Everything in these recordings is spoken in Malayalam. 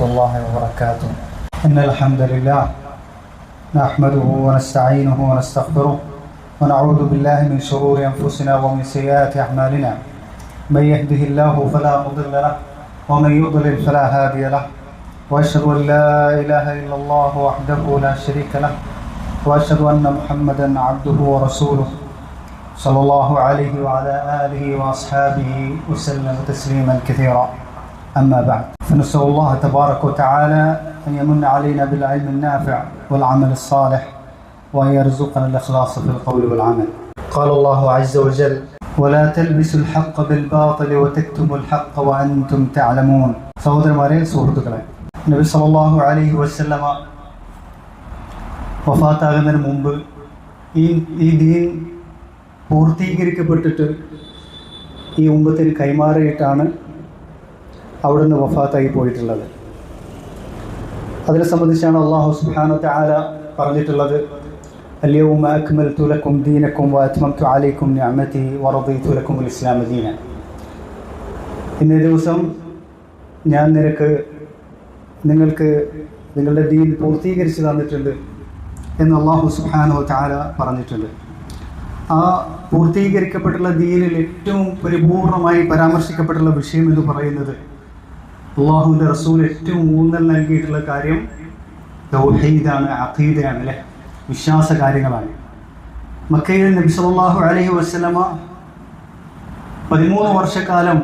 الله وبركاته. إن الحمد لله نحمده ونستعينه ونستغفره ونعوذ بالله من شرور أنفسنا ومن سيئات أعمالنا. من يهده الله فلا مضل له ومن يضلل فلا هادي له. وأشهد أن لا إله إلا الله وحده لا شريك له وأشهد أن محمدا عبده ورسوله صلى الله عليه وعلى آله وأصحابه وسلم تسليما كثيرا. أما بعد، فنسأل الله تبارك وتعالى أن يمن علينا بالعلم النافع والعمل الصالح وأن يرزقنا الإخلاص في القول والعمل. قال الله عز وجل: ولا تلبسوا الحق بالباطل وتكتموا الحق وأنتم تعلمون. സഹോദരന്മാരെ, സുഹൃത്തുക്കളെ, നബി സല്ലല്ലാഹു അലൈഹി വസല്ലമ വഫാത്താകുന്നതിന് മുമ്പ് ഈ ദീൻ പൂർത്തീകരിക്കപ്പെട്ടിട്ട് ഈ ഉമ്മത്തിന് കൈമാറിയിട്ടാണ് അവിടുന്ന് വഫാത്തായി പോയിട്ടുള്ളത്. അതിനെ സംബന്ധിച്ചാണ് അല്ലാഹു സുബ്ഹാനഹു വ തആല പറഞ്ഞിട്ടുള്ളത്: അൽയൗമ അക്മൽതു ലക്കും ദീനക്കും വഅത്മംതു അലൈക്കും നിഅമതി വറദീതു ലക്കുമുൽ ഇസ്ലാമ ദീന. ഇന്നേ ദിവസം ഞാൻ നിങ്ങൾക്ക് നിങ്ങളുടെ ദീൻ പൂർത്തീകരിച്ച് തന്നിട്ടുണ്ട് എന്ന് അല്ലാഹു സുബ്ഹാനഹു വ തആല പറഞ്ഞിട്ടുണ്ട്. ആ പൂർത്തീകരിക്കപ്പെട്ടുള്ള ദീനിൽ ഏറ്റവും പരിപൂർണമായി പരാമർശിക്കപ്പെട്ടുള്ള വിഷയം എന്ന് പറയുന്നത്, അള്ളാഹുവിൻ്റെ റസൂൽ ഏറ്റവും ഊന്നൽ നൽകിയിട്ടുള്ള കാര്യം തൗഹീദാണ്, അഖീദയാണ്, അല്ലേ, വിശ്വാസ കാര്യങ്ങളാണ്. മക്കയിൽ നബി സല്ലല്ലാഹു അലൈഹി വസല്ലമ 13 വർഷക്കാലം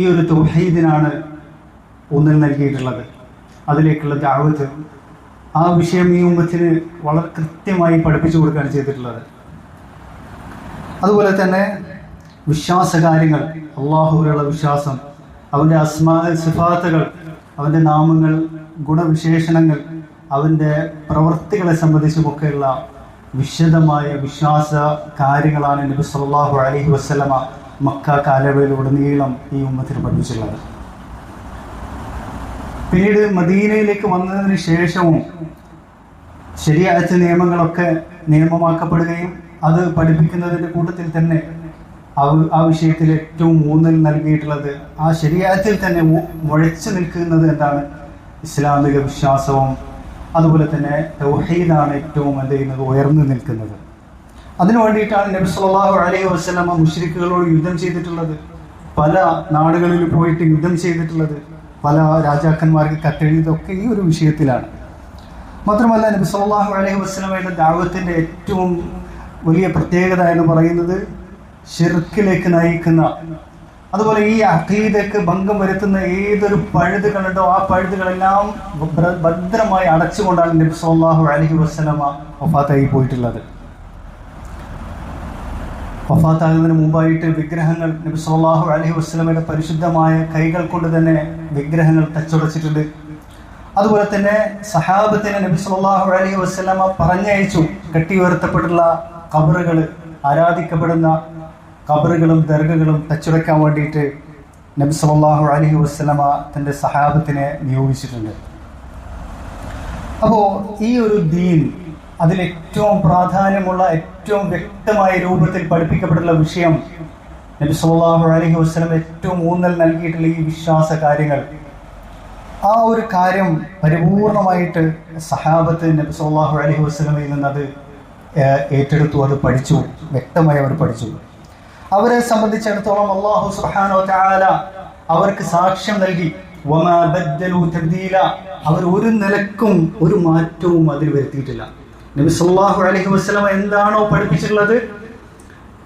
ഈ ഒരു തൗഹീദിനാണ് ഊന്നൽ നൽകിയിട്ടുള്ളത്. അതിലേക്കുള്ള ദഅവത്ത്, ആ വിഷയം ഈ ഉമ്മത്തിന് വളരെ കൃത്യമായി പഠിപ്പിച്ചു കൊടുക്കുകയാണ് ചെയ്തിട്ടുള്ളത്. അതുപോലെ തന്നെ വിശ്വാസകാര്യങ്ങൾ, അള്ളാഹുവിലുള്ള വിശ്വാസം, അവൻ്റെ അസ്മാ സിഫാത്തുകൾ, അവൻ്റെ നാമങ്ങൾ, ഗുണവിശേഷണങ്ങൾ, അവൻ്റെ പ്രവൃത്തികളെ സംബന്ധിച്ചുമൊക്കെയുള്ള വിശദമായ വിശ്വാസ കാര്യങ്ങളാണ് നബി സല്ലല്ലാഹു അലൈഹി വസല്ലമ മക്ക കാലയളവിലുടനീളം ഈ ഉമ്മത്തിന് പഠിപ്പിച്ചിട്ടുള്ളത്. പിന്നീട് മദീനയിലേക്ക് വന്നതിന് ശേഷവും ശരീഅത്ത് നിയമങ്ങളൊക്കെ നിയമമാക്കപ്പെടുകയും അത് പഠിപ്പിക്കുന്നതിൻ്റെ കൂട്ടത്തിൽ തന്നെ ആ വിഷയത്തിൽ ഏറ്റവും ഊന്നൽ നൽകിയിട്ടുള്ളത്, ആ ശരീഅത്തിൽ തന്നെ മുഴച്ചു നിൽക്കുന്നത് എന്താണ്? ഇസ്ലാമിക വിശ്വാസവും അതുപോലെ തന്നെ തൗഹീദാണ് ഏറ്റവും ഉയർന്നു നിൽക്കുന്നത്. അതിനു വേണ്ടിയിട്ടാണ് നബി സല്ലല്ലാഹു അലൈഹി വസല്ലമ മുശ്രിക്കുകളോട് യുദ്ധം ചെയ്തിട്ടുള്ളത്, പല നാടുകളിൽ പോയിട്ട് യുദ്ധം ചെയ്തിട്ടുള്ളത്, പല രാജാക്കന്മാർക്ക് കത്തെഴുതിയതൊക്കെ ഈ ഒരു വിഷയത്തിലാണ്. മാത്രമല്ല, നബി സല്ലല്ലാഹു അലൈഹി വസല്ലമയുടെ ദഅവത്തിൻ്റെ ഏറ്റവും വലിയ പ്രത്യേകത എന്ന് പറയുന്നത് ശിർക്കിലേക്ക് നയിക്കുന്ന, അതുപോലെ ഈ അഖീദക്ക് ഭംഗം വരുത്തുന്ന ഏതൊരു പഴുതുകളുണ്ടോ ആ പഴുതുകളെല്ലാം ഭദ്രമായി അടച്ചുകൊണ്ടാണ് നബി സല്ലല്ലാഹു അലൈഹി വസല്ലമ വഫാത്തായി പോയിട്ടുള്ളത്. വഫാത്താകുന്നതിന് മുമ്പായിട്ട് വിഗ്രഹങ്ങൾ, നബി സല്ലല്ലാഹു അലൈഹി വസല്ലമയുടെ പരിശുദ്ധമായ കൈകൾ കൊണ്ട് തന്നെ വിഗ്രഹങ്ങൾ തച്ചുടച്ചിട്ടുണ്ട്. അതുപോലെ തന്നെ സഹാബത്തിനെ നബി സല്ലല്ലാഹു അലൈഹി വസല്ലമ പറഞ്ഞയച്ചു, കെട്ടി ഉയർത്തപ്പെട്ടുള്ള ഖബറുകൾ, ആരാധിക്കപ്പെടുന്ന ഖബറുകളും ദർഗകളും തച്ചുടയ്ക്കാൻ വേണ്ടിയിട്ട് നബി സല്ലല്ലാഹു അലൈഹി വസല്ലമ തൻ്റെ സഹാബത്തിനെ നിയോഗിച്ചിട്ടുണ്ട്. അപ്പോൾ ഈ ഒരു ദീൻ, അതിലേറ്റവും പ്രാധാന്യമുള്ള, ഏറ്റവും വ്യക്തമായ രൂപത്തിൽ പഠിപ്പിക്കപ്പെട്ടുള്ള വിഷയം, നബി സല്ലല്ലാഹു അലൈഹി വസല്ലം ഏറ്റവും ഊന്നൽ നൽകിയിട്ടുള്ള ഈ വിശ്വാസ കാര്യങ്ങൾ, ആ ഒരു കാര്യം പരിപൂർണമായിട്ട് സഹാബത്ത് നബി സല്ലല്ലാഹു അലൈഹി വസല്ലമയിൽ നിന്ന് അത് ഏറ്റെടുത്തു, അത് പഠിച്ചു, വ്യക്തമായി അവർ പഠിച്ചു. അവരെ സംബന്ധിച്ചിടത്തോളം അല്ലാഹു സുബ്ഹാനഹു വ തആല അവർക്ക് സാക്ഷ്യം നൽകി, വമാ ബദ്ദലു തബ്ദീല, അവർ ഒരു നിലക്കും ഒരു മാറ്റവും അതിൽ വരുത്തിയിട്ടില്ല. നബി സല്ലല്ലാഹു അലൈഹി വസല്ലമ എന്താണോ പഠിപ്പിച്ചിട്ടുള്ളത്,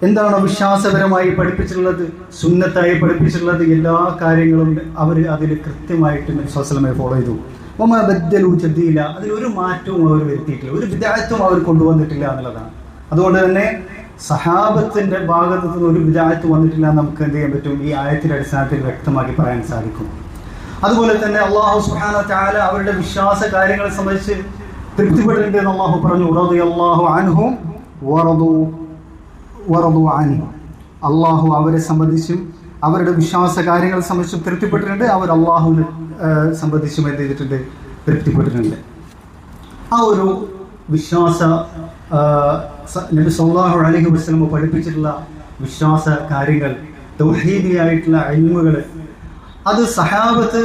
എന്താണോ വിശ്വാസപരമായി പഠിപ്പിച്ചിട്ടുള്ളത്, സുന്നത്തായി പഠിപ്പിച്ചിട്ടുള്ളത്, എല്ലാ കാര്യങ്ങളും അവർ അതിൽ കൃത്യമായിട്ട് നബി സല്ലല്ലാഹു അലൈഹി വസല്ലമയെ ഫോളോ ചെയ്തു. വമാ ബദ്ദലു തബ്ദീല, അതിലൊരു മാറ്റവും അവർ വരുത്തിയിട്ടില്ല, ഒരു ബിദ്അത്തും അവർ കൊണ്ടുവന്നിട്ടില്ല എന്നുള്ളതാണ്. അതുകൊണ്ട് തന്നെ സഹാബത്തിന്റെ ഭാഗത്തു നിന്ന് ഒരു ബിദ്അത്ത് വന്നിട്ടില്ല എന്ന് നമുക്ക് എന്ത് ചെയ്യാൻ പറ്റും? ഈ ആയത്തിന്റെ അടിസ്ഥാനത്തിൽ വ്യക്തമാക്കി പറയാൻ സാധിക്കും. അതുപോലെ തന്നെ അല്ലാഹു സുബ്ഹാനഹു വ തആല അവരുടെ വിശ്വാസ കാര്യങ്ങളെ സംബന്ധിച്ച് തൃപ്തിപ്പെട്ടിട്ടുണ്ട് എന്ന് അല്ലാഹു പറഞ്ഞു, റളിയല്ലാഹു അൻഹും വറദു അൻഹു. അല്ലാഹു അവരെ സംബന്ധിച്ചും അവരുടെ വിശ്വാസ കാര്യങ്ങളെ സംബന്ധിച്ചും തൃപ്തിപ്പെട്ടിട്ടുണ്ട്, അവർ അല്ലാഹുവിനെ സംബന്ധിച്ചും എന്ത് ചെയ്തിട്ടുണ്ട്? തൃപ്തിപ്പെട്ടിട്ടുണ്ട്. ആ ഒരു വിശ്വാസ നബി സല്ലല്ലാഹു അലൈഹി വസല്ലം പഠിപ്പിച്ചിട്ടുള്ള വിശ്വാസ കാര്യങ്ങൾ, തൗഹീദിയായിട്ടുള്ള ഇൽമുകൾ, അത് സഹാബത്ത്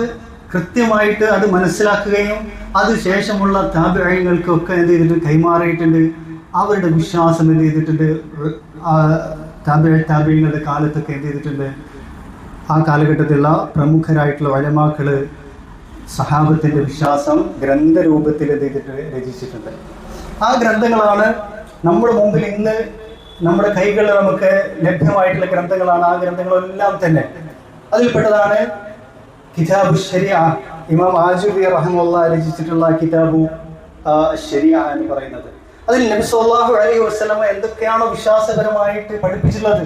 കൃത്യമായിട്ട് അത് മനസ്സിലാക്കുകയും അതിനുശേഷമുള്ള താബിഈങ്ങൾക്കൊക്കെ എന്ത് ചെയ്തിട്ടുണ്ട്, കൈമാറിയിട്ടുണ്ട്. അവരുടെ വിശ്വാസം എന്ത് ചെയ്തിട്ടുണ്ട്, താബിഈങ്ങളുടെ കാലത്തൊക്കെ എന്ത് ചെയ്തിട്ടുണ്ട്, ആ കാലഘട്ടത്തിലുള്ള പ്രമുഖരായിട്ടുള്ള ഉലമാക്കള് സഹാബത്തിന്റെ വിശ്വാസം ഗ്രന്ഥരൂപത്തിൽ എന്ത് ചെയ്തിട്ട് രചിച്ചിട്ടുണ്ട്. ആ ഗ്രന്ഥങ്ങളാണ് നമ്മുടെ മുമ്പിൽ ഇന്ന് നമ്മുടെ കൈകളിൽ നമുക്ക് ലഭ്യമായിട്ടുള്ള ഗ്രന്ഥങ്ങളാണ്. ആ ഗ്രന്ഥങ്ങളെല്ലാം തന്നെ അതിൽപ്പെട്ടതാണ് കിതാബു ശരിയ. ഇമാം ആജുബി റഹിമഹുല്ലാഹ് രചിച്ചിട്ടുള്ള കിതാബു ശരിയ എന്ന് പറയുന്നത്. അതിൽ നബി സല്ലല്ലാഹു അലൈഹി വസല്ലം എന്തൊക്കെയാണോ വിശ്വാസപരമായിട്ട് പഠിപ്പിച്ചിട്ടുള്ളത്,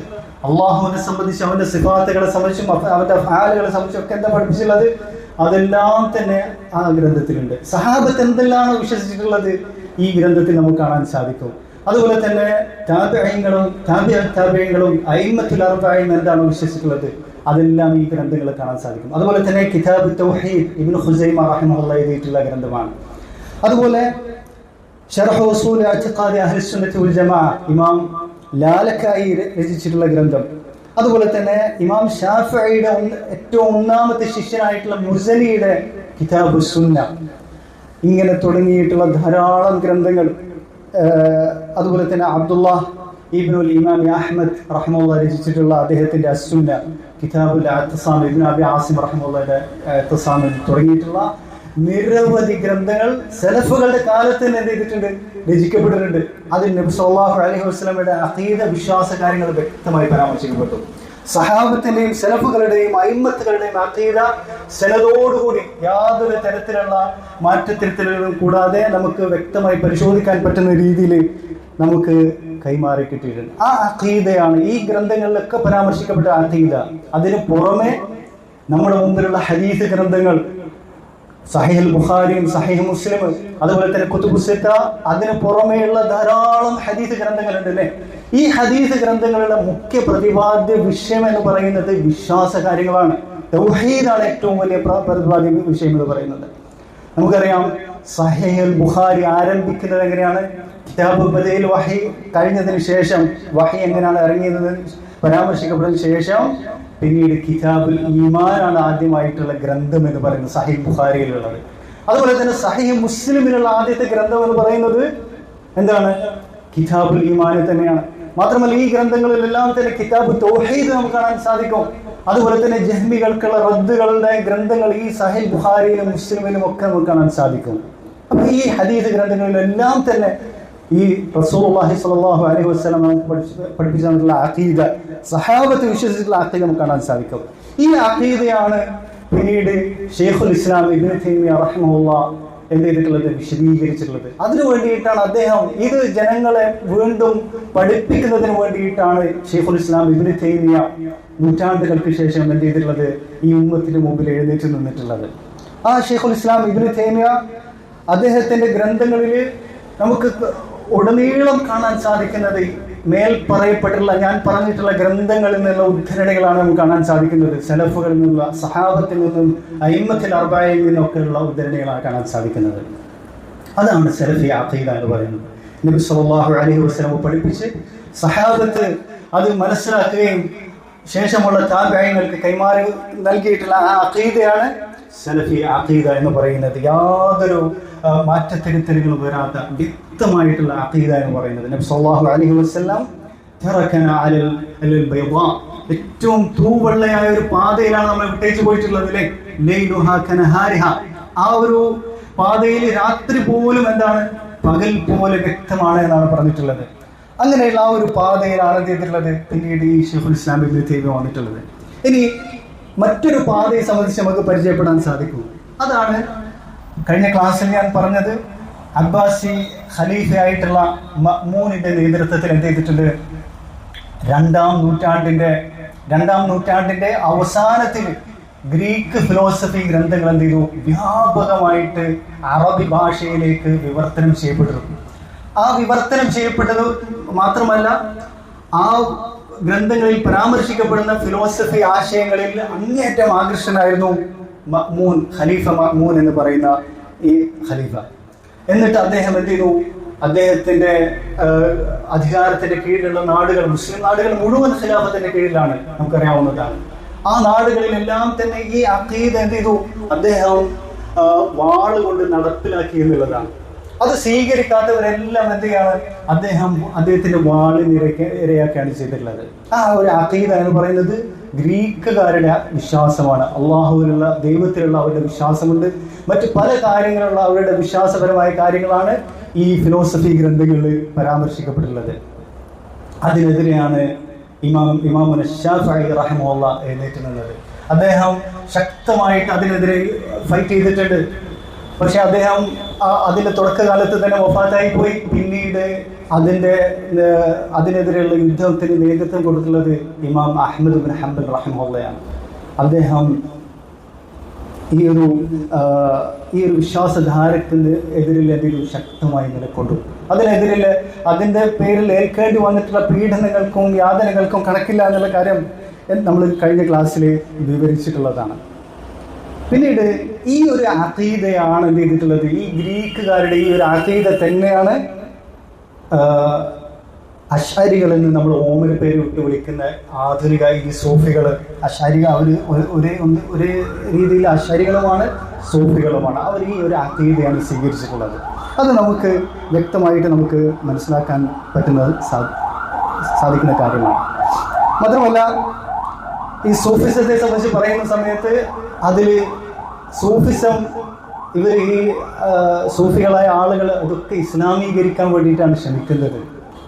അള്ളാഹുവിനെ സംബന്ധിച്ച്, അവന്റെ സിഫാത്തുകളെ സംബന്ധിച്ചും അവന്റെ അഫ്ആലുകളെ സംബന്ധിച്ചും ഒക്കെ എന്താ പഠിപ്പിച്ചിട്ടുള്ളത്, അതെല്ലാം തന്നെ ആ ഗ്രന്ഥത്തിലുണ്ട്. സഹാബത്ത് എന്തെല്ലാമാണ് വിശ്വസിച്ചിട്ടുള്ളത് ഈ ഗ്രന്ഥത്തിൽ നമുക്ക് കാണാൻ സാധിക്കും. അതുപോലെ തന്നെ താബിഈങ്ങളും അയിമ്മത്തുൽ അർബഈൻ എന്താണ് വിശ്വസിച്ചിട്ടുള്ളത്, അതെല്ലാം ഈ ഗ്രന്ഥങ്ങളിൽ കാണാൻ സാധിക്കും. അതുപോലെ തന്നെ കിതാബ് തൗഹീദ് ഇബ്നു ഖുസൈമ റഹിമഹുല്ലാഹ് എഴുതിയിട്ടുള്ള ഗ്രന്ഥമാണ്. അതുപോലെ ശർഹ് ഉസൂൽ ഇഅ്തിഖാദി അഹ്ലി സുന്നത്തി വൽ ജമാഅ ഇമാം ലാലക്കായി രചിച്ചിട്ടുള്ള ഗ്രന്ഥം. അതുപോലെ തന്നെ ഇമാം ഷാഫിഈയുടെ ഏറ്റവും ഒന്നാമത്തെ ശിഷ്യനായിട്ടുള്ള മുസനിയുടെ കിതാബു സുന്ന, ഇങ്ങനെ തുടങ്ങിയിട്ടുള്ള ധാരാളം ഗ്രന്ഥങ്ങൾ. അതുപോലെ തന്നെ അബ്ദുല്ലാഹ് ഇബ്നുൽ ഇമാം അഹ്മദ് റഹിമഹുല്ലാഹ് രചിച്ചിട്ടുള്ള അദ്ദേഹത്തിന്റെ അസ്സുന്ന, കിതാബുൽ അഅ്തിസാം ഇബ്നു അബി ആസിം റഹിമഹുല്ലാഹുവിന്റെ അഅ്തിസാം തുടങ്ങിയിട്ടുള്ള നിരവധി ഗ്രന്ഥങ്ങൾ സലഫുകളുടെ കാലത്ത് തന്നെ എന്ത് ചെയ്തിട്ടുണ്ട്, രചിക്കപ്പെട്ടിട്ടുണ്ട്. അതിൽ നബി സല്ലല്ലാഹു അലൈഹി വസല്ലമയുടെ അഖീദ വിശ്വാസ കാര്യങ്ങൾ വ്യക്തമായി പരാമർശിക്കപ്പെട്ടു. സഹാബത്തിന്റെയും സലഫുകളുടെയും അയിമ്മത്തുകളുടെയും അഖീദ സനദോടുകൂടി യാതൊരു തരത്തിലുള്ള മാറ്റത്തിരുത്തലുകളും കൂടാതെ നമുക്ക് വ്യക്തമായി പരിശോധിക്കാൻ പറ്റുന്ന രീതിയിൽ നമുക്ക് കൈമാറി കിട്ടിയിട്ടുണ്ട്. ആ അഖീദയാണ് ഈ ഗ്രന്ഥങ്ങളിലൊക്കെ പരാമർശിക്കപ്പെട്ട അഖീദ. അതിന് പുറമെ നമ്മുടെ മുമ്പിലുള്ള ഹദീസ് ഗ്രന്ഥങ്ങൾ, സഹീഹുൽ ബുഖാരിയും സഹീഹ് മുസ്ലിം, അതുപോലെ തന്നെ കുതുബു സിത്ത, അതിന് പുറമെയുള്ള ധാരാളം ഹദീസ് ഗ്രന്ഥങ്ങളുണ്ട് അല്ലേ. ഈ ഹദീസ് ഗ്രന്ഥങ്ങളുടെ മുഖ്യ പ്രതിപാദ്യ വിഷയം എന്ന് പറയുന്നത് വിശ്വാസ കാര്യങ്ങളാണ്. തൗഹീദാണ് ഏറ്റവും വലിയ പ്രതിപാദ്യ വിഷയം എന്ന് പറയുന്നത്. നമുക്കറിയാം സഹീഹുൽ ബുഖാരി ആരംഭിക്കുന്നത് എങ്ങനെയാണ്, കിതാബ് ബദയിൽ വഹി കഴിഞ്ഞതിന് ശേഷം, വഹി എങ്ങനെയാണ് ഇറങ്ങിയതെന്ന് പരാമർശിക്കപ്പെട്ടതിന് ശേഷം പിന്നീട് കിതാബുൽ ഈമാനാണ് ആദ്യമായിട്ടുള്ള ഗ്രന്ഥം എന്ന് പറയുന്നത്, സഹീഹ് ബുഖാരിയിലുള്ളത്. അതുപോലെ തന്നെ സഹീഹ് മുസ്ലിമിലുള്ള ആദ്യത്തെ ഗ്രന്ഥം എന്ന് പറയുന്നത് എന്താണ്, കിതാബുൽ ഈമാൻ തന്നെയാണ്. മാത്രമല്ല ഈ ഗ്രന്ഥങ്ങളിലെല്ലാം തന്നെ കിതാബ് തൗഹീദ് നമുക്ക് കാണാൻ സാധിക്കും. അതുപോലെ തന്നെ ജഹ്മികൾക്കുള്ള റദ്ദുകളുടെ ഗ്രന്ഥങ്ങൾ ഈ സഹീഹ് ബുഖാരിയിലും മുസ്ലിമിലും ഒക്കെ നമുക്ക് കാണാൻ സാധിക്കും. അപ്പൊ ഈ ഹദീസ് ഗ്രന്ഥങ്ങളിലെല്ലാം തന്നെ ഈ റസൂലുള്ളാഹി സ്വല്ലല്ലാഹു അലൈഹി വസല്ലം പഠിപ്പിച്ചിട്ടുള്ള അഖീദ, സഹാബത്ത് വിശ്വസിച്ചിട്ടുള്ള അഖീദ നമുക്ക് കാണാൻ സാധിക്കും. ഈ അഖീദയാണ് പിന്നീട് ശൈഖുൽ ഇസ്ലാം ഇബ്നു തൈമിയ്യ റഹിമഹുല്ലാഹ് എന്ത് ചെയ്തിട്ടുള്ളത്, വിശദീകരിച്ചിട്ടുള്ളത്. അതിനു വേണ്ടിയിട്ടാണ് അദ്ദേഹം ഇത് ജനങ്ങളെ വീണ്ടും പഠിപ്പിക്കുന്നതിന് വേണ്ടിയിട്ടാണ് ശൈഖുൽ ഇസ്ലാം ഇബ്നു തൈമിയ്യ നൂറ്റാണ്ടുകൾക്ക് ശേഷം എന്ത് ചെയ്തിട്ടുള്ളത്, ഈ ഉമ്മത്തിന് മുമ്പിൽ എഴുന്നേറ്റ് നിന്നിട്ടുള്ളത്. ആ ശൈഖുൽ ഇസ്ലാം ഇബ്നു തൈമിയ്യ അദ്ദേഹത്തിന്റെ ഗ്രന്ഥങ്ങളിൽ നമുക്ക് ഉടനീളം കാണാൻ സാധിക്കുന്നത് മേൽ പറയപ്പെട്ടുള്ള, ഞാൻ പറഞ്ഞിട്ടുള്ള ഗ്രന്ഥങ്ങളിൽ നിന്നുള്ള ഉദ്ധരണികളാണ് നമുക്ക് കാണാൻ സാധിക്കുന്നത്. സലഫുകളിൽ നിന്നുള്ള, സഹാബത്തിൽ നിന്നും, അയിമ്മത്തുൽ അർബഈനിൽ നിന്നൊക്കെയുള്ള ഉദ്ധരണികളാണ് കാണാൻ സാധിക്കുന്നത്. അതാണ് സലഫി അഖീദ എന്ന് പറയുന്നത്. നബി സല്ലല്ലാഹു അലൈഹി വസല്ലം പഠിപ്പിച്ച് സഹാബത്ത് അത് മനസ്സിലാക്കുകയും ശേഷമുള്ള താബിഈങ്ങൾക്ക് കൈമാറി നൽകിയിട്ടുള്ള ആ അഖീദയാണ് സലഫി അഖീദ എന്ന് പറയുന്നത്. യാതൊരു മാറ്റത്തിരുത്തലുകളും വരാത്ത വ്യക്തമായിട്ടുള്ള അഖീദ എന്ന് പറയുന്നത്. നബി സല്ലല്ലാഹു അലൈഹി വസല്ലം തറകന അലൽ ബൈദാ, ഏറ്റവും തൂവെള്ളയായ ഒരു പാതയിലാണ് നമ്മൾ വിട്ടേച്ചു പോയിട്ടുള്ളത് അല്ലേ. ലൈലുഹാ കനഹാരിഹാ, ആ ഒരു പാതയിൽ രാത്രി പോലും എന്താണ്, പകൽ പോലെ വ്യക്തമാണ് എന്നാണ് പറഞ്ഞിട്ടുള്ളത്. അങ്ങനെയുള്ള ആ ഒരു പാതയിലാണ് ചെയ്തിട്ടുള്ളത് പിന്നീട് ഈ ശൈഖുൽ ഇസ്ലാം ഇബ്നു തൈമിയ്യ വന്നിട്ടുള്ളത്. ഇനി മറ്റൊരു പാതയെ സംബന്ധിച്ച് നമുക്ക് പരിചയപ്പെടാൻ സാധിക്കും. അതാണ് കഴിഞ്ഞ ക്ലാസ്സിൽ ഞാൻ പറഞ്ഞത്, അബ്ബാസി ഖലീഫയായിട്ടുള്ള മഅ്മൂനിന്റെ നേതൃത്വത്തിൽ എന്ത് ചെയ്തിട്ടുണ്ട്, രണ്ടാം നൂറ്റാണ്ടിന്റെ അവസാനത്തിൽ ഗ്രീക്ക് ഫിലോസഫി ഗ്രന്ഥങ്ങൾ എന്ത് ചെയ്തു, വ്യാപകമായിട്ട് അറബി ഭാഷയിലേക്ക് വിവർത്തനം ചെയ്യപ്പെട്ടിരുന്നു. ആ വിവർത്തനം ചെയ്യപ്പെട്ടത് മാത്രമല്ല, ആ ഗ്രന്ഥങ്ങളിൽ പരാമർശിക്കപ്പെടുന്ന ഫിലോസഫി ആശയങ്ങളിൽ അങ്ങേയറ്റം ആകർഷണനായിരുന്നു മഅ്മൂൻ, ഖലീഫ മഅ്മൂൻ എന്ന് പറയുന്ന ഈ ഖലീഫ. എന്നിട്ട് അദ്ദേഹം എന്ത് ചെയ്തു, അദ്ദേഹത്തിന്റെ അധികാരത്തിന്റെ കീഴിലുള്ള നാടുകൾ, മുസ്ലിം നാടുകൾ മുഴുവൻ ഖിലാഫത്തിന്റെ കീഴിലാണ്, നമുക്കറിയാവുന്നതാണ്. ആ നാടുകളിലെല്ലാം തന്നെ ഈ അഖീദ എന്ത് ചെയ്തു? അദ്ദേഹം വാളുകൊണ്ട് നടപ്പിലാക്കി എന്നുള്ളതാണ്. അത് സ്വീകരിക്കാത്തവരെല്ലാം എന്ത് ചെയ്യാണ്? അദ്ദേഹത്തിന്റെ വാളിന് ഇരയാക്കുകയാണ് ചെയ്തിട്ടുള്ളത്. ആ ഒരു അഖീദ എന്ന് പറയുന്നത് ഗ്രീക്കുകാരുടെ വിശ്വാസമാണ്. അള്ളാഹുവിലുള്ള, ദൈവത്തിലുള്ള അവരുടെ വിശ്വാസമുണ്ട്. മറ്റു പല കാര്യങ്ങളുള്ള അവരുടെ വിശ്വാസപരമായ കാര്യങ്ങളാണ് ഈ ഫിലോസഫി ഗ്രന്ഥങ്ങളിൽ പരാമർശിക്കപ്പെട്ടുള്ളത്. അതിനെതിരെയാണ് ഇമാമുന ശാഫിഈ റഹിമഹുല്ലാ എഴുന്നേറ്റ് നിന്നത്. അദ്ദേഹം ശക്തമായിട്ട് അതിനെതിരെ ഫൈറ്റ് ചെയ്തിട്ടുണ്ട്. പക്ഷെ അദ്ദേഹം അതിന്റെ തുടക്കകാലത്ത് തന്നെ വഫാത്തായി പോയി. പിന്നീട് അതിനെതിരെയുള്ള യുദ്ധത്തിന് നേതൃത്വം കൊടുത്തുള്ളത് ഇമാം അഹ്മദ് ബിൻ ഹംബൽ റഹിമഹുള്ളയാണ്. അദ്ദേഹം ഈ ഒരു വിശ്വാസധാരത്തിന് എതിരിൽ എന്തെങ്കിലും ശക്തമായി നിലകൊണ്ടു. അതിനെതിരിൽ അതിന്റെ പേരിൽ ഏൽക്കേണ്ടി വന്നിട്ടുള്ള പീഡനങ്ങൾക്കും യാതനകൾക്കും കണക്കില്ല എന്നുള്ള കാര്യം നമ്മൾ കഴിഞ്ഞ ക്ലാസ്സിൽ വിവരിച്ചിട്ടുള്ളതാണ്. പിന്നീട് ഈ ഒരു അഖീദയാണ് എന്ത് ചെയ്തിട്ടുള്ളത്? ഈ ഗ്രീക്കുകാരുടെ ഈ ഒരു അഖീദ തന്നെയാണ് അശ്അരികൾ എന്ന് നമ്മൾ ഓമന പേര് വിട്ട് വിളിക്കുന്ന ആധുനിക ഈ സൂഫികൾ. അശ്അരിക അവർ ഒരേ രീതിയിൽ അശ്അരികളുമാണ് സൂഫികളുമാണ്. അവർ ഈ ഒരു അഖീദയാണ് സ്വീകരിച്ചിട്ടുള്ളത്. അത് നമുക്ക് വ്യക്തമായിട്ട് നമുക്ക് മനസ്സിലാക്കാൻ സാധിക്കുന്ന കാര്യമാണ്. മാത്രമല്ല, ഈ സൂഫിസത്തെ സംബന്ധിച്ച് പറയുന്ന സമയത്ത് അതിൽ സൂഫിസം ഈ സൂഫികളായ ആളുകൾ അതൊക്കെ ഇസ്ലാമീകരിക്കാൻ വേണ്ടിയിട്ടാണ് ശ്രമിക്കുന്നത്.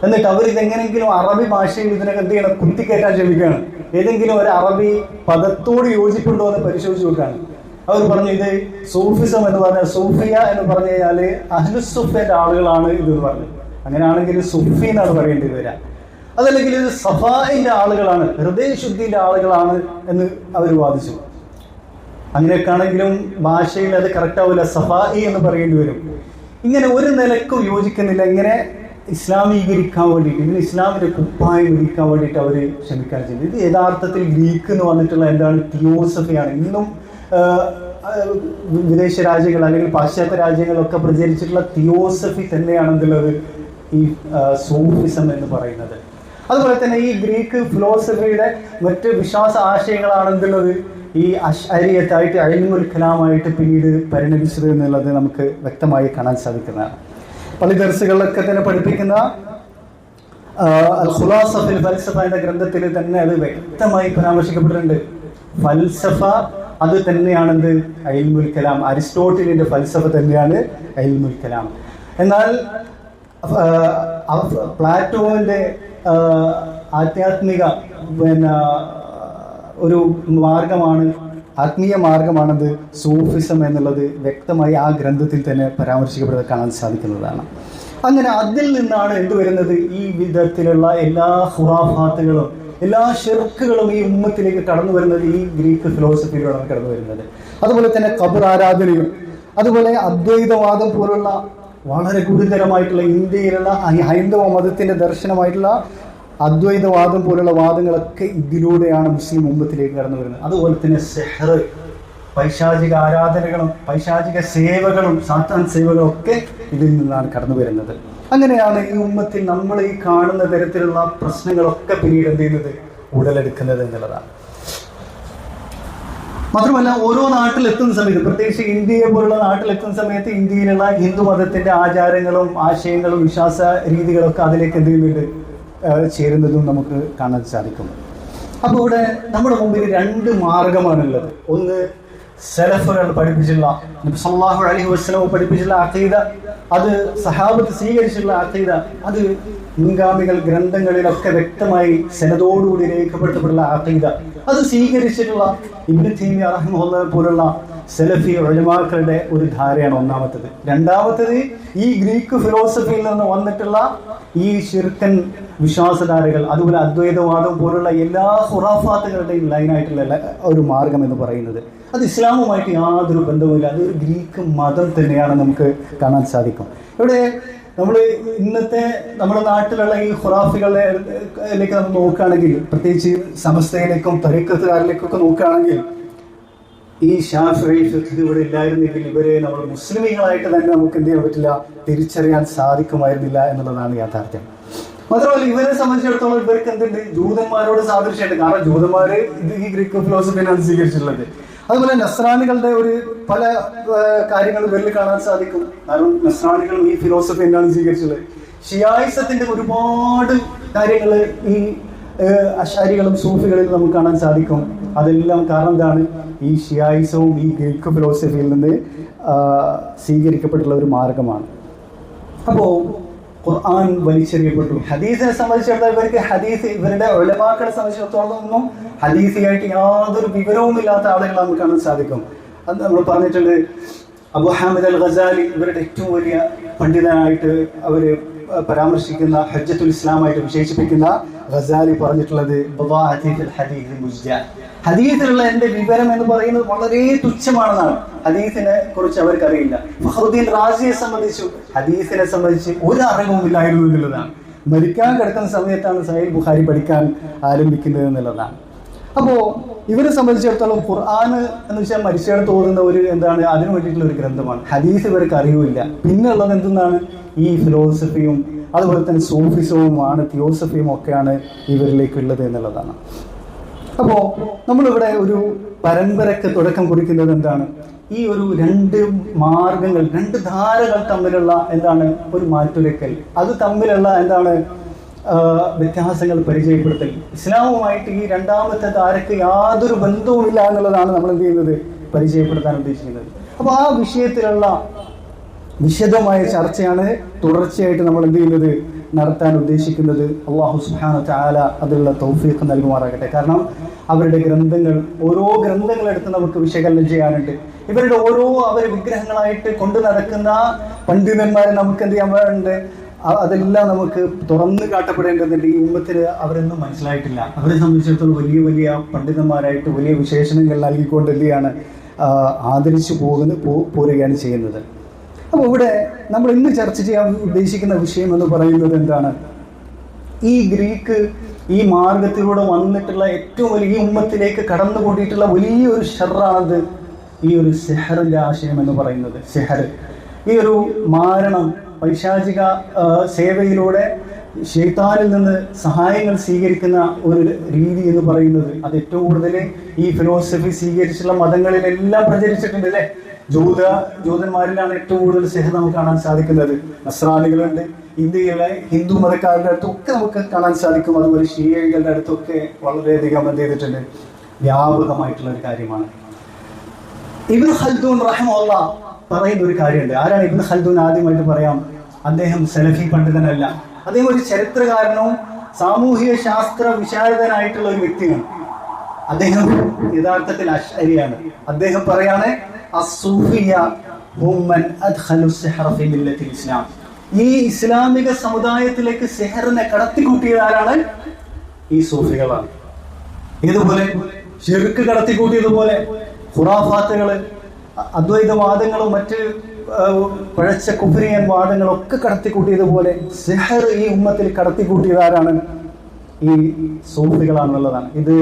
എന്നിട്ട് അവരിതെങ്ങനെങ്കിലും അറബി ഭാഷയിൽ ഇതിനൊക്കെ എന്ത് ചെയ്യണം? കുത്തിക്കയറ്റാൻ ശ്രമിക്കുകയാണ്. ഏതെങ്കിലും ഒരു അറബി പദത്തോട് യോജിപ്പുണ്ടോ എന്ന് പരിശോധിച്ച് നോക്കുകയാണ്. അവർ പറഞ്ഞു ഇത് സൂഫിസം എന്ന് പറഞ്ഞാൽ, സൂഫിയ എന്ന് പറഞ്ഞു കഴിഞ്ഞാൽ അഹ്ലുസുഫയുടെ ആളുകളാണ് ഇതെന്ന് പറഞ്ഞു. അങ്ങനെയാണെങ്കിൽ സുഫി എന്നാണ് പറയേണ്ടി വരിക. അതല്ലെങ്കിൽ ഇത് സഫായിന്റെ ആളുകളാണ്, ഹൃദയശുദ്ധിന്റെ ആളുകളാണ് എന്ന് അവർ വാദിച്ചു. അങ്ങനെയൊക്കെ ആണെങ്കിലും ഭാഷയിൽ അത് കറക്റ്റ് ആവില്ല, സഫായി എന്ന് പറയേണ്ടി വരും. ഇങ്ങനെ ഒരു നിലക്കും യോജിക്കുന്നില്ല. ഇങ്ങനെ ഇസ്ലാമീകരിക്കാൻ വേണ്ടിയിട്ട്, ഇതിന് ഇസ്ലാമിന്റെ കുപ്പായം വിരിക്കാൻ വേണ്ടിയിട്ട് അവർ ശ്രമിക്കാൻ ചെയ്തു. ഇത് യഥാർത്ഥത്തിൽ ഗ്രീക്ക് എന്ന് വന്നിട്ടുള്ള എന്താണ്? തിയോസഫിയാണ്. ഇന്നും വിദേശ രാജ്യങ്ങൾ അല്ലെങ്കിൽ പാശ്ചാത്യ രാജ്യങ്ങളൊക്കെ പ്രചരിച്ചിട്ടുള്ള തിയോസഫി തന്നെയാണ് എന്തുള്ളത്? ഈ സൂഫിസം എന്ന് പറയുന്നത്. അതുപോലെ തന്നെ ഈ ഗ്രീക്ക് ഫിലോസഫിയുടെ മറ്റ് വിശ്വാസ ആശയങ്ങളാണ് എന്തുള്ളത്? ഈ അശ്അരിയത്തായിട്ട് ഇൽമുൽ കലാമായിട്ട് പിന്നീട് പരിണമിച്ചത് എന്നുള്ളത് നമുക്ക് വ്യക്തമായി കാണാൻ സാധിക്കുന്നതാണ്. പല ദർസുകളിലൊക്കെ തന്നെ പഠിപ്പിക്കുന്ന അൽ ഖുലാസ ഫിൽ ഫൽസഫ എന്ന ഗ്രന്ഥത്തിൽ തന്നെ അത് വ്യക്തമായി പരാമർശിക്കപ്പെട്ടിട്ടുണ്ട്. ഫൽസഫ അത് തന്നെയാണെന്ത്? ഇൽമുൽ കലാം. അരിസ്റ്റോട്ടിലിന്റെ ഫൽസഫ തന്നെയാണ് ഇൽമുൽ കലാം. എന്നാൽ പ്ലാറ്റോന്റെ ആധ്യാത്മിക ഒരു മാർഗമാണ്, ആത്മീയ മാർഗമാണത് സൂഫിസം എന്നുള്ളത് വ്യക്തമായി ആ ഗ്രന്ഥത്തിൽ തന്നെ പരാമർശിക്കപ്പെടുന്നത് കാണാൻ സാധിക്കുന്നതാണ്. അങ്ങനെ അതിൽ നിന്നാണ് എന്ത് വരുന്നത്? ഈ വിധത്തിലുള്ള എല്ലാ ഖുറാഫാത്തുകളും എല്ലാ ഷിർക്കുകളും ഈ ഉമ്മത്തിലേക്ക് കടന്നു വരുന്നത് ഈ ഗ്രീക്ക് ഫിലോസഫിയിലൂടെയാണ് കടന്നു വരുന്നത്. അതുപോലെ തന്നെ ഖബർ ആരാധനയും, അതുപോലെ അദ്വൈതവാദം പോലുള്ള വളരെ ഗുരുതരമായിട്ടുള്ള ഇന്ത്യയിലുള്ള ഹൈന്ദവ മതത്തിന്റെ ദർശനമായിട്ടുള്ള അദ്വൈതവാദം പോലുള്ള വാദങ്ങളൊക്കെ ഇതിലൂടെയാണ് മുസ്ലിം ഉമ്മത്തിലേക്ക് കടന്നു വരുന്നത്. അതുപോലെ തന്നെ സെഹർ, പൈശാചിക ആരാധനകളും പൈശാചിക സേവകളും സാത്താൻ സേവകളും ഒക്കെ ഇതിൽ നിന്നാണ് കടന്നു വരുന്നത്. അങ്ങനെയാണ് ഈ ഉമ്മത്തിൽ നമ്മൾ ഈ കാണുന്ന തരത്തിലുള്ള പ്രശ്നങ്ങളൊക്കെ പിന്നീട് എന്ത് ചെയ്യുന്നത്? ഉടലെടുക്കുന്നത് എന്നുള്ളതാണ്. മാത്രമല്ല, ഓരോ നാട്ടിലെത്തുന്ന സമയത്ത്, പ്രത്യേകിച്ച് ഇന്ത്യയെ പോലുള്ള നാട്ടിലെത്തുന്ന സമയത്ത് ഇന്ത്യയിലുള്ള ഹിന്ദു മതത്തിന്റെ ആചാരങ്ങളും ആശയങ്ങളും വിശ്വാസ രീതികളൊക്കെ അതിലേക്ക് എന്ത് ചെയ്യുന്നുണ്ട്? ചേരുന്നതും നമുക്ക് കാണാൻ സാധിക്കും. അപ്പോൾ ഇവിടെ നമ്മുടെ മുമ്പിൽ രണ്ട് മാർഗമാണുള്ളത്. ഒന്ന് സലഫുകൾ പഠിപ്പിച്ചിട്ടുള്ള, നബി സല്ലല്ലാഹു അലൈഹി വസല്ലം പഠിപ്പിച്ചിട്ടുള്ള അഖീദ, അത് സഹാബത്ത് സ്വീകരിച്ചിട്ടുള്ള അഖീദ, അത് മുൻഗാമികൾ ഗ്രന്ഥങ്ങളിലൊക്കെ വ്യക്തമായി സനദോടുകൂടി രേഖപ്പെടുത്തപ്പെട്ടുള്ള അഖീദ, അത് സ്വീകരിച്ചിട്ടുള്ള ഇബ്നു തൈമിയ്യ റഹിമഹുല്ലാഹ് പോലുള്ള സലഫി ഉലമാക്കളുടെ ഒരു ധാരയാണ് ഒന്നാമത്തത്. രണ്ടാമത്തത് ഈ ഗ്രീക്ക് ഫിലോസഫിയിൽ നിന്ന് വന്നിട്ടുള്ള ഈ ശിർക്കൻ വിശ്വാസധാരകൾ, അതുപോലെ അദ്വൈതവാദം പോലുള്ള എല്ലാ ഖുറാഫാത്തുകളുടെയും ലൈനായിട്ടുള്ള ഒരു മാർഗം എന്ന് പറയുന്നത് അത് ഇസ്ലാമുമായിട്ട് യാതൊരു ബന്ധവുമില്ല. അത് ഒരു ഗ്രീക്ക് മതം തന്നെയാണ് നമുക്ക് കാണാൻ സാധിക്കും. ഇവിടെ നമ്മൾ ഇന്നത്തെ നമ്മുടെ നാട്ടിലുള്ള ഈ ഖുറാഫികളിലേക്ക് നമ്മൾ നോക്കുകയാണെങ്കിൽ, പ്രത്യേകിച്ച് സമസ്തയിലേക്കും തരീഖത്തുകാരിലേക്കൊക്കെ നോക്കുകയാണെങ്കിൽ, ഈ ഷാഫിഈ ഫിഖ് ഇവിടെ ഇല്ലായിരുന്നെങ്കിൽ ഇവരെ നമ്മൾ മുസ്ലിമീങ്ങളായിട്ട് തന്നെ നമുക്ക് എന്ത് ചെയ്യാൻ പറ്റില്ല? തിരിച്ചറിയാൻ സാധിക്കുമായിരുന്നില്ല എന്നുള്ളതാണ് യാഥാർത്ഥ്യം. മാത്രമല്ല ഇവരെ സംബന്ധിച്ചിടത്തോളം ഇവർക്ക് എന്തുണ്ട്, ജൂതന്മാരോട് സാദൃശ്യമുണ്ട്. കാരണം ജൂതന്മാര് ഈ ഗ്രീക്ക് ഫിലോസഫിയാണ് സ്വീകരിച്ചിട്ടുള്ളത്. അതുപോലെ നസ്രാനികളുടെ ഒരു പല കാര്യങ്ങൾ ഇവരിൽ കാണാൻ സാധിക്കും. കാരണം നസ്രാനികളും ഈ ഫിലോസഫി എന്താണ് സ്വീകരിച്ചത്. ഷിയായിസത്തിന്റെ ഒരുപാട് കാര്യങ്ങൾ ഈ അശാരികളും സൂഫികളിൽ നമുക്ക് കാണാൻ സാധിക്കും. അതെല്ലാം കാരണം എന്താണ്, ഈ ഷിയായിസവും ഈ ഗ്രീക്ക് ഫിലോസഫിയിൽ നിന്ന് സ്വീകരിക്കപ്പെട്ടുള്ള ഒരു മാർഗമാണ്. അപ്പോൾ ഖുർആൻ വലിച്ചെറിയപ്പെട്ടു. ഹദീസിനെ സംബന്ധിച്ചിടത്തോളം ഇവർക്ക് ഹദീസ്, ഇവരുടെ ഉലമാക്കളെ സംബന്ധിച്ചിടത്തോളം ഒന്നും ഹദീസിയായിട്ട് യാതൊരു വിവരവും ഇല്ലാത്ത ആളുകൾ നമുക്ക് കാണാൻ സാധിക്കും. അത് നമ്മൾ പറഞ്ഞിട്ടുണ്ട്. അബു ഹാമിദ് അൽ ഗസാലി ഇവരുടെ ഏറ്റവും വലിയ പണ്ഡിതനായിട്ട് അവര് പരാമർശിക്കുന്ന, ഹജ്ജത്തുൽ ഇസ്ലാമായിട്ട് വിശേഷിപ്പിക്കുന്ന ഗസാലി പറഞ്ഞിട്ടുള്ളത് ഹദീസിലുള്ള എന്റെ വിവരം എന്ന് പറയുന്നത് വളരെ തുച്ഛമാണെന്നാണ്. ഹദീസിനെ കുറിച്ച് അവർക്കറിയില്ല. ഫഖറുദ്ദീൻ റാസിയെ സംബന്ധിച്ചു ഹദീസിനെ സംബന്ധിച്ച് ഒരു അറിവും ഇല്ലായിരുന്നു എന്നുള്ളതാണ്. മരിക്കാൻ കിടക്കുന്ന സമയത്താണ് സഹീഹ് ബുഖാരി പഠിക്കാൻ ആരംഭിക്കുന്നത് എന്നുള്ളതാണ്. അപ്പോ ഇവരെ സംബന്ധിച്ചിടത്തോളം ഖുർആൻ എന്ന് വെച്ചാൽ മരിച്ചെടുത്ത് ഓതുന്ന ഒരു എന്താണ്, അതിനു വേണ്ടിയിട്ടുള്ള ഒരു ഗ്രന്ഥമാണ്. ഹദീസ് ഇവർക്ക് അറിവില്ല. പിന്നെ ഉള്ളത് എന്തെന്നാണ്, ഈ ഫിലോസഫിയും അതുപോലെ തന്നെ സൂഫിസവുമാണ്, തിയോസഫിയും ഒക്കെയാണ് ഇവരിലേക്കുള്ളത് എന്നുള്ളതാണ്. അപ്പോൾ നമ്മളിവിടെ ഒരു പരമ്പരക്ക് തുടക്കം കുറിക്കുന്നത് എന്താണ്, ഈ ഒരു രണ്ട് മാർഗങ്ങൾ, രണ്ട് ധാരകൾ തമ്മിലുള്ള എന്താണ് ഒരു മാറ്റുരയ്ക്കൽ, അത് തമ്മിലുള്ള എന്താണ് വ്യത്യാസങ്ങൾ പരിചയപ്പെടുത്തൽ. ഇസ്ലാമുമായിട്ട് ഈ രണ്ടാമത്തെ ധാരക്ക് യാതൊരു ബന്ധവുമില്ല എന്നുള്ളതാണ് നമ്മൾ എന്ത് ചെയ്യുന്നത്, പരിചയപ്പെടുത്താൻ ഉദ്ദേശിക്കുന്നത്. അപ്പോൾ ആ വിഷയത്തിലുള്ള വിശദമായ ചർച്ചയാണ് തുടർച്ചയായിട്ട് നമ്മൾ എന്ത് ചെയ്യുന്നത്, നടത്താൻ ഉദ്ദേശിക്കുന്നത്. അല്ലാഹു സുബ്ഹാനഹു വ തആല അതിനുള്ള തൗഫീഖ് നൽകുമാറാകട്ടെ. കാരണം അവരുടെ ഗ്രന്ഥങ്ങൾ, ഓരോ ഗ്രന്ഥങ്ങളെടുത്ത് നമുക്ക് വിശകലനം ചെയ്യാനുണ്ട്. ഇവരുടെ ഓരോ അവർ വിഗ്രഹങ്ങളായിട്ട് കൊണ്ടു നടക്കുന്ന പണ്ഡിതന്മാരെ നമുക്ക് എന്ത് ചെയ്യാൻ പാടുണ്ട്, അതെല്ലാം നമുക്ക് തുറന്നു കാട്ടപ്പെടേണ്ടതുണ്ട്. ഈ ഉമ്മത്തിന് അവരൊന്നും മനസ്സിലായിട്ടില്ല. അവരെ സംബന്ധിച്ചിടത്തോളം വലിയ വലിയ പണ്ഡിതന്മാരായിട്ട് വലിയ വിശേഷണങ്ങൾ നൽകിക്കൊണ്ട് എന്ത് ചെയ്യാണ്, ആദരിച്ചു പോരുകയാണ് ചെയ്യുന്നത്. അപ്പോൾ ഇവിടെ നമ്മൾ ഇന്ന് ചർച്ച ചെയ്യാൻ ഉദ്ദേശിക്കുന്ന വിഷയം എന്ന് പറയുന്നത് എന്താണ്, ഈ ഗ്രീക്ക് ഈ മാർഗത്തിലൂടെ വന്നിട്ടുള്ള ഏറ്റവും വലിയ, ഈ ഉമ്മത്തിലേക്ക് കടന്നു കൂടിയിട്ടുള്ള വലിയൊരു ഷർറാണത് ഈ ഒരു സെഹറിന്റെ ആശയം എന്ന് പറയുന്നത്. സെഹർ, ഈ ഒരു മാരണം, പൈശാചിക സേവയിലൂടെ ശൈത്താനിൽ നിന്ന് സഹായങ്ങൾ സ്വീകരിക്കുന്ന ഒരു രീതി എന്ന് പറയുന്നത്, അത് ഏറ്റവും കൂടുതൽ ഈ ഫിലോസഫി സ്വീകരിച്ചിട്ടുള്ള മതങ്ങളിലെല്ലാം പ്രചരിച്ചിട്ടുണ്ട് അല്ലേ. ജൂതന്മാരിലാണ് ഏറ്റവും കൂടുതൽ സെഹർ നമുക്ക് കാണാൻ സാധിക്കുന്നത്. നസ്രാനികളുണ്ട്, ഇന്ത്യയിലെ ഹിന്ദു മതക്കാരുടെ അടുത്തൊക്കെ നമുക്ക് കാണാൻ സാധിക്കും. അതുപോലെ ഷിയകളുടെ അടുത്തൊക്കെ വളരെയധികം എന്ത് ചെയ്തിട്ടുണ്ട്, വ്യാപകമായിട്ടുള്ള ഒരു കാര്യമാണ്. ഇബ്നു ഖൽദൂൻ റഹിമഹുല്ലാഹ് പറയുന്ന ഒരു കാര്യമുണ്ട്. ആരാണ് ഇബ്നു ഖൽദൂൻ? ആദ്യമായിട്ട് പറയാം, അദ്ദേഹം സലഫി പണ്ഡിതനല്ല. അദ്ദേഹം ഒരു ചരിത്രകാരനവും സാമൂഹിക ശാസ്ത്ര വിശാരദനായിട്ടുള്ള ഒരു വ്യക്തിയാണ്. അദ്ദേഹം യഥാർത്ഥത്തിൽ അശ്അരിയാണ്. അദ്ദേഹം പറയാണ്, ഈ ഇസ്ലാമിക സമുദായത്തിലേക്ക് സെഹറിനെ കടത്തിക്കൂട്ടിയതാരാണ്? ഈ സൂഫികളാണ്. ഇതുപോലെ ശിർക്ക് കടത്തിക്കൂട്ടിയതുപോലെ ഖുറാഫാത്തുകള്, അദ്വൈതവാദങ്ങളും മറ്റ് പഴച്ച കുഫ്രിയൻ വാദങ്ങളൊക്കെ കടത്തിക്കൂട്ടിയതുപോലെ സെഹർ ഈ ഉമ്മത്തിൽ കടത്തിക്കൂട്ടിയതാരാണ്? ഈ സൂഫികളാണെന്നുള്ളതാണ്. ഇത്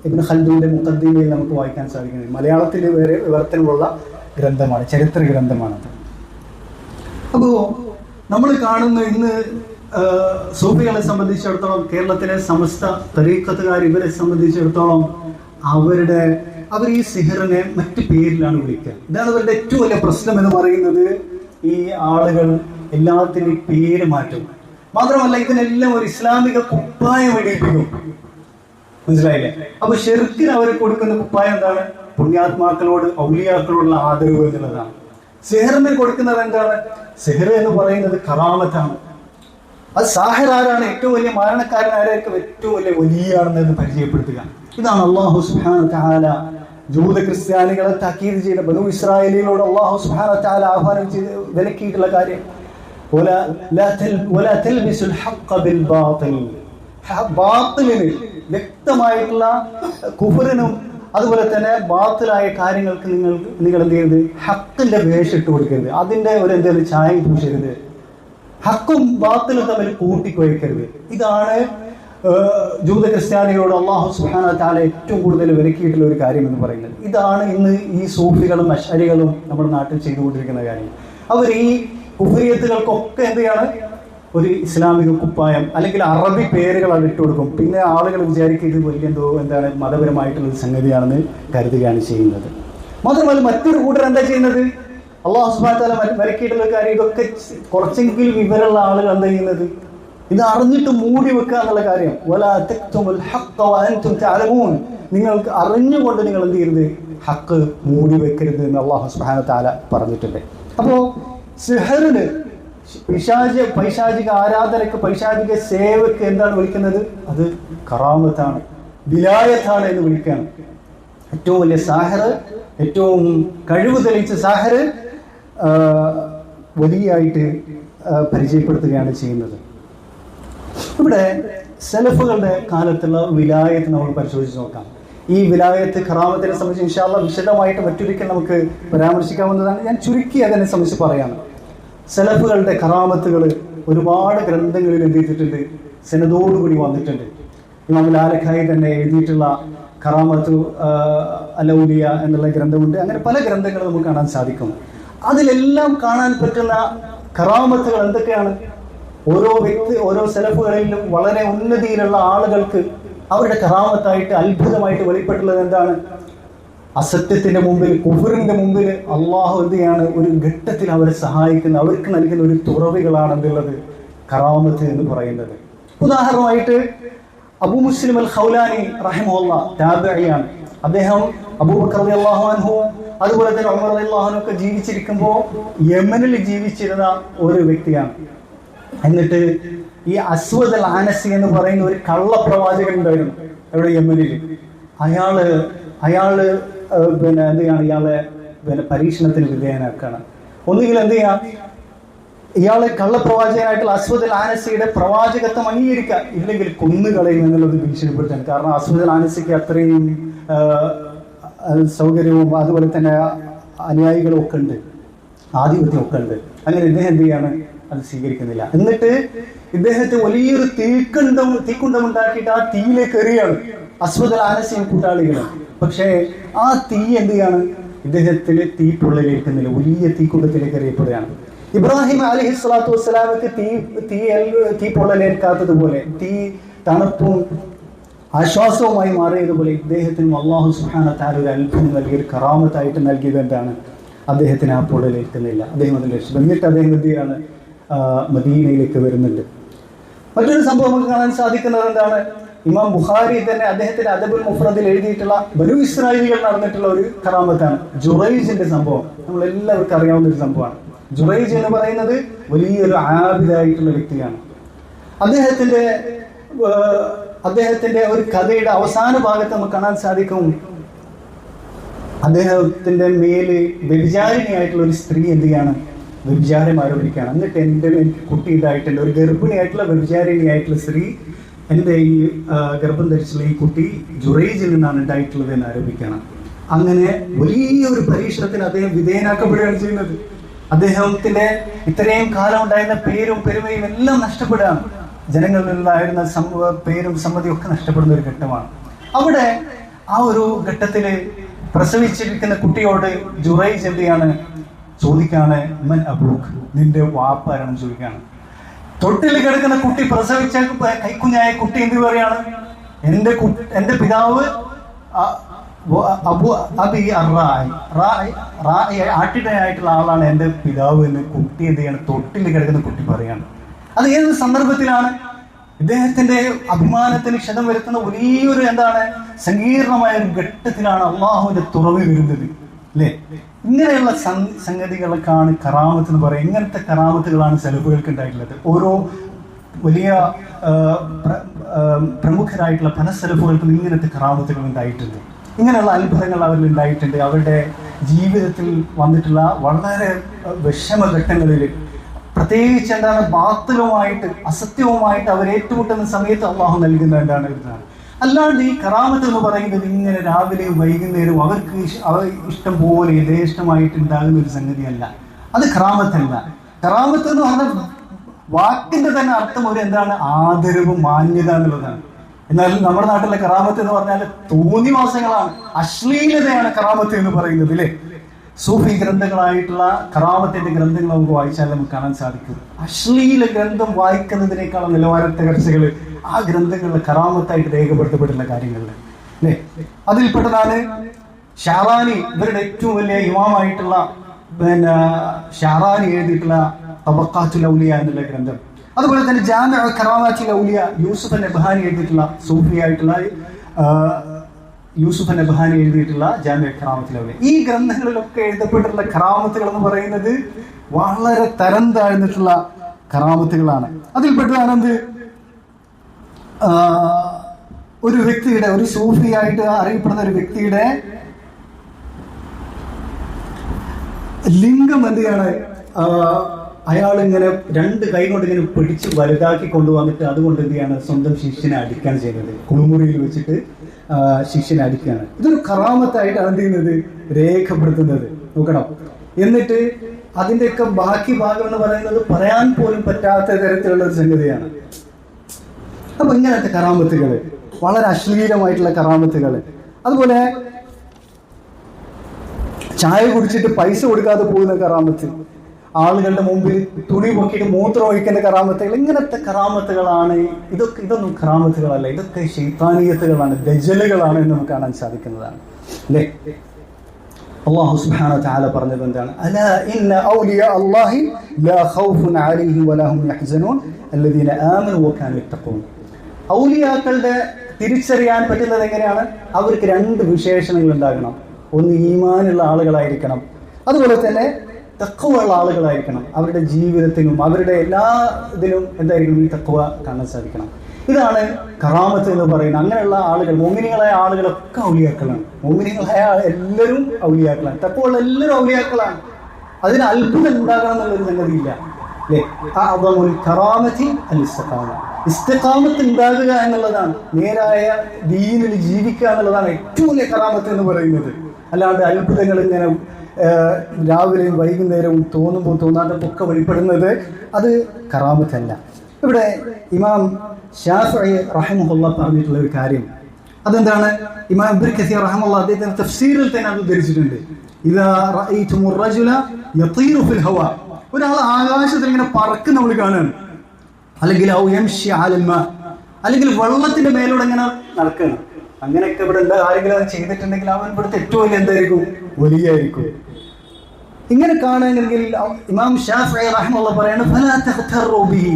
ഇബ്നു ഖൽദൂന്റെ മുഖദ്ദിമയിൽ നമുക്ക് വായിക്കാൻ സാധിക്കുന്നത്. മലയാളത്തിൽ വേറെ വിവർത്തനമുള്ള ഗ്രന്ഥമാണ്, ചരിത്ര ഗ്രന്ഥമാണത്. അപ്പോൾ നമ്മൾ കാണുന്ന ഇന്ന് സൂഫികളെ സംബന്ധിച്ചിടത്തോളം, കേരളത്തിലെ സമസ്ത തരീഖത്തുകാർ ഇവരെ സംബന്ധിച്ചിടത്തോളം അവർ ഈ സിഹറിനെ മറ്റു പേരിലാണ് വിളിക്കുക. ഇതാണ് അവരുടെ ഏറ്റവും വലിയ പ്രശ്നം എന്ന് പറയുന്നത്. ഈ ആളുകൾ എല്ലാത്തിനും പേര് മാറ്റും. മാത്രമല്ല ഇതിനെല്ലാം ഒരു ഇസ്ലാമിക കുപ്പായം ഇടിയിപ്പിക്കും. മനസ്സിലായില്ലേ? അപ്പൊ ഷിർക്കിന് അവർ കൊടുക്കുന്ന കുപ്പായം എന്താണ്? പുണ്യാത്മാക്കളോട്, ഔലിയാക്കളോടുള്ള ആദരവ് എന്നുള്ളതാണ്. സിഹറിന് കൊടുക്കുന്നത് എന്താണ്? സിഹർ എന്ന് പറയുന്നത് കറാമത്താണ്. അത് സാഹിർ ആരാണ്? ഏറ്റവും വലിയ മാരണക്കാരൻ ആരായിരിക്കും? ഏറ്റവും വലിയ വലിയാണെന്ന് പരിചയപ്പെടുത്തുക. ഇതാണ് അല്ലാഹു സുബ്ഹാനഹു വ തആല ജൂത ക്രിസ്ത്യാനികളെ താക്കീത് ചെയ്ത ബനൂ ഇസ്രായേലിനോട് അല്ലാഹു സുബ്ഹാനഹു വ തആല ആഹ്വാനം ചെയ്ത് വിലക്കിയിട്ടുള്ള കാര്യം. ബാത്തിലിന്, വ്യക്തമായിട്ടുള്ള കുഫറിനും അതുപോലെ തന്നെ ബാത്തിലായ കാര്യങ്ങൾക്ക് നിങ്ങൾ എന്ത് ചെയ്യരുത്? ഹക്കിന്റെ വേഷിട്ട് കൊടുക്കരുത്. അതിന്റെ ഒരു എന്തെങ്കിലും ചായം പൂശരുത്. ഹക്കും ബാത്തിലും തമ്മിൽ കൂട്ടിക്കുഴക്കരുത്. ഇതാണ് ജൂത ക്രിസ്ത്യാനികളോട് അല്ലാഹു സുബ്ഹാനഹു വ തആല ഏറ്റവും കൂടുതൽ വിലക്കിയിട്ടുള്ള ഒരു കാര്യം എന്ന് പറയുന്നത്. ഇതാണ് ഇന്ന് ഈ സൂഫികളും അശ്അരികളും നമ്മുടെ നാട്ടിൽ ചെയ്തുകൊണ്ടിരിക്കുന്ന കാര്യം. അവർ ഈ കുഫ്രിയത്തുകൾക്കൊക്കെ എന്ത് ചെയ്യാണ്? ഒരു ഇസ്ലാമിക കുപ്പായം അല്ലെങ്കിൽ അറബി പേരുകൾ അത് ഇട്ട് കൊടുക്കും. പിന്നെ ആളുകൾ വിചാരിക്കും ഇത് വലിയ എന്താണ് മതപരമായിട്ടുള്ള സംഗതിയാണെന്ന് കരുതുകയാണ് ചെയ്യുന്നത്. മാത്രമല്ല മറ്റൊരു കൂട്ടർ എന്താ ചെയ്യുന്നത്, അല്ലാഹു സുബ്ഹാനഹു വ തആല വിലക്കിയിട്ടുള്ള കാര്യം ഇതൊക്കെ കുറച്ചെങ്കിലും വിവരമുള്ള ആളുകൾ എന്താ ചെയ്യുന്നത്, ഇത് അറിഞ്ഞിട്ട് മൂടി വെക്കുക എന്നുള്ള കാര്യം. വലാ തക്തുമുൽ ഹഖ്ഖ വഅൻതും തഅലമൂൻ, നിങ്ങൾക്ക് അറിഞ്ഞുകൊണ്ട് നിങ്ങൾ എന്ത് ചെയ്യരുത്, ഹക്ക് മൂടി വെക്കരുത് എന്ന് അല്ലാഹു സുബ്ഹാനഹു വ തആല പറഞ്ഞിട്ടുണ്ട്. അപ്പോൾ സിഹറിന് പൈശാചിക ആരാധനക്ക് പൈശാചിക സേവക്ക് എന്താണ് വിളിക്കുന്നത്, അത് കറാമത്താണ്, വിലായത്താണ് എന്ന് വിളിക്കുകയാണ്. ഏറ്റവും വലിയ സാഹിർ, ഏറ്റവും കഴിവ് തെളിയിച്ച സാഹിർ വലിയായിട്ട് പരിചയപ്പെടുത്തുകയാണ് ചെയ്യുന്നത്. ഇവിടെ സലഫുകളുടെ കാലത്തുള്ള വിലായത്ത് നമ്മൾ പരിശോധിച്ച് നോക്കാം. ഈ വിലായത്ത് കറാമത്തിനെ സംബന്ധിച്ച് ഇൻഷാ അല്ലാഹ് വിശദമായിട്ട് മറ്റൊരിക്കൽ നമുക്ക് പരാമർശിക്കാവുന്നതാണ്. ഞാൻ ചുരുക്കി അതിനെ സംബന്ധിച്ച് പറയാണ്. സലഫുകളുടെ കറാമത്തുകൾ ഒരുപാട് ഗ്രന്ഥങ്ങളിൽ എഴുതിയിട്ടുണ്ട്, സനദോടുകൂടി വന്നിട്ടുണ്ട്. ഇമാം ലാലഖായി തന്നെ എഴുതിയിട്ടുള്ള കറാമത്തു അലൗലിയ എന്നുള്ള ഗ്രന്ഥമുണ്ട്. അങ്ങനെ പല ഗ്രന്ഥങ്ങൾ നമുക്ക് കാണാൻ സാധിക്കും. അതിലെല്ലാം കാണാൻ പറ്റുന്ന കറാമത്തുകൾ എന്തൊക്കെയാണ്? ഓരോ സലഫുകളിലും വളരെ ഉന്നതിയിലുള്ള ആളുകൾക്ക് അവരുടെ കറാമത്തായിട്ട് അത്ഭുതമായിട്ട് വെളിപ്പെട്ടുള്ളത് എന്താണ്? അസത്യത്തിന്റെ മുമ്പിൽ, കുഫറിന്റെ മുമ്പിൽ അള്ളാഹു എന്തെയാണ് ഒരു ഘട്ടത്തിൽ അവരെ സഹായിക്കുന്ന, അവർക്ക് നൽകുന്ന ഒരു തുറവികളാണ് എന്തുള്ളത്, കറാമത്ത് എന്ന് പറയുന്നത്. ഉദാഹരണമായിട്ട് അബൂ മുസ്ലിം അൽ ഖൗലാനി റഹിമഹുല്ലാഹ് താബിഈയാണ്. അദ്ദേഹം അബൂബക്കർ റളിയല്ലാഹു അൻഹു അതുപോലെ തന്നെ ഉമർ റളിയല്ലാഹു അൻഹു ഒക്കെ ജീവിച്ചിരിക്കുമ്പോൾ യമനിൽ ജീവിച്ചിരുന്ന ഒരു വ്യക്തിയാണ്. എന്നിട്ട് ഈ അസ്വദ് അൽ അനസി എന്ന് പറയുന്ന ഒരു കള്ളപ്രവാചകൻ ഉണ്ടായിരുന്നു ഇവിടെ യമനിൽ. അയാള് പിന്നെ എന്ത് ചെയ്യാണ്, ഇയാളെ പിന്നെ പരീക്ഷണത്തിന് വിധേയനാക്കാണ്. ഒന്നുകിൽ എന്ത് ചെയ്യാം, ഇയാളെ കള്ളപ്രവാചകനായിട്ടുള്ള അസ്വദ് അൽ ആനസിയുടെ പ്രവാചകത്വം അംഗീകരിക്കുക, ഇല്ലെങ്കിൽ കൊന്നുകളയും എന്നുള്ളത് ഭീഷണിപ്പെടുത്താൻ. കാരണം അസ്വദ് അൽ ആനസിക്ക് അത്രയും സൗകര്യവും അതുപോലെ തന്നെ അനുയായികളും ഒക്കെ ഉണ്ട്, ആധിപത്യം ഒക്കെ ഉണ്ട്. അങ്ങനെ ഇദ്ദേഹം എന്ത് ചെയ്യാണ്, അത് സ്വീകരിക്കുന്നില്ല. എന്നിട്ട് ഇദ്ദേഹത്തെ വലിയൊരു തീക്കുണ്ടം ഉണ്ടാക്കിയിട്ട് ആ തീയിലേക്ക് എറിയാണ് അസ്വദ് അൽ ആനസിയും കൂട്ടാളികളും. പക്ഷേ ആ തീ എന്ത് ചെയ്യാണ്, ഇദ്ദേഹത്തിന് തീപ്പൊള്ളലേൽക്കുന്നില്ല, വലിയ തീക്കുണ്ടത്തിലേക്ക് എറിയപ്പെടുകയാണ്. ഇബ്രാഹിം അലൈഹി സ്വലാത്തു വസ്സലാമക്ക് തീ പൊള്ളലേൽക്കാത്തതുപോലെ, തീ തണുപ്പും ആശ്വാസവുമായി മാറിയതുപോലെ ഇദ്ദേഹത്തിനും അല്ലാഹു സുബ്ഹാനഹു വ തആല ഒരു അത്ഭുതം നൽകി, ഒരു കറാമത്തായിട്ട് നൽകിയത് എന്താണ്, അദ്ദേഹത്തിന് ആ പൊള്ളലേൽക്കുന്നില്ല. അദ്ദേഹം അതിൽ രക്ഷപ്പെട്ടു. എന്നിട്ട് അദ്ദേഹം എന്ത് ചെയ്യാണ്, മദീനയിലേക്ക് വരുന്നുണ്ട്. മറ്റൊരു സംഭവം നമുക്ക് കാണാൻ സാധിക്കുന്നത് എന്താണ്, ഇമാം ബുഖാരി തന്നെ അദ്ദേഹത്തിന്റെ അദബുൽ മുഫ്രദിൽ എഴുതിയിട്ടുള്ള ബനു ഇസ്രായേലികൾ നടന്നിട്ടുള്ള ഒരു കറാമത്താണ് ജുറൈജിന്റെ സംഭവം. നമ്മൾ എല്ലാവർക്കും അറിയാവുന്ന ഒരു സംഭവമാണ്. ജുറൈജ് എന്ന് പറയുന്നത് വലിയൊരു ആബിദായിട്ടുള്ള വ്യക്തിയാണ്. അദ്ദേഹത്തിന്റെ ഒരു കഥയുടെ അവസാന ഭാഗത്ത് നമുക്ക് കാണാൻ സാധിക്കും, അദ്ദേഹത്തിന്റെ മേല് വ്യഭിചാരിണിയായിട്ടുള്ള ഒരു സ്ത്രീ എന്ത് ചെയ്യാണ്, വ്യഭിചാരം ആരോപിക്കുകയാണ്. എന്നിട്ട് എനിക്ക് കുട്ടി ഇതായിട്ടുണ്ട്, ഒരു ഗർഭിണിയായിട്ടുള്ള വ്യഭിചാരിണിയായിട്ടുള്ള സ്ത്രീ എൻ്റെ ഈ ഗർഭം ധരിച്ചുള്ള ഈ കുട്ടി ജുറൈജിൽ നിന്നാണ് ഉണ്ടായിട്ടുള്ളത് എന്ന് ആരോപിക്കണം. അങ്ങനെ വലിയൊരു പരീക്ഷണത്തിന് അദ്ദേഹം വിധേയനാക്കപ്പെടുകയാണ് ചെയ്യുന്നത്. അദ്ദേഹത്തിന്റെ ഇത്രയും കാലം ഉണ്ടായിരുന്ന പേരും പെരുമയും എല്ലാം നഷ്ടപ്പെടുകയാണ്. ജനങ്ങളിൽ നിന്നുണ്ടായിരുന്ന പേരും സമ്മതിയും ഒക്കെ നഷ്ടപ്പെടുന്ന ഒരു ഘട്ടമാണ്. അവിടെ ആ ഒരു ഘട്ടത്തില് പ്രസവിച്ചിരിക്കുന്ന കുട്ടിയോട് ജുറൈജ് എന്ത് ചെയ്യാണ്, ചോദിക്കാണ്, മൻ അബൂക്ക്, നിന്റെ വാപ്പാരാണെന്ന് ചോദിക്കുകയാണ്. തൊട്ടിൽ കിടക്കുന്ന കുട്ടി, പ്രസവിച്ച കൈക്കുഞ്ഞായ കുട്ടി എന്ത് പറയാണ്, എന്റെ പിതാവ് ആട്ടിടയായിട്ടുള്ള ആളാണ് എന്റെ പിതാവ് എന്ന് കുട്ടി എന്ത് ചെയ്യാണ്, തൊട്ടിൽ കിടക്കുന്ന കുട്ടി പറയാണ്. അത് ഏത് സന്ദർഭത്തിലാണ്? ഇദ്ദേഹത്തിന്റെ അഭിമാനത്തിന് ക്ഷതം വരുത്തുന്ന വലിയൊരു എന്താണ് സങ്കീർണമായ ഒരു ഘട്ടത്തിലാണ് അള്ളാഹുവിന്റെ തുറവി വരുന്നത്, അല്ലേ? ഇങ്ങനെയുള്ള സംഗതികളൊക്കെയാണ് കറാമത്ത് എന്ന് പറയുന്നത്. ഇങ്ങനത്തെ കറാമത്തുകളാണ് സലഫുകൾക്ക് ഉണ്ടായിട്ടുള്ളത്. ഓരോ വലിയ പ്രമുഖരായിട്ടുള്ള പല സലഫുകൾക്കും ഇങ്ങനത്തെ കറാമത്തുകൾ ഉണ്ടായിട്ടുണ്ട്. ഇങ്ങനെയുള്ള അത്ഭുതങ്ങൾ അവരിൽ ഉണ്ടായിട്ടുണ്ട്. അവരുടെ ജീവിതത്തിൽ വന്നിട്ടുള്ള വളരെ വിഷമഘട്ടങ്ങളിൽ, പ്രത്യേകിച്ച് എന്താണ് ബാത്തിലുമായിട്ട് അസത്യവുമായിട്ട് അവർ ഏറ്റുമുട്ടുന്ന സമയത്ത് അള്ളാഹു നൽകുന്ന എന്താണ് ഇതാണ്. അല്ലാണ്ട് ഈ കറാമത്ത് എന്ന് പറയുന്നത് ഇങ്ങനെ രാവിലെയും വൈകുന്നേരവും അവർക്ക് ഇഷ്ടം പോലെ യഥേഷ്ടമായിട്ട് ഉണ്ടാകുന്ന ഒരു സംഗതിയല്ല. അത് കറാമത്തല്ല. കറാമത്ത് എന്ന് പറഞ്ഞാൽ വാക്കിന്റെ തന്നെ അർത്ഥം ഒരു എന്താണ്, ആദരവും മാന്യത എന്നുള്ളതാണ്. എന്നാൽ നമ്മുടെ നാട്ടിലെ കറാമത്ത് എന്ന് പറഞ്ഞാൽ തോന്നിവാസങ്ങളാണ്, അശ്ലീലതയാണ് കറാമത്ത് എന്ന് പറയുന്നത്, അല്ലേ? സൂഫി ഗ്രന്ഥങ്ങളായിട്ടുള്ള കറാമത്തിന്റെ ഗ്രന്ഥങ്ങൾ നമുക്ക് വായിച്ചാൽ നമുക്ക് കാണാൻ സാധിക്കും. അശ്ലീല ഗ്രന്ഥം വായിക്കുന്നതിനേക്കാളും നിലവാര തകർച്ചകൾ ആ ഗ്രന്ഥങ്ങളിൽ കറാമത്തായിട്ട് രേഖപ്പെടുത്തപ്പെട്ടുള്ള കാര്യങ്ങളിൽ അല്ലേ. അതിൽപ്പെട്ടതാണ് ഷാറാനി, ഇവരുടെ ഏറ്റവും വലിയ ഇമാമായിട്ടുള്ള ഷാറാനി എഴുതിയിട്ടുള്ള തബഖാത്തുൽ ഔലിയ എന്നുള്ള ഗ്രന്ഥം. അതുപോലെ തന്നെ ജാമിഉ കറാമാത്തുൽ ഔലിയ യൂസുഫ് നബ്ഹാനി എഴുതിയിട്ടുള്ള സൂഫിയായിട്ടുള്ള യൂസുഫ് നബ്ഹാനി എഴുതിയിട്ടുള്ള ജാമിഉ കറാമാത്തുൽ ഔലിയ. ഈ ഗ്രന്ഥങ്ങളിലൊക്കെ എഴുതപ്പെട്ടിട്ടുള്ള കറാമത്തുകൾ എന്ന് പറയുന്നത് വളരെ തരം താഴ്ന്നിട്ടുള്ള കറാമത്തുകളാണ്. അതിൽപ്പെട്ടതാണ് എന്ത്, ഒരു വ്യക്തിയുടെ, ഒരു സൂഫിയായിട്ട് അറിയപ്പെടുന്ന ഒരു വ്യക്തിയുടെ ലിംഗം എന്ത് ചെയ്യാണ്, അയാൾ ഇങ്ങനെ രണ്ട് കൈ കൊണ്ട് ഇങ്ങനെ പിടിച്ച് വലുതാക്കി കൊണ്ടുവന്നിട്ട് അതുകൊണ്ട് എന്ത് ചെയ്യാണ്, സ്വന്തം ശിഷ്യനെ അടിക്കാൻ ചെയ്യുന്നത്. കുളിമുറിയിൽ വെച്ചിട്ട് ശിഷ്യനെ അടിക്കുകയാണ്. ഇതൊരു കറാമത്തായിട്ടാണ് എന്ത് ചെയ്യുന്നത്, രേഖപ്പെടുത്തുന്നത്. നോക്കണം. എന്നിട്ട് അതിൻ്റെയൊക്കെ ബാക്കി ഭാഗം എന്ന് പറയുന്നത് പറയാൻ പോലും പറ്റാത്ത തരത്തിലുള്ള ഒരു സംഗതിയാണ്. അപ്പൊ ഇങ്ങനത്തെ കറാമത്തുകൾ, വളരെ അശ്ലീലമായിട്ടുള്ള കറാമത്തുകൾ. അതുപോലെ ചായ കുടിച്ചിട്ട് പൈസ കൊടുക്കാതെ പോകുന്ന കറാമത്ത്, ആളുകളുടെ മുമ്പിൽ തുണി പൊക്കിയിട്ട് മൂത്രം ഒഴിക്കുന്ന കറാമത്തുകൾ, ഇങ്ങനത്തെ കറാമത്തുകളാണ്. ഇതൊന്നും കറാമത്തുകളല്ല, ഇതൊക്കെ ശൈത്താനീയത്തുകളാണ്, ദജ്ജലുകളാണ് എന്ന് നമുക്ക് കാണാൻ സാധിക്കുന്നതാണ് അല്ലേ. അല്ലാഹു സുബ്ഹാനഹു വ തആല പറഞ്ഞത് എന്താണ്, അലാ ഇന്ന ഔലിയ അല്ലാഹി ലാ ഖൗഫുൻ അലൈഹിം വലാ ഹും യഹ്സനൂൻ അല്ലദീന ആമനൂ വകാനൂ യത്തഖൂൻ. ഔലിയാക്കളുടെ തിരിച്ചറിയാൻ പറ്റുന്നത് എങ്ങനെയാണ്, അവർക്ക് രണ്ട് വിശേഷണങ്ങൾ ഉണ്ടാകണം. ഒന്ന് ഈമാനുള്ള ആളുകളായിരിക്കണം, അതുപോലെ തന്നെ തഖ്വയുള്ള ആളുകളായിരിക്കണം. അവരുടെ ജീവിതത്തിനും അവരുടെ എല്ലാ ഇതിലും എന്തായിരിക്കണം, ഈ തഖ്വ കാണാൻ സാധിക്കണം. ഇതാണ് കറാമത്ത് എന്ന് പറയുന്നത്. അങ്ങനെയുള്ള ആളുകൾ, മോമിനികളായ ആളുകളൊക്കെ ഔലിയാക്കളാണ്. മോമിനികളായ എല്ലാവരും ഔലിയാക്കളാണ്. തഖ്വയുള്ള എല്ലാവരും ഔലിയാക്കളാണ്. അതിന് അത്ഭുതം ഉണ്ടാകണം എന്നുള്ളൊരു സംഗതിയില്ല അല്ലേ. കറാമത്തി അൽ ഇസ്തിഖാമ, ഇസ്തിഖാമത്ത് ഉണ്ടാകുക എന്നുള്ളതാണ്, നേരായ ദീനിൽ ജീവിക്കുക എന്നുള്ളതാണ് ഏറ്റവും വലിയ കറാമത്ത് എന്ന് പറയുന്നത്. അല്ലാണ്ട് അത്ഭുതങ്ങൾ ഇങ്ങനെ രാവിലെയും വൈകുന്നേരവും തോന്നുമ്പോൾ തോന്നാതെ ഒക്കെ വെളിപ്പെടുന്നത് അത് കറാമത്തല്ല. ഇവിടെ ഇമാം ശാഫിഈ റഹിമഹുല്ലാഹ് പറഞ്ഞിട്ടുള്ള ഒരു കാര്യം അതെന്താണ്, ഇമാം ഇബ്നു കസീർ റഹിമഹുല്ലാഹ് അദ്ദേഹത്തിന്റെ തഫ്സീറിൽ തന്നെ അത് ഉദ്ധരിച്ചിട്ടുണ്ട്. ഇദാ റഅയ്തുമുർ റജുല യതീറു ഫിൽ ഹവാ, ഒരാൾ ആകാശത്തിൽ ഇങ്ങനെ പറക്കുന്ന നമ്മൾ കാണുകയാണ്. അല്ലെങ്കിൽ ഔ യംശി അലൽ മാ, അല്ലെങ്കിൽ വെള്ളത്തിന്റെ മേലൂടെ ഇങ്ങനെ നടക്കണം. അങ്ങനെയൊക്കെ ഇവിടെ എന്താ ആരെങ്കിലും അത് ചെയ്തിട്ടുണ്ടെങ്കിൽ അവൻ ഇവിടുത്തെ ഏറ്റവും വലിയ എന്തായിരിക്കും, വലിയായിരിക്കും. ഇങ്ങനെ കാണുകയാണെങ്കിൽ ഇമാം ശാഫിഈ റഹിമഹുല്ലാഹ് പറയാണ്, ഫലാ തഖ്തറു ബിഹി,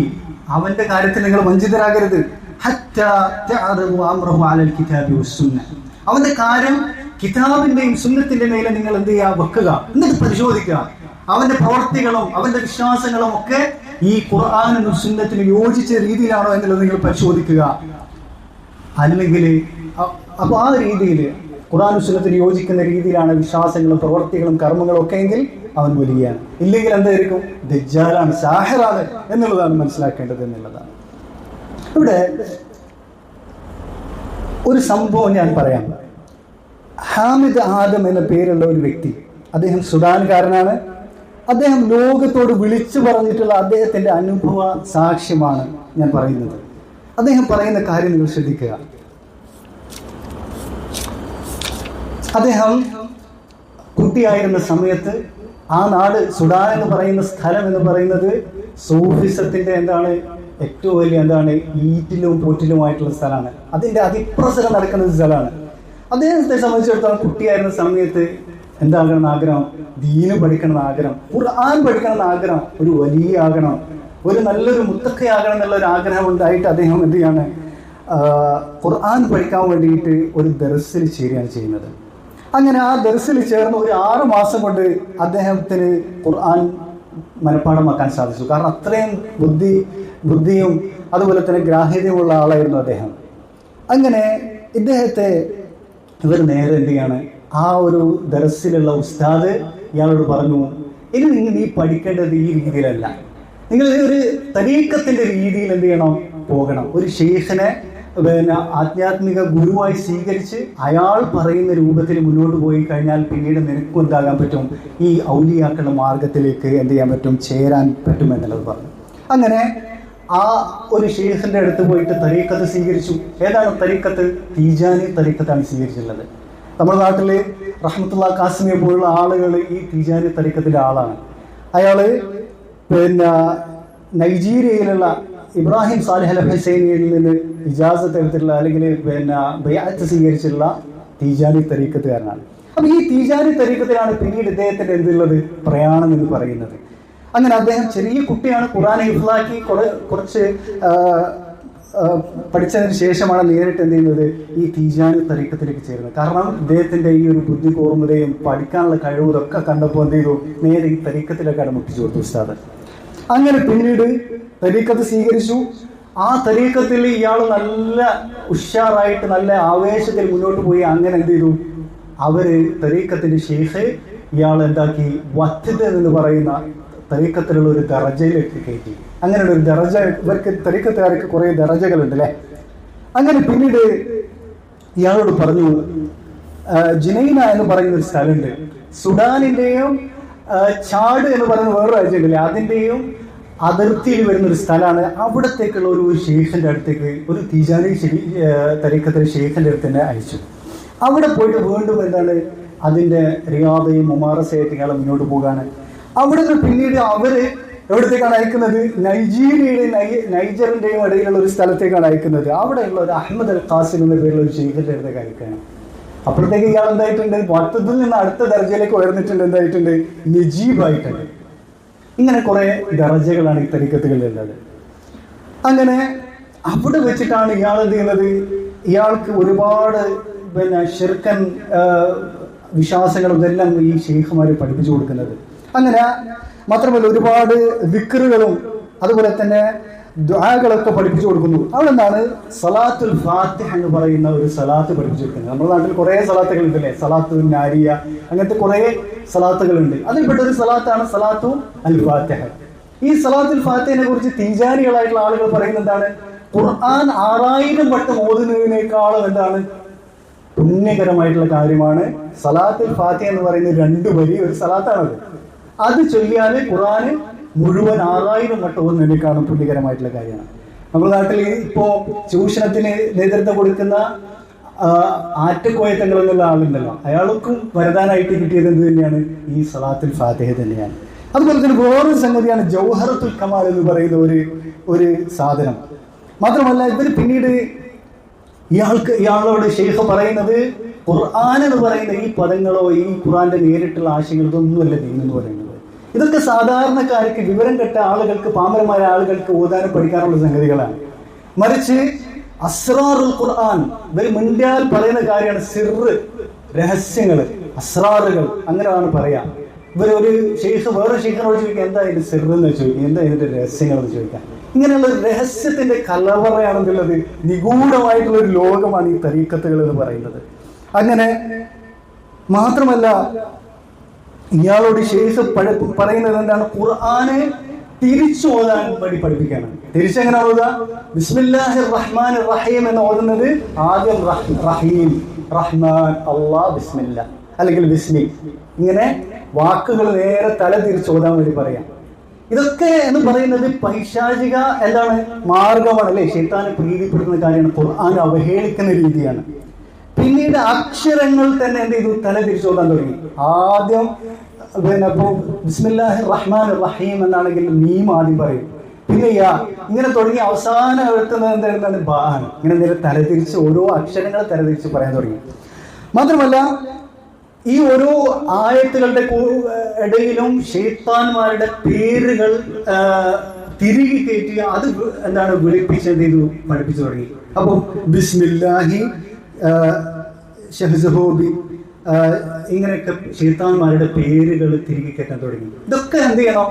അവന്റെ കാര്യത്തിൽ നിങ്ങൾ വഞ്ചിതരാകരുത്. ഹത്താ തഅറദു അംറഹു അലൽ കിതാബി വസ്സുന്ന, അവന്റെ കാര്യം കിതാബിന്റെയും സുന്നത്തിന്റെ മേലെ നിങ്ങൾ എന്ത് ചെയ്യുക, വെക്കുക. എന്നിട്ട് പരിശോധിക്കുക അവന്റെ പ്രവർത്തികളും അവന്റെ വിശ്വാസങ്ങളും ഒക്കെ ഈ ഖുർആനും സുന്നത്തിനും യോജിച്ച രീതിയിലാണോ എന്നുള്ളത് നിങ്ങൾ പരിശോധിക്കുക. അല്ലെങ്കിൽ അപ്പൊ ആ രീതിയിൽ ഖുർആനും സുന്നത്തിന് യോജിക്കുന്ന രീതിയിലാണ് വിശ്വാസങ്ങളും പ്രവർത്തികളും കർമ്മങ്ങളും ഒക്കെ എങ്കിൽ അവൻ വലിയാണ്. ഇല്ലെങ്കിൽ എന്തായിരിക്കും, ദജ്ജാലാണ്, സാഹിറാണ് എന്നുള്ളതാണ് മനസ്സിലാക്കേണ്ടത് എന്നുള്ളതാണ്. ഇവിടെ ഒരു സംഭവം ഞാൻ പറയാം. ഹാമിദ് ആദം എന്ന പേരുള്ള ഒരു വ്യക്തി, അദ്ദേഹം സുഡാൻകാരനാണ്. അദ്ദേഹം ലോകത്തോട് വിളിച്ചു പറഞ്ഞിട്ടുള്ള അദ്ദേഹത്തിന്റെ അനുഭവ സാക്ഷ്യമാണ് ഞാൻ പറയുന്നത്. അദ്ദേഹം പറയുന്ന കാര്യം നിങ്ങൾ ശ്രദ്ധിക്കുക. അദ്ദേഹം കുട്ടിയായിരുന്ന സമയത്ത് ആ നാട്, സുഡാൻ എന്ന് പറയുന്ന സ്ഥലം എന്ന് പറയുന്നത് സൂഫിസത്തിന്റെ എന്താണ് ഏറ്റവും വലിയ എന്താണ് ഈറ്റിലും പോറ്റിലുമായിട്ടുള്ള സ്ഥലമാണ്. അതിന്റെ അതിപ്രസരം നടക്കുന്ന ഒരു സ്ഥലമാണ്. അദ്ദേഹത്തെ സംബന്ധിച്ചിടത്തോളം കുട്ടിയായിരുന്ന സമയത്ത് എന്താകണമെന്ന് ആഗ്രഹം, ദീന് പഠിക്കണം ആഗ്രഹം, ഖുർആൻ പഠിക്കണം ആഗ്രഹം, ഒരു വലിയ ആകണം, ഒരു നല്ലൊരു മുത്തഖയാകണം എന്നുള്ള ഒരു ആഗ്രഹം ഉണ്ടായിട്ട് അദ്ദേഹം എന്ത് ചെയ്യാണ്, ഖുർആൻ പഠിക്കാൻ വേണ്ടിയിട്ട് ഒരു ദർസിൽ ചേരുകയാണ് ചെയ്യുന്നത്. അങ്ങനെ ആ ദർസിൽ ചേർന്ന് ഒരു 6 മാസം കൊണ്ട് അദ്ദേഹത്തിന് ഖുർആൻ മനഃപ്പാഠമാക്കാൻ സാധിച്ചു. കാരണം അത്രയും ബുദ്ധിയും അതുപോലെ തന്നെ ഗ്രാഹ്യതയുമുള്ള ആളായിരുന്നു അദ്ദേഹം. അങ്ങനെ ഇദ്ദേഹത്തെ ഇവർ നേരെ എന്ത് ചെയ്യാണ്, ആ ഒരു ദർസിലുള്ള ഉസ്താദ് ഇയാളോട് പറഞ്ഞു, ഇനി നീ പഠിക്കേണ്ടത് ഈ രീതിയിലല്ല, നിങ്ങൾ ഒരു തരീഖത്തിന്റെ രീതിയിൽ എന്ത് ചെയ്യണം, പോകണം. ഒരു ശൈഖിനെ ആധ്യാത്മിക ഗുരുവായി സ്വീകരിച്ച് അയാൾ പറയുന്ന രൂപത്തിൽ മുന്നോട്ട് പോയി കഴിഞ്ഞാൽ പിന്നീട് നിനക്കും എന്താകാൻ പറ്റും, ഈ ഔലിയാക്കളുടെ മാർഗത്തിലേക്ക് എന്ത് ചെയ്യാൻ പറ്റും, ചേരാൻ പറ്റും എന്നുള്ളത് പറഞ്ഞു. അങ്ങനെ ആ ഒരു ശൈഖിന്റെ അടുത്ത് പോയിട്ട് തരീഖത്ത് സ്വീകരിച്ചു. ഏതാണ് തരീഖത്ത്? തീജാനി തരീഖത്താണ് സ്വീകരിച്ചിട്ടുള്ളത്. നമ്മുടെ നാട്ടിൽ റഹ്മത്തുള്ള കാസിമിയെ പോലുള്ള ആളുകൾ ഈ തിജാനി തരീഖത്തിന്റെ ആളാണ്. അയാള് പിന്നെ നൈജീരിയയിലുള്ള ഇബ്രാഹിം സാലിഹ് അൽ ഹുസൈനിയിൽ നിന്ന് ഇജാസത്ത് എടുത്തിട്ടുള്ള അല്ലെങ്കിൽ പിന്നെ ബൈഅത്ത് സ്വീകരിച്ചിട്ടുള്ള തിജാനി തരീഖത്തുകാരനാണ്. അപ്പൊ ഈ തിജാനി തരീഖത്തിലാണ് പിന്നീട് ഇദ്ദേഹത്തിന്റെ എന്തുള്ളത് പ്രയാണം എന്ന് പറയുന്നത്. അങ്ങനെ അദ്ദേഹം ചെറിയ കുട്ടിയാണ്, ഖുർആൻ ഹിഫ്ളാക്കി കുറച്ച് പഠിച്ചതിന് ശേഷമാണ് നേരിട്ട് എന്ത് ചെയ്യുന്നത് ഈ തിജാനി തരീഖത്തിലേക്ക് ചേരുന്നത്. കാരണം ഇദ്ദേഹത്തിന്റെ ഈ ഒരു ബുദ്ധി കൂർമ്മതയും പഠിക്കാനുള്ള കഴിവും ഇതൊക്കെ കണ്ടപ്പോൾ എന്ത് ചെയ്തു, നേരെ ഈ തരീഖത്തിലേക്കാണ് മുട്ടിച്ചു കൊടുത്തു ഉസ്താദ്. അങ്ങനെ പിന്നീട് തരീഖത്ത് സ്വീകരിച്ചു. ആ തരീഖത്തിൽ ഇയാൾ നല്ല ഉഷാറായിട്ട് നല്ല ആവേശത്തിൽ മുന്നോട്ട് പോയി. അങ്ങനെ എന്ത് ചെയ്തു, അവര് തരീഖത്തിന്റെ ഷെയ്ഖ് ഇയാൾ എന്താക്കി, വത്തദ് എന്ന് പറയുന്ന തരീഖത്തിലുള്ള ഒരു ദറജയിലേക്ക് കയറ്റി. അങ്ങനെയുള്ള ഒരു ദറജ, ഇവർക്ക് തരീഖത്തുകാർക്ക് കുറെ ദറജകളുണ്ട് അല്ലെ. അങ്ങനെ പിന്നീട് ഇയാളോട് പറഞ്ഞു, ജുനൈന എന്ന് പറയുന്ന ഒരു സ്ഥലമുണ്ട്, സുഡാനിന്റെയും ചാഡ് എന്ന് പറയുന്ന വേറൊരു രാജ്യമുണ്ടല്ലേ, അതിന്റെയും അതിർത്തിയിൽ വരുന്ന ഒരു സ്ഥലമാണ്. അവിടത്തേക്കുള്ള ഒരു ഷെയ്ഖിന്റെ അടുത്തേക്ക്, ഒരു തിജാനി തരീഖത്തിലെ ഷെയ്ഖിന്റെ അടുത്ത് തന്നെ അയച്ചു. അവിടെ പോയിട്ട് വീണ്ടും എന്താണ് അതിന്റെ റിയാദയും മുമാറസയായിട്ട് ഇയാളെ മുന്നോട്ട് പോകാണ്. അവിടെ നിന്ന് പിന്നീട് അവര് എവിടത്തേക്കാണ് അയക്കുന്നത്, നൈജീരിയയുടെയും നൈജറിന്റെയും ഇടയിലുള്ള ഒരു സ്ഥലത്തേക്കാണ് അയക്കുന്നത്. അവിടെയുള്ള ഒരു അഹമ്മദ് അൽ ഖാസിം എന്ന പേരുള്ള ഒരു ഷെയ്ഖിന്റെ അടുത്തേക്ക് അയക്കുകയാണ്. അപ്പോഴത്തേക്ക് ഇയാൾ എന്തായിട്ടുണ്ട്, വത്തദിൽ നിന്ന് അടുത്ത ദർജയിലേക്ക് ഉയർന്നിട്ടുണ്ട്, എന്തായിട്ടുണ്ട്, നജീബായിട്ടുണ്ട്. ഇങ്ങനെ കുറെ ദർജകളാണ് ഈ തരീഖത്തുകളിലുള്ളത്. അങ്ങനെ അവിടെ വെച്ചിട്ടാണ് ഇയാൾ എന്ത് ചെയ്യുന്നത്, ഇയാൾക്ക് ഒരുപാട് പിന്നെ ശിർക്കൻ വിശ്വാസങ്ങളും ഇതെല്ലാം ഈ ഷെയ്ഖുമാര് പഠിപ്പിച്ചു കൊടുക്കുന്നത്. അങ്ങനെ മാത്രമല്ല ഒരുപാട് ദിക്റുകളും അതുപോലെ തന്നെ ദുആകളൊക്കെ പഠിപ്പിച്ചു കൊടുക്കുന്നു. അവിടെ നിന്നാണ് സലാത്തുൽ ഫാത്തിഹ എന്ന് പറയുന്ന ഒരു സലാത്ത് പഠിപ്പിച്ചു കൊടുക്കുന്നത്. നമ്മുടെ നാട്ടിൽ കുറെ സലാത്തുകൾ ഉണ്ടല്ലേ, സലാത്തു നാരിയ, അങ്ങനത്തെ കുറെ സലാത്തുകളുണ്ട്. അതിൽപ്പെട്ട ഒരു സലാത്താണ് സലാത്തു അൽ ഫാത്തിഹ. ഈ സലാത്തുൽ ഫാത്തിഹിനെ കുറിച്ച് തിജാനികളായിട്ടുള്ള ആളുകൾ പറയുന്നത് എന്താണ്, ഖുർആൻ 6000 വട്ടം ഓതുന്നതിനേക്കാളും എന്താണ് പുണ്യകരമായിട്ടുള്ള കാര്യമാണ് സലാത്തുൽ ഫാത്തിഹ എന്ന് പറയുന്ന 2 വരി ഒരു സലാത്താണത്. അത് ചൊല്ലിയാല് ഖുർആന് മുഴുവൻ 6000 വട്ടം ഓതുന്നതിനേക്കാളും പുണ്യകരമായിട്ടുള്ള കാര്യമാണ്. നമ്മുടെ നാട്ടിൽ ഇപ്പോ ചൂഷണത്തിന് നേതൃത്വം കൊടുക്കുന്ന ആറ്റക്കോയത്തങ്ങൾ എന്നുള്ള ആളുണ്ടല്ലോ, അയാൾക്കും വരദാനായിട്ട് കിട്ടിയത് എന്ത് തന്നെയാണ്, ഈ സലാത്തുൽ ഫാത്തിഹ തന്നെയാണ്. അതുപോലെ തന്നെ വേറൊരു സംഗതിയാണ് ജൗഹറത്തുൽ കമാൽ എന്ന് പറയുന്ന ഒരു സാധനം. മാത്രമല്ല ഇവര് പിന്നീട് ഇയാളോട് ഷെയ്ഖ് പറയുന്നത്, ഖുർആൻ എന്ന് പറയുന്ന ഈ പദങ്ങളോ ഈ ഖുർആന്റെ നേരിട്ടുള്ള ആശയങ്ങൾ ഇതൊന്നുമല്ല ദീൻ എന്ന് പറയുന്നത്. ഇതൊക്കെ സാധാരണക്കാർക്ക്, വിവരം കെട്ട ആളുകൾക്ക്, പാമരമായ ആളുകൾക്ക് ഓതാനും പഠിക്കാനുള്ള സംഗതികളാണ്. മറിച്ച് അസ്റാറുൽ ഖുർആൻ ഇവർ മുൻകാൽ പറയുന്ന കാര്യമാണ്. സിർറ്, രഹസ്യങ്ങള്, അസ്റാറുകൾ അങ്ങനെയാണ് പറയാ. ഇവരൊരു ഷെയ്ഖ് വേറെ ഷെയ്ഖിനോട് ചോദിക്കുക, എന്താ ഇതിന്റെ സിർറ് എന്ന് ചോദിക്കുക, എന്താ ഇതിന്റെ രഹസ്യങ്ങൾ എന്ന് ചോദിക്കാം. ഇങ്ങനെയുള്ള ഒരു രഹസ്യത്തിന്റെ കലവറയാണെന്നുള്ളത്, നിഗൂഢമായിട്ടുള്ള ഒരു ലോകമാണ് ഈ തരീഖത്തുകൾ എന്ന് പറയുന്നത്. അങ്ങനെ മാത്രമല്ല ഇയാളോട് ഷെയ്ഖ് പറയുന്നത് എന്താണ്, ഖുർആനെ തിരിച്ചു ഓതാൻ വേണ്ടി പഠിപ്പിക്കാണ്. തിരിച്ചെങ്ങനെ ഓതുക, ബിസ്മില്ലാഹിർ റഹ്മാനിർ റഹീം എന്ന് ഓതുന്നത് ആദ്യം റഹീം, റഹ്മാൻ, അല്ലാഹ്, ബിസ്മില്ല അല്ലെങ്കിൽ ബിസ്മി, ഇങ്ങനെ വാക്കുകൾ നേരെ തല തിരിച്ച് ഓതാൻ വേണ്ടി പറയാം. ഇതൊക്കെ എന്ന് പറയുന്നത് പൈശാചിക എന്താണ് മാർഗമാണ് അല്ലെ, ശൈത്താനെ പ്രീതിപ്പെടുത്തുന്ന കാര്യമാണ്. ഖുർആൻ അവഹേളിക്കുന്ന രീതിയാണ്. പിന്നീട് അക്ഷരങ്ങൾ തന്നെ എന്ത് ചെയ്തു, തല തിരിച്ചോതാൻ തുടങ്ങി. ആദ്യം പിന്നെ ഇപ്പൊ ബിസ്മില്ലാഹിർ റഹ്മാനിർ റഹീം എന്നാണെങ്കിൽ മീം ആദ്യം പറയും, പിന്നെ ഇങ്ങനെ തുടങ്ങി അവസാനം എഴുത്തുന്നത് എന്താണ്, ബാൻ. ഇങ്ങനെ നേരെ തലതിരിച്ച് ഓരോ അക്ഷരങ്ങൾ തലതിരിച്ച് പറയാൻ തുടങ്ങി. മാത്രമല്ല ഈ ഓരോ ആയത്തുകളുടെ ഇടയിലും ശൈത്താന്മാരുടെ പേരുകൾ തിരികെ കയറ്റി അത് എന്താണ് വിളിപ്പിച്ച് എന്ത് ചെയ്തു, പഠിപ്പിച്ചു തുടങ്ങി. അപ്പൊ ബിസ്മില്ലാഹി ഷഹ്സഹോബി ഇങ്ങനെയൊക്കെ ശൈത്താന്മാരുടെ പേരുകൾ തിരികെ കയറ്റാൻ തുടങ്ങി. ഇതൊക്കെ എന്ത് ചെയ്യണം,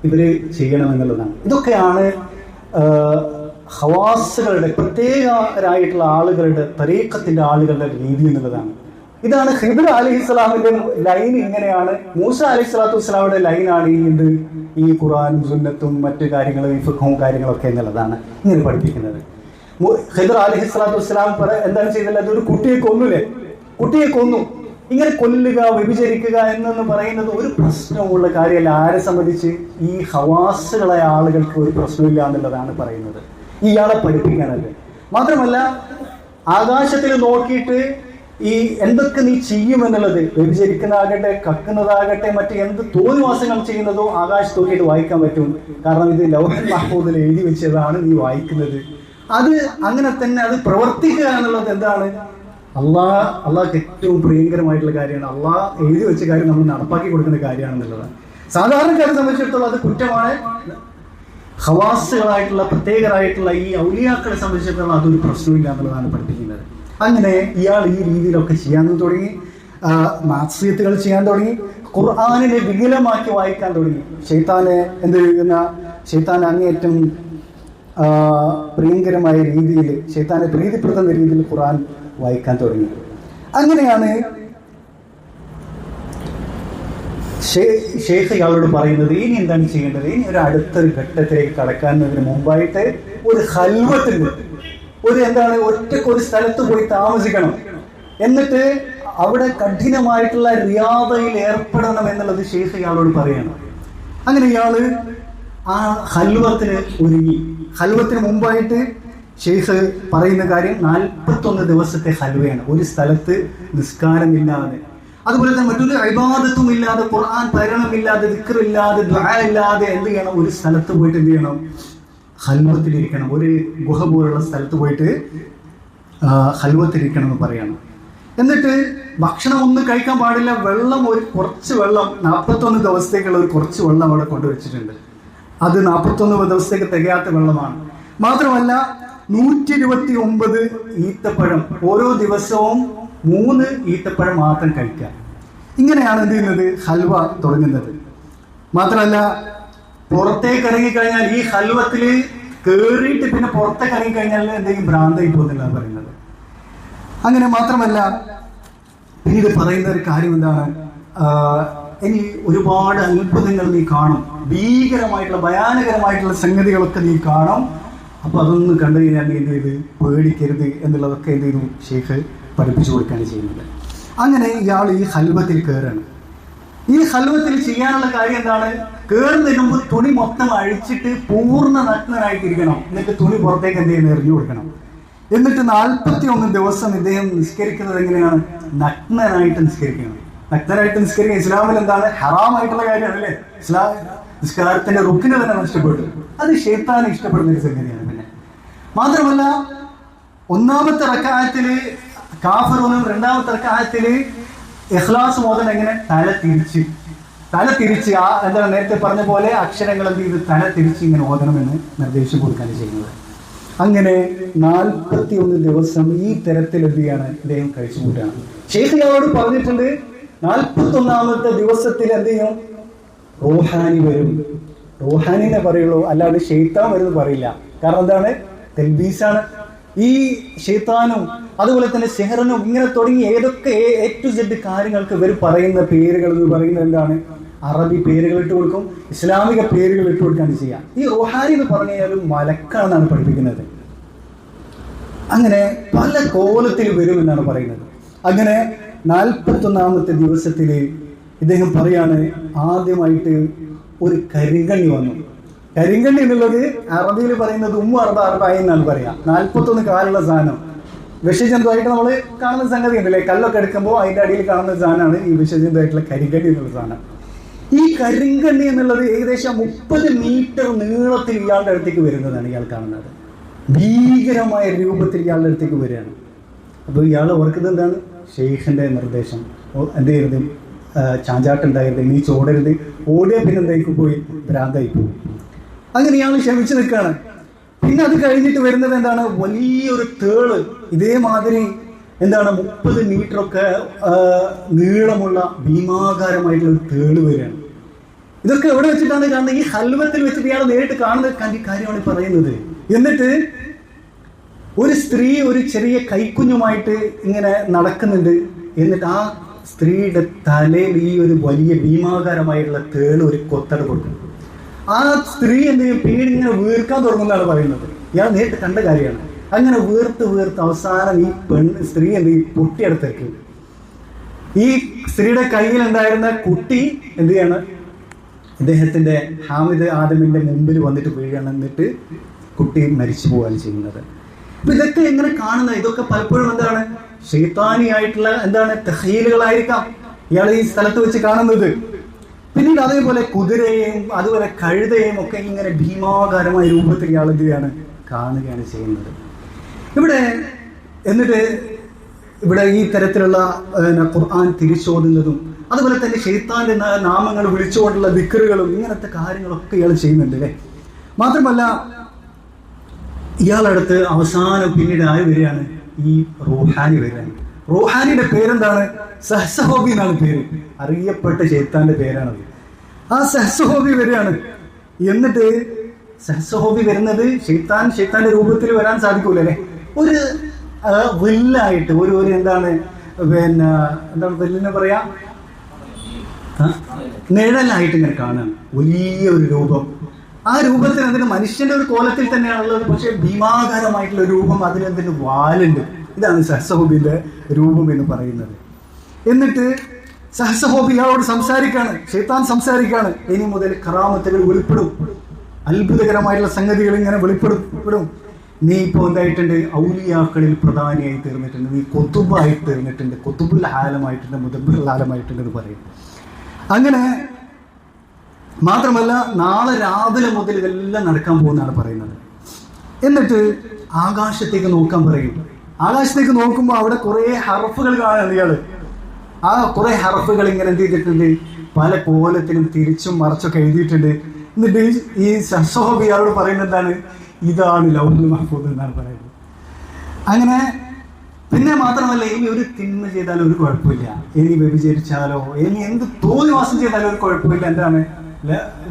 ഇവര് ചെയ്യണം എന്നുള്ളതാണ്. ഇതൊക്കെയാണ് ഖവാസുകളുടെ, പ്രത്യേകരായിട്ടുള്ള ആളുകളുടെ, തരീഖത്തിന്റെ ആളുകളുടെ രീതി എന്നുള്ളതാണ്. ഇതാണ് ഖിദ്ർ അലൈഹിസ്സലാമിന്റെ ലൈൻ, ഇങ്ങനെയാണ്. മൂസ അലൈഹിസ്സലാത്തു വസ്സലാമിന്റെ ലൈനാണ് ഈ ഖുർആനും സുന്നത്തും മറ്റു കാര്യങ്ങളും ഫിഖ്ഹും കാര്യങ്ങളൊക്കെ എന്നുള്ളതാണ് ഇങ്ങനെ പഠിപ്പിക്കുന്നത്. ഖിദ്ർ അലൈഹിസ്സലാത്തു വസ്സലാം എന്താണ് ചെയ്തത്, അതൊരു കുട്ടിയെ കൊന്നുല്ലേ, കുട്ടിയെ കൊന്നു. ഇങ്ങനെ കൊല്ലുക, വ്യഭിചരിക്കുക എന്നു പറയുന്നത് ഒരു പ്രശ്നമുള്ള കാര്യമല്ല. ആരെ സംബന്ധിച്ച്, ഈ ഹവാസുകളായ ആളുകൾക്ക് ഒരു പ്രശ്നമില്ല എന്നുള്ളതാണ് പറയുന്നത്, ഇയാളെ പഠിപ്പിക്കാനല്ലേ. മാത്രമല്ല ആകാശത്തിൽ നോക്കിയിട്ട് ഈ എന്തൊക്കെ നീ ചെയ്യുമെന്നുള്ളത്, വ്യഭിചരിക്കുന്നതാകട്ടെ, കക്കുന്നതാകട്ടെ, മറ്റ് എന്ത് തോന്നിവാസങ്ങൾ ചെയ്യുന്നതോ ആകാശത്ത് നോക്കിയിട്ട് വായിക്കാൻ പറ്റും. കാരണം ഇത് ലൗഹൽ മഹ്ഫൂദിൽ എഴുതി വെച്ചതാണ് നീ വായിക്കുന്നത്. അത് അങ്ങനെ തന്നെ അത് പ്രവർത്തിക്കുക എന്നുള്ളത് എന്താണ്? അള്ളാഹ്ക്ക് ഏറ്റവും പ്രിയങ്കരമായിട്ടുള്ള കാര്യമാണ്. അള്ളാഹ് എഴുതി വെച്ച കാര്യം നമ്മൾ നടപ്പാക്കി കൊടുക്കുന്ന കാര്യമാണെന്നുള്ളതാണ്. സാധാരണക്കാരെ സംബന്ധിച്ചിടത്തോളം അത് കുറ്റമാണ്. ഖവാസുകളായിട്ടുള്ള പ്രത്യേകരായിട്ടുള്ള ഈ ഔലിയാക്കളെ സംബന്ധിച്ചിടത്തോളം അതൊരു പ്രശ്നമില്ല എന്നുള്ളതാണ് പഠിപ്പിക്കുന്നത്. അങ്ങനെ ഇയാൾ ഈ രീതിയിലൊക്കെ ചെയ്യാൻ തുടങ്ങി, മാസ്യത്തുകൾ ചെയ്യാൻ തുടങ്ങി, ഖുർആനിനെ വികലമാക്കി വായിക്കാൻ തുടങ്ങി. ശൈത്താൻ അങ്ങേയറ്റം പ്രിയങ്കരമായ രീതിയിൽ, ശൈത്താനെ പ്രീതിപ്പെടുത്തുന്ന രീതിയിൽ ഖുർആൻ വായിക്കാൻ തുടങ്ങി. അങ്ങനെയാണ് ഷെയ്ഖ് ഇയാളോട് പറയുന്നത്, ഇനി എന്താണ് ചെയ്യേണ്ടത്? ഇനി ഒരു അടുത്തൊരു ഘട്ടത്തിലേക്ക് കടക്കുന്നതിന് മുമ്പായിട്ട് ഒരു ഖൽവത്തുണ്ട്, ഒറ്റക്കൊരു സ്ഥലത്ത് പോയി താമസിക്കണം, എന്നിട്ട് അവിടെ കഠിനമായിട്ടുള്ള റിയാദയിൽ ഏർപ്പെടണം എന്നുള്ളത് ഷെയ്ഖ് ഇയാളോട് പറയണം. അങ്ങനെ ഇയാള് ആ ഖൽവത്തിന് ഒരുങ്ങി. ഖൽവത്തിന് മുമ്പായിട്ട് ഷെയ്ഖ് പറയുന്ന കാര്യം 41 ദിവസത്തെ ഖൽവയാണ്. ഒരു സ്ഥലത്ത് നിസ്കാരമില്ലാതെ, അതുപോലെ തന്നെ മറ്റൊരു ഇബാദത്തും ഇല്ലാതെ, ഖുർആൻ പാരായണമില്ലാതെ, ദിക്റില്ലാതെ, ദുആ ഇല്ലാതെ എന്ത് ചെയ്യണം? ഒരു സ്ഥലത്ത് പോയിട്ട് എന്ത് ചെയ്യണം? ഖൽവത്തിലിരിക്കണം. ഒരു ഗുഹ പോലുള്ള സ്ഥലത്ത് പോയിട്ട് ഖൽവത്തിലിരിക്കണം എന്ന് പറയണം. എന്നിട്ട് ഭക്ഷണം ഒന്നും കഴിക്കാൻ പാടില്ല. വെള്ളം, കുറച്ച് വെള്ളം, 41 ദിവസത്തേക്കുള്ള ഒരു കുറച്ച് വെള്ളം അവിടെ കൊണ്ടുവച്ചിട്ടുണ്ട്. അത് 41 ദിവസത്തേക്ക് തികയാത്ത വെള്ളമാണ്. മാത്രമല്ല 129 ഈത്തപ്പഴം, ഓരോ ദിവസവും 3 ഈത്തപ്പഴം മാത്രം കഴിക്കാം. ഇങ്ങനെയാണ് എന്ത് ചെയ്യുന്നത്? ഹൽവ തുടങ്ങുന്നത്. മാത്രമല്ല പുറത്തേക്ക് ഇറങ്ങിക്കഴിഞ്ഞാൽ, ഈ ഹൽവത്തിൽ കേറിയിട്ട് പിന്നെ പുറത്തേക്ക് ഇറങ്ങിക്കഴിഞ്ഞാൽ എന്തെങ്കിലും ഭ്രാന്തായി പോകുന്നില്ല പറയുന്നത്. അങ്ങനെ മാത്രമല്ല പിന്നീട് പറയുന്ന ഒരു കാര്യം എന്താണ്? ഇനി ഒരുപാട് അത്ഭുതങ്ങൾ നീ കാണും, ഭീകരമായിട്ടുള്ള ഭയാനകരമായിട്ടുള്ള സംഗതികളൊക്കെ നീ കാണും. അപ്പൊ അതൊന്നും കണ്ടു കഴിഞ്ഞാൽ നീ എന്ത് ചെയ്ത് പേടിക്കരുത് എന്നുള്ളതൊക്കെ എന്ത് ചെയ്തു? ഷെയ്ഖ് പഠിപ്പിച്ചു കൊടുക്കുകയാണ് ചെയ്യുന്നത്. അങ്ങനെ ഇയാൾ ഈ ഹൽവത്തിൽ കയറാണ്. ഈ ഹൽവത്തിൽ ചെയ്യാനുള്ള കാര്യം എന്താണ്? കയറുന്നതിന് മുമ്പ് തുണി മൊത്തം അഴിച്ചിട്ട് പൂർണ്ണ നഗ്നനായിട്ടിരിക്കണം. എന്നിട്ട് തുണി പുറത്തേക്ക് എന്ത് ചെയ്യുന്നത്? എറിഞ്ഞു കൊടുക്കണം. എന്നിട്ട് 41 ദിവസം ഇദ്ദേഹം നിസ്കരിക്കുന്നത് എങ്ങനെയാണ്? നഗ്നനായിട്ട് നിസ്കരിക്കണം. നഗ്നനായിട്ട് നിസ്കരിക്കുക ഇസ്ലാമിൽ എന്താണ്? ഹറാമായിട്ടുള്ള കാര്യമാണ് അല്ലേ? ഇസ്ലാം നിസ്കാരത്തിന്റെ റുക്കിനെ തന്നെ നഷ്ടപ്പെട്ടു. അത് ശൈത്താന് ഇഷ്ടപ്പെടുന്ന ഒരു സംഗതിയാണ്. പിന്നെ മാത്രമല്ല ഒന്നാമത്തെ റക്അത്തില് കാഫിറൂനും, രണ്ടാമത്തെ റക്അത്തില് ഇഖ്ലാസ് മോദൻ എങ്ങനെ? തല തിരിച്ച് എന്താണ് നേരത്തെ പറഞ്ഞ പോലെ അക്ഷരങ്ങൾ എന്ത് ചെയ്ത് തല തിരിച്ച് ഇങ്ങനെ ഓതണമെന്ന് നിർദ്ദേശിച്ചു കൊടുക്കുകയാണ് ചെയ്യുന്നത്. അങ്ങനെ 41 ദിവസം ഈ തരത്തിൽ എന്ത് ചെയ്യാണ്? അദ്ദേഹം കഴിച്ചു കൂട്ടുകയാണ്. ഷെയ്ഖ് ഇയാളോട് പറഞ്ഞിട്ടുണ്ട്, 41ാമത്തെ ദിവസത്തിൽ എന്ത് ചെയ്യും? റൂഹാനി വരും. റൂഹാനിനെ പറയുള്ളൂ, അല്ലാതെ ഷെയ്ത്താൻ വരുന്നത് പറയില്ല. കാരണം എന്താണ്? തെൽബീസാണ്. ഈ ഷെയ്ത്താനും അതുപോലെ തന്നെ സെഹറിനും ഇങ്ങനെ തുടങ്ങി ഏതൊക്കെ A to Z കാര്യങ്ങൾക്ക് ഇവർ പറയുന്ന പേരുകൾ എന്ന് പറയുന്നത് എന്താണ്? അറബി പേരുകൾ ഇട്ട് കൊടുക്കും, ഇസ്ലാമിക പേരുകൾ ഇട്ട് കൊടുക്കുകയാണ് ചെയ്യുക. ഈ റൂഹാനി എന്ന് പറഞ്ഞു കഴിഞ്ഞാൽ ഒരു മലക്കാണെന്നാണ് പഠിപ്പിക്കുന്നത്. അങ്ങനെ പല കോലത്തിൽ വരുമെന്നാണ് പറയുന്നത്. അങ്ങനെ 41ാമത്തെ ദിവസത്തിൽ ഇദ്ദേഹം പറയാണ്, ആദ്യമായിട്ട് ഒരു കരിങ്കണ്ണി വന്നു. കരിങ്കണ്ണി എന്നുള്ളത് അറബിയിൽ പറയുന്നത് അർബായി എന്നാണ് പറയാ. 41 കാലുള്ള സാധനം, വിഷജന്തുവായിട്ട് നമ്മൾ കാണുന്ന സംഗതി ഉണ്ടല്ലേ? കല്ലൊക്കെ എടുക്കുമ്പോൾ അതിന്റെ അടിയിൽ കാണുന്ന സാധനമാണ് ഈ വിഷജന്തുവായിട്ടുള്ള കരിങ്കണ്ണി എന്നുള്ള സാധനം. ഈ കരിങ്കണ്ണി എന്നുള്ളത് ഏകദേശം 30 മീറ്റർ നീളത്തിൽ ഇയാളുടെ അടുത്തേക്ക് വരുന്നതാണ് ഇയാൾ കാണുന്നത്. ഭീകരമായ രൂപത്തിൽ ഇയാളുടെ അടുത്തേക്ക് വരികയാണ്. അപ്പോൾ ഇയാൾ ഓർക്കുന്നത് എന്താണ്? ഷെയ്ഖിന്റെ നിർദ്ദേശം. എന്ത് ചെയ്യരുത്? ചാഞ്ചാട്ടുണ്ടാകരുത്, നീ ചോടരുത്. ഓടിയ പിന്നെ എന്തായിക്ക് പോയി? ഭ്രാന്തായി പോകും. അങ്ങനെ ഇയാൾ ക്ഷമിച്ചു നിൽക്കുകയാണ്. പിന്നെ അത് കഴിഞ്ഞിട്ട് വരുന്നത് എന്താണ്? വലിയൊരു തേള്, ഇതേമാതിരി എന്താണ് 30 മീറ്ററൊക്കെ നീളമുള്ള ഭീമാകാരമായിട്ടുള്ള ഒരു തേള് വരികയാണ്. ഇതൊക്കെ എവിടെ വെച്ചിട്ടാണ് കാണുന്നത്? ഈ ഹൽവത്തിൽ വെച്ചിട്ട് ഇയാൾ നേരിട്ട് കാണുന്ന കാര്യമാണ് പറയുന്നത്. എന്നിട്ട് ഒരു സ്ത്രീ ഒരു ചെറിയ കൈക്കുഞ്ഞുമായിട്ട് ഇങ്ങനെ നടക്കുന്നുണ്ട്. എന്നിട്ട് ആ സ്ത്രീയുടെ തലയിൽ ഈ ഒരു വലിയ ഭീമാകാരമായിട്ടുള്ള തേള് ഒരു കൊത്തട കൊടുക്കും. ആ സ്ത്രീ എന്ത് ചെയ്യും? പീടിങ്ങനെ വീർക്കാൻ തുടങ്ങുന്നതാണ് പറയുന്നത്. ഇയാൾ നേരിട്ട് കണ്ട കാര്യമാണ്. അങ്ങനെ വീർത്ത് അവസാനം ഈ സ്ത്രീ എന്ത് ചെയ്യും? പൊട്ടിയെടുത്തേക്ക് ഈ സ്ത്രീയുടെ കയ്യിലുണ്ടായിരുന്ന കുട്ടി എന്ത് ചെയ്യാണ്? ഇദ്ദേഹത്തിന്റെ ഹാമിദ് ആദമിന്റെ മുമ്പിൽ വന്നിട്ട് വീഴണം. എന്നിട്ട് കുട്ടി മരിച്ചു പോവുകയാണ് ചെയ്യുന്നത്. അപ്പൊ ഇതൊക്കെ എങ്ങനെ കാണുന്നത്? ഇതൊക്കെ പലപ്പോഴും എന്താണ്, ശൈത്താനിയായിട്ടുള്ള എന്താണ് തഖീലുകളായിരിക്കാം ഇയാൾ ഈ സ്ഥലത്ത് വെച്ച് കാണുന്നത്. പിന്നീട് അതേപോലെ കുതിരയെയും അതുപോലെ കഴുതയെയും ഒക്കെ ഇങ്ങനെ ഭീമാകാരമായ രൂപത്തിൽ ഇയാൾ എന്ത് ചെയ്യാണ്, കാണുകയാണ് ചെയ്യുന്നത് ഇവിടെ. എന്നിട്ട് ഇവിടെ ഈ തരത്തിലുള്ള ഖുർആൻ തിരിച്ചോതുന്നതും അതുപോലെ തന്നെ ശൈത്താന്റെ നാമങ്ങൾ വിളിച്ചുകൊണ്ടുള്ള ദിക്റുകളും ഇങ്ങനത്തെ കാര്യങ്ങളൊക്കെ ഇയാൾ ചെയ്യുന്നുണ്ട് അല്ലേ. മാത്രമല്ല ഇയാളടുത്ത് അവസാനം പിന്നീട് ആര് വരികയാണ്, ഈ റൂഹാനി വരികയാണ്. റൂഹാനിയുടെ പേരെന്താണ്? സഹ്സഹോബി എന്നാണ് പേര്, അറിയപ്പെട്ട ശൈത്താന്റെ പേരാണത്. ആ സഹ്സഹോബി വരികയാണ്. എന്നിട്ട് സഹ്സഹോബി വരുന്നത് ശൈത്താന്റെ രൂപത്തിൽ വരാൻ സാധിക്കൂല അല്ലെ. ഒരു വില്ലായിട്ട് ഒരു എന്താണ് വില്ലിനെ പറയാ, നിഴലായിട്ട് ഇങ്ങനെ കാണാൻ വലിയ ഒരു രൂപം. ആ രൂപത്തിൽ അതിന് മനുഷ്യന്റെ ഒരു കോലത്തിൽ തന്നെയാണുള്ളത്, പക്ഷെ ഭീമാകാരമായിട്ടുള്ള രൂപം, അതിനെന്തിന് വാലുണ്ട്. ഇതാണ് സഹ്സഹോബിന്റെ രൂപം എന്ന് പറയുന്നത്. എന്നിട്ട് സഹ്സഹോബി ഇയാളോട് സംസാരിക്കാണ്, ശൈത്താൻ സംസാരിക്കാണ്. ഇനി മുതൽ കറാമത്തുകൾ വെളിപ്പെടും, അത്ഭുതകരമായിട്ടുള്ള സംഗതികൾ ഇങ്ങനെ വെളിപ്പെടും. നീ ഇപ്പോൾ എന്തായിട്ടുണ്ട്, ഔലിയാക്കളിൽ പ്രധാനിയായി തീർന്നിട്ടുണ്ട്, നീ കുത്തുബായി തീർന്നിട്ടുണ്ട്, കുത്തുബുൽ ആലമായിട്ടുണ്ട്, മുദബ്ബിറുൽ ആലമായിട്ടുണ്ട് എന്ന് പറയും. അങ്ങനെ മാത്രമല്ല നാളെ രാവിലെ മുതൽ ഇതെല്ലാം നടക്കാൻ പോകുന്നതാണ് പറയുന്നത്. എന്നിട്ട് ആകാശത്തേക്ക് നോക്കാൻ പറയും. ആകാശത്തേക്ക് നോക്കുമ്പോൾ അവിടെ കുറെ ഹർഫുകൾ കാണുന്നുണ്ട് ഇയാള്. ആ കുറെ ഹർഫുകൾ ഇങ്ങനെ എന്ത് ചെയ്തിട്ടുണ്ട്, പല കോലത്തിലും തിരിച്ചും മറച്ചൊക്കെ എഴുതിയിട്ടുണ്ട്. എന്നിട്ട് ഈ സഹ്സഹോബി ഇയാളോട് പറയുന്നത് എന്താണ്, ഇതാണ് ലൗഹുൽ മഹ്ഫൂദ് എന്നാണ് പറയുന്നത്. അങ്ങനെ പിന്നെ മാത്രമല്ല, ഇനി ഒരു തിന്മ ചെയ്താലും ഒരു കുഴപ്പമില്ല, ഇനി വ്യഭിചരിച്ചാലോ ഇനി എന്ത് തോന്നിവാസം ചെയ്താലും ഒരു കുഴപ്പമില്ല. എന്താണ്,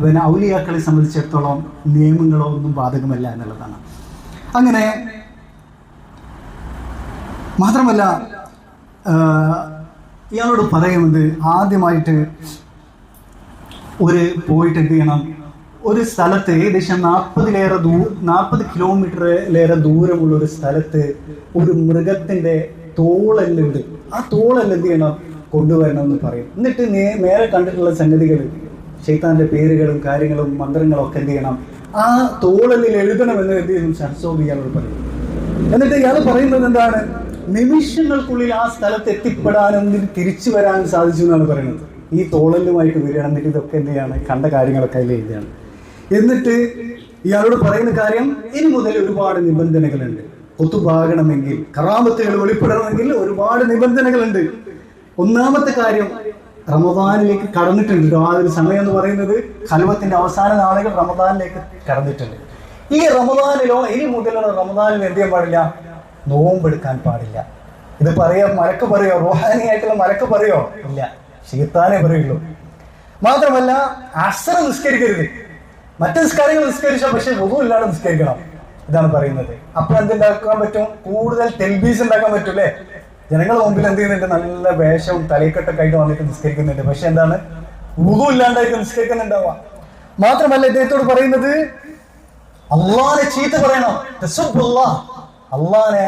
പിന്നെ ഔലിയാക്കളെ സംബന്ധിച്ചിടത്തോളം നിയമങ്ങളോ ഒന്നും ബാധകമല്ല എന്നുള്ളതാണ്. അങ്ങനെ മാത്രമല്ല ഇയാളോട് പറയുന്നത്, ആദ്യമായിട്ട് പോയിട്ട് എന്ത് ചെയ്യണം, ഒരു സ്ഥലത്ത് ഏകദേശം 40 കിലോമീറ്ററിലേറെ ദൂരമുള്ള ഒരു സ്ഥലത്ത് ഒരു മൃഗത്തിന്റെ തോളെല്ലുണ്ട്. ആ തോളെല്ല് എന്ത് ചെയ്യണം, കൊണ്ടുവരണം എന്ന് പറയും. എന്നിട്ട് നേരെ കണ്ടിട്ടുള്ള സംഗതികൾ, ശൈത്താന്റെ പേരുകളും കാര്യങ്ങളും മന്ത്രങ്ങളും ഒക്കെ എന്ത് ചെയ്യണം, ആ തോളെല്ലിൽ എഴുതണമെന്ന് എന്ത് ചെയ്യുന്നു സഹ്സഹോബി ഇയാളോട് പറയും. എന്നിട്ട് ഇയാൾ പറയുന്നത് എന്താണ്, നിമിഷങ്ങൾക്കുള്ളിൽ ആ സ്ഥലത്ത് എത്തിപ്പെടാനും തിരിച്ചു വരാനും സാധിച്ചു എന്നാണ് പറയുന്നത്. ഈ തോളലുമായിട്ട് വരികയാണ്. എന്നിട്ട് ഇതൊക്കെ എന്ത് ചെയ്യാണ്, കണ്ട കാര്യങ്ങളൊക്കെ അതിൽ എഴുതുകയാണ്. എന്നിട്ട് ഇയാളോട് പറയുന്ന കാര്യം, ഇനി മുതൽ ഒരുപാട് നിബന്ധനകളുണ്ട്. ഒത്തുപാകണമെങ്കിൽ, കറാമത്തുകൾ വെളിപ്പെടണമെങ്കിൽ ഒരുപാട് നിബന്ധനകളുണ്ട്. ഒന്നാമത്തെ കാര്യം, റമദാനിലേക്ക് കടന്നിട്ടുണ്ട്. ആ ഒരു സമയം എന്ന് പറയുന്നത് ഖൽവത്തിന്റെ അവസാന നാളുകൾ റമദാനിലേക്ക് കടന്നിട്ടുണ്ട്. ഈ റമദാനിലോ ഇനി മുതലുള്ള റമദാനിൽ എന്ത് ചെയ്യാൻ പാടില്ല, നോമ്പെടുക്കാൻ പാടില്ല. ഇത് മലക്ക് പറയോ, റൂഹാനിയായിട്ടുള്ള മലക്ക് പറയോ? ഇല്ല, ശൈത്താനേ പറയുള്ളൂ. മാത്രമല്ല അസ്ർ നിസ്കരിക്കരുത്. മറ്റു നിസ്കാരങ്ങൾ നിസ്കരിച്ചോ, പക്ഷെ വുദു ഇല്ലാതെ നിസ്കരിക്കണം. ഇതാണ് പറയുന്നത്. അപ്പൊ എന്തുണ്ടാക്കാൻ പറ്റും, കൂടുതൽ തെൽബീസ് ഉണ്ടാക്കാൻ പറ്റും അല്ലേ. ജനങ്ങളുടെ മുമ്പിൽ എന്ത് ചെയ്യുന്നുണ്ട്, നല്ല വേഷവും തലക്കെട്ടൊക്കെ ആയിട്ട് വന്നിട്ട് നിസ്കരിക്കുന്നുണ്ട്, പക്ഷെ എന്താണ്, വുദു ഇല്ലാണ്ടായിട്ട് നിസ്കരിക്കുന്നുണ്ടാവുക. മാത്രമല്ല ഇദ്ദേഹത്തോട് പറയുന്നത്, അള്ളാനെ ചീത്ത പറയണം, അള്ളാനെ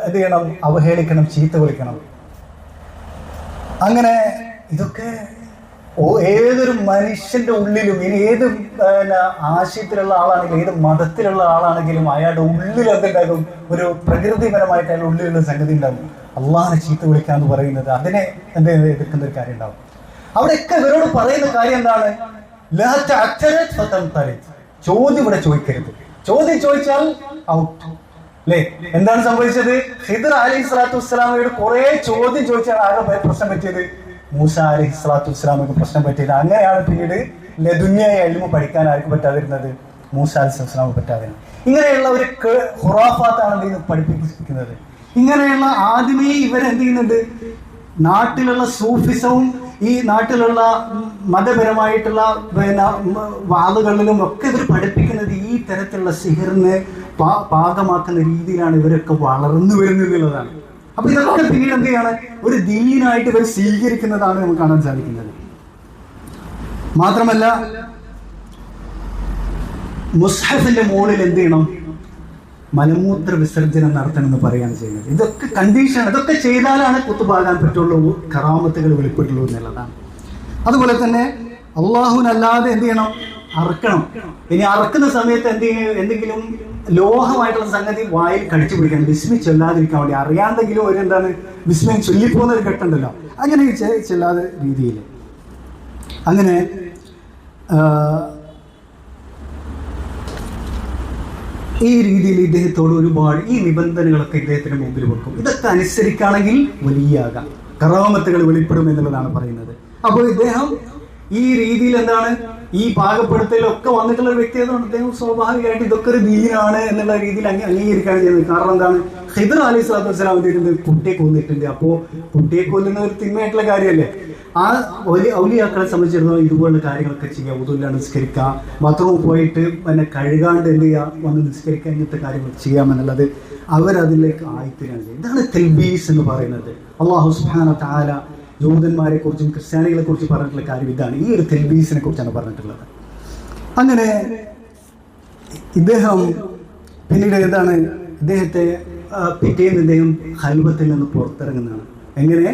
എന്ത് ചെയ്യണം, അവഹേളിക്കണം, ചീത്ത വിളിക്കണം. അങ്ങനെ ഇതൊക്കെ ഏതൊരു മനുഷ്യന്റെ ഉള്ളിലും, ഇനി ഏത് ആശയത്തിലുള്ള ആളാണെങ്കിലും ഏത് മതത്തിലുള്ള ആളാണെങ്കിലും അയാളുടെ ഉള്ളിൽ എന്തുണ്ടാകും, ഒരു പ്രകൃതിപരമായിട്ട് അയാളുടെ ഉള്ളിലുള്ള സംഗതി ഉണ്ടാകും. അള്ളാഹിനെ ചീത്ത വിളിക്കാന്ന് പറയുന്നത് അതിനെ എതിർക്കുന്ന ഒരു കാര്യം ഉണ്ടാവും. അവിടെയൊക്കെ ഇവരോട് പറയുന്ന കാര്യം എന്താണ്, ചോദ്യം ഇവിടെ ചോദിക്കരുത്. ചോദ്യം ചോദിച്ചാൽ ഔട്ട് അല്ലേ. എന്താണ് സംഭവിച്ചത്, ഖിദ്ർ അലൈഹി സ്വലാത്തു വസ്സലാമയോട് കുറെ ചോദ്യം ചോദിച്ചാൽ ആകെ പ്രശ്നം പറ്റിയത്, മൂസ അലൈഹി സ്വലാത്തു വസ്സലാമയ്ക്ക് പ്രശ്നം പറ്റിയത്. അങ്ങനെയാണ് പിന്നീട് ലദുന്യായ ഇൽമു പഠിക്കാൻ ആർക്കും പറ്റാതിരുന്നത്, മൂസ അലൈഹി സ്വലാമക്ക് പറ്റാതിരുന്നത്. ഇങ്ങനെയുള്ള ഒരു ഖുറാഫാത്താണ് എന്ത് ചെയ്യുന്നത്, പഠിപ്പിക്കുന്നത്. ഇങ്ങനെയുള്ള ആദ്യമേ ഇവരെന്ത് ചെയ്യുന്നുണ്ട്, നാട്ടിലുള്ള സൂഫിസവും ഈ നാട്ടിലുള്ള മതപരമായിട്ടുള്ള വാദങ്ങളിലും ഒക്കെ ഇവർ പഠിപ്പിക്കുന്നത് ഈ തരത്തിലുള്ള സിഹിറിനെ പാകമാക്കുന്ന രീതിയിലാണ് ഇവരൊക്കെ വളർന്നു വരുന്നത് എന്നുള്ളതാണ്. അപ്പൊ ഇതൊക്കെ പിന്നീട് എന്ത് ചെയ്യാണ്, ഒരു ദീനായിട്ട് ഇവർ സ്വീകരിക്കുന്നതാണ് നമുക്ക് കാണാൻ സാധിക്കുന്നത്. മാത്രമല്ല മുസ്ഹഫിന്റെ മുകളിൽ എന്ത് ചെയ്യണം, മലമൂത്ര വിസർജനം നടത്തണമെന്ന് പറയുകയാണ് ചെയ്യുന്നത്. ഇതൊക്കെ കണ്ടീഷൻ, ഇതൊക്കെ ചെയ്താലാണ് കുത്തുപാകാൻ പറ്റുള്ളൂ, കറാമത്തുകൾ വെളിപ്പെട്ടുള്ളൂ എന്നുള്ളതാണ്. അതുപോലെ തന്നെ അള്ളാഹുവിനല്ലാതെ എന്ത് ചെയ്യണം, അറക്കണം. ഇനി അറക്കുന്ന സമയത്ത് എന്തെങ്കിലും ലോഹമായിട്ടുള്ള സംഗതി വായിൽ കടിച്ചു പിടിക്കാൻ, ബിസ്മി ചൊല്ലാതിരിക്കാൻ വേണ്ടി, അറിയാണ്ടെങ്കിലും ഒരു എന്താണ് ബിസ്മി ചൊല്ലിപ്പോകുന്ന ഒരു ഘട്ടമുണ്ടല്ലോ, അങ്ങനെ ചെല്ലാതെ രീതിയിൽ. അങ്ങനെ ഈ രീതിയിൽ ഇദ്ദേഹത്തോട് ഒരുപാട് ഈ നിബന്ധനകളൊക്കെ ഇദ്ദേഹത്തിന് മുമ്പിൽ വെക്കും. ഇതൊക്കെ അനുസരിക്കുകയാണെങ്കിൽ വലിയാകാം, കറാമത്തുകൾ വെളിപ്പെടും എന്നുള്ളതാണ് പറയുന്നത്. അപ്പോൾ ഇദ്ദേഹം ഈ രീതിയിൽ എന്താണ് ഈ പാകപ്പെടുത്തലൊക്കെ വന്നിട്ടുള്ള ഒരു വ്യക്തി ആയതുകൊണ്ട് അദ്ദേഹം സ്വാഭാവികമായിട്ട് ഇതൊക്കെ ഒരു ദീനാണ് എന്നുള്ള രീതിയിൽ അംഗീകരിക്കുകയാണ് ചെയ്യുന്നത്. കാരണം എന്താണ്, ഖിദർ അലൈഹി സ്വലാത്തു വസ്സലാം എന്ത് കുട്ടിയെ കൊന്നിട്ടുണ്ട്. അപ്പോൾ കുട്ടിയെ കൊല്ലുന്ന ഒരു തിന്മയായിട്ടുള്ള കാര്യമല്ലേ. ആ വലിയ ഔലിയാക്കളെ സംബന്ധിച്ചിടത്തോളം ഇതുപോലുള്ള കാര്യങ്ങളൊക്കെ ചെയ്യുക, ഉദുല്ല നിസ്കരിക്കുക, ബാത്റൂമിൽ പോയിട്ട് പിന്നെ കഴുകാണ്ട് എന്ത് ചെയ്യുക, വന്ന് നിസ്കരിക്കുക, ഇങ്ങനത്തെ കാര്യങ്ങൾ ചെയ്യാമെന്നുള്ളത് അവരതിലേക്ക് ആയിത്തീരാണ്. ഇതാണ് തൽബീസ് എന്ന് പറയുന്നത്. അല്ലാഹു സുബ്ഹാനഹു വ തആല ജൂതന്മാരെ കുറിച്ചും ക്രിസ്ത്യാനികളെ കുറിച്ച് പറഞ്ഞിട്ടുള്ള കാര്യം ഇതാണ്. ഈ ഒരു തൽബീസിനെ കുറിച്ചാണ് പറഞ്ഞിട്ടുള്ളത്. അങ്ങനെ ഇദ്ദേഹം പിന്നീട് എന്താണ്, ഇദ്ദേഹത്തെ പിറ്റേന്ന് ഇദ്ദേഹം ഖൽവത്തിൽ നിന്ന് പുറത്തിറങ്ങുന്നതാണ്. എങ്ങനെ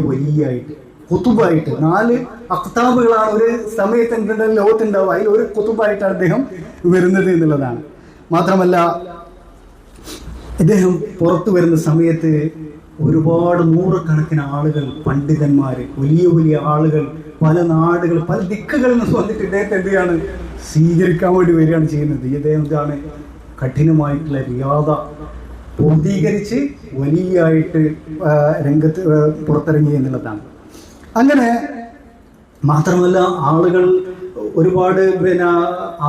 വലിയായിട്ട് കുത്തുബായിട്ട് 4 അഖ്താബുകളാണ് ഒരു സമയത്ത് എന്തുണ്ടാവും ലോകത്തുണ്ടാവുക, അതിൽ ഒരു കുത്തുബായിട്ടാണ് അദ്ദേഹം വരുന്നത് എന്നുള്ളതാണ്. മാത്രമല്ല ഇദ്ദേഹം പുറത്തു വരുന്ന സമയത്ത് ഒരുപാട് നൂറുകണക്കിന് ആളുകൾ, പണ്ഡിതന്മാർ, വലിയ ആളുകൾ, പല നാടുകൾ, പല ദിക്കുകളിൽ നിന്ന് വന്നിട്ട് ഇദ്ദേഹത്തെ എന്ത് ചെയ്യാണ്, സ്വീകരിക്കാൻ വേണ്ടി വരികയാണ് ചെയ്യുന്നത്. ഇദ്ദേഹം എന്താണ് കഠിനമായിട്ടുള്ള റിയാദ പൂർത്തീകരിച്ച് വലിയായിട്ട് രംഗത്ത് പുറത്തിറങ്ങി എന്നുള്ളതാണ്. അങ്ങനെ മാത്രമല്ല ആളുകൾ ഒരുപാട്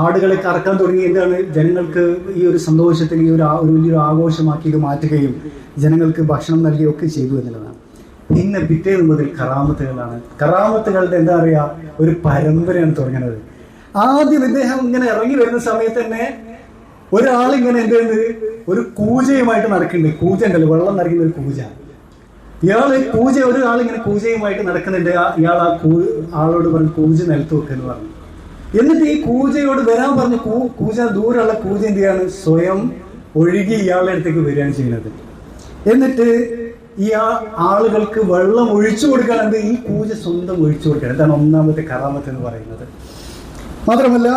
ആടുകളെ കറക്കാൻ തുടങ്ങി. എന്താണ്, ജനങ്ങൾക്ക് ഈ ഒരു സന്തോഷത്തിന് ഈ ഒരു വലിയൊരു ആഘോഷമാക്കി ഇത് മാറ്റുകയും ജനങ്ങൾക്ക് ഭക്ഷണം നൽകുകയൊക്കെ ചെയ്തു എന്നുള്ളതാണ്. പിന്നെ പിറ്റേന്ന് മുതൽ കറാമത്തുകളാണ്. കറാമത്തുകളുടെ എന്താ പറയുക, ഒരു പരമ്പരയാണ് തുടങ്ങുന്നത്. ആദ്യം ഇദ്ദേഹം ഇങ്ങനെ ഇറങ്ങി വരുന്ന സമയത്ത് തന്നെ ഒരാളിങ്ങനെ എന്ത് ചെയ്യുന്നത്, ഒരു കൂജയുമായിട്ട് നടക്കുന്നുണ്ട്. കൂജ ഉണ്ടല്ലോ, വെള്ളം നിറയ്ക്കുന്ന ഒരു കൂജ. ഒരാളിങ്ങനെ കൂജയുമായിട്ട് നടക്കുന്നുണ്ട്. ഇയാൾ ആളോട് പറഞ്ഞു കൂജ നിലത്ത് വെക്കെന്ന് പറഞ്ഞു. എന്നിട്ട് ഈ കൂജയോട് വരാൻ പറഞ്ഞു. കൂജ ദൂരമുള്ള കൂജ എന്ത് ചെയ്യാണ്, സ്വയം ഒഴുകി ഇയാളുടെ അടുത്തേക്ക് വരികയാണ് ചെയ്യുന്നത്. എന്നിട്ട് ഈ ആളുകൾക്ക് വെള്ളം ഒഴിച്ചു കൊടുക്കാനുണ്ട്. ഈ കൂജ സ്വന്തം ഒഴിച്ചു കൊടുക്കണം. ഇതാണ് ഒന്നാമത്തെ കറാമത്ത് എന്ന് പറയുന്നത്. മാത്രമല്ല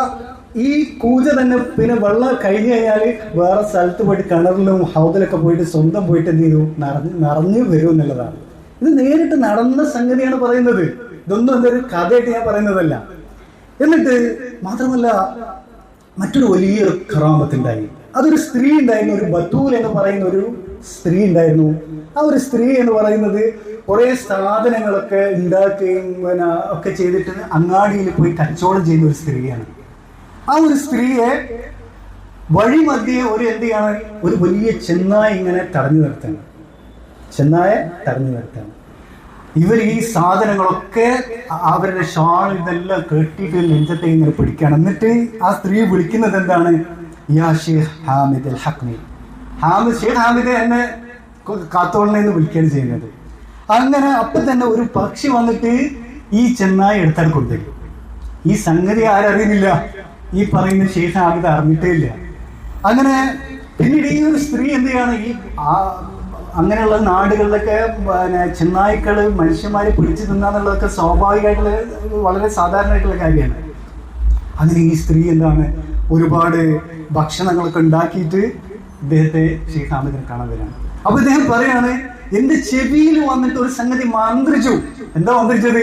ഈ കൂജ തന്നെ പിന്നെ വെള്ളം കഴിഞ്ഞു കഴിഞ്ഞാൽ വേറെ സ്ഥലത്ത് പോയിട്ട് കിണറിലും ഹൗദിലൊക്കെ പോയിട്ട് സ്വന്തം പോയിട്ട് എന്ത് ചെയ്തു, നിറഞ്ഞു വരും എന്നുള്ളതാണ്. ഇത് നേരിട്ട് നടന്ന സംഗതിയാണ് പറയുന്നത്. ഇതൊന്നും എന്തൊരു കഥയായിട്ട് ഞാൻ പറയുന്നതല്ല. എന്നിട്ട് മാത്രമല്ല മറ്റൊരു വലിയൊരു കറാമത്തുണ്ടായി. അതൊരു സ്ത്രീ ഉണ്ടായിരുന്നു, ഒരു ബത്തൂൽ എന്ന് പറയുന്ന ഒരു സ്ത്രീ ഉണ്ടായിരുന്നു. ആ ഒരു സ്ത്രീ എന്ന് പറയുന്നത് കുറേ സാധനങ്ങളൊക്കെ ഉണ്ടാക്കുകയും ഒക്കെ ചെയ്തിട്ട് അങ്ങാടിയിൽ പോയി കച്ചവടം ചെയ്യുന്ന ഒരു സ്ത്രീയാണ്. ആ ഒരു സ്ത്രീയെ വഴി മധ്യേ എന്ത് ചെയ്യാണ്, ഒരു വലിയ ചെന്നായ ഇങ്ങനെ തടഞ്ഞു നിർത്താൻ. ഇവർ ഈ സാധനങ്ങളൊക്കെ അവരുടെ ഷാൾ ഇതെല്ലാം കെട്ടിയിട്ട് നെഞ്ചത്തെ ഇങ്ങനെ പിടിക്കുകയാണ്. എന്നിട്ട് ആ സ്ത്രീ വിളിക്കുന്നത് എന്താണ്, യാ ഷെയ്ഖ് ഹാമിദ് അൽ ഹഖ്മി. ഷെയ്ഖ് ഹാമിദ് എന്നെ കാത്തോളനെന്ന് വിളിക്കുകയാണ് ചെയ്യുന്നത്. അങ്ങനെ അപ്പം തന്നെ ഒരു പക്ഷി വന്നിട്ട് ഈ ചെന്നായ എടുത്താൽ കൊണ്ടുവരും. ഈ സംഗതി ആരറിയുന്നില്ല, ഈ പറയുന്ന ഷെയ്ഖ് ഹാമിദ് അറിഞ്ഞിട്ടേ ഇല്ല. അങ്ങനെ പിന്നീട് ഈ ഒരു സ്ത്രീ എന്ത് ചെയ്യാണ്, ഈ അങ്ങനെയുള്ള നാടുകളിലൊക്കെ ചെന്നായ്ക്കള് മനുഷ്യന്മാരെ പിടിച്ചു തിന്നാന്നുള്ളതൊക്കെ സ്വാഭാവികമായിട്ടുള്ള വളരെ സാധാരണമായിട്ടുള്ള കാര്യമാണ്. അങ്ങനെ ഈ സ്ത്രീ എന്താണ് ഒരുപാട് ഭക്ഷണങ്ങളൊക്കെ ഉണ്ടാക്കിയിട്ട് ഇദ്ദേഹത്തെ ഷെയ്ഖ് ഹാമിദിനെ കാണാൻ വരികയാണ്. അപ്പൊ ഇദ്ദേഹം പറയാണ്, എന്റെ ചെവിയിൽ വന്നിട്ട് ഒരു സംഗതി മന്ത്രിച്ചു. എന്താ മന്ത്രിച്ചത്,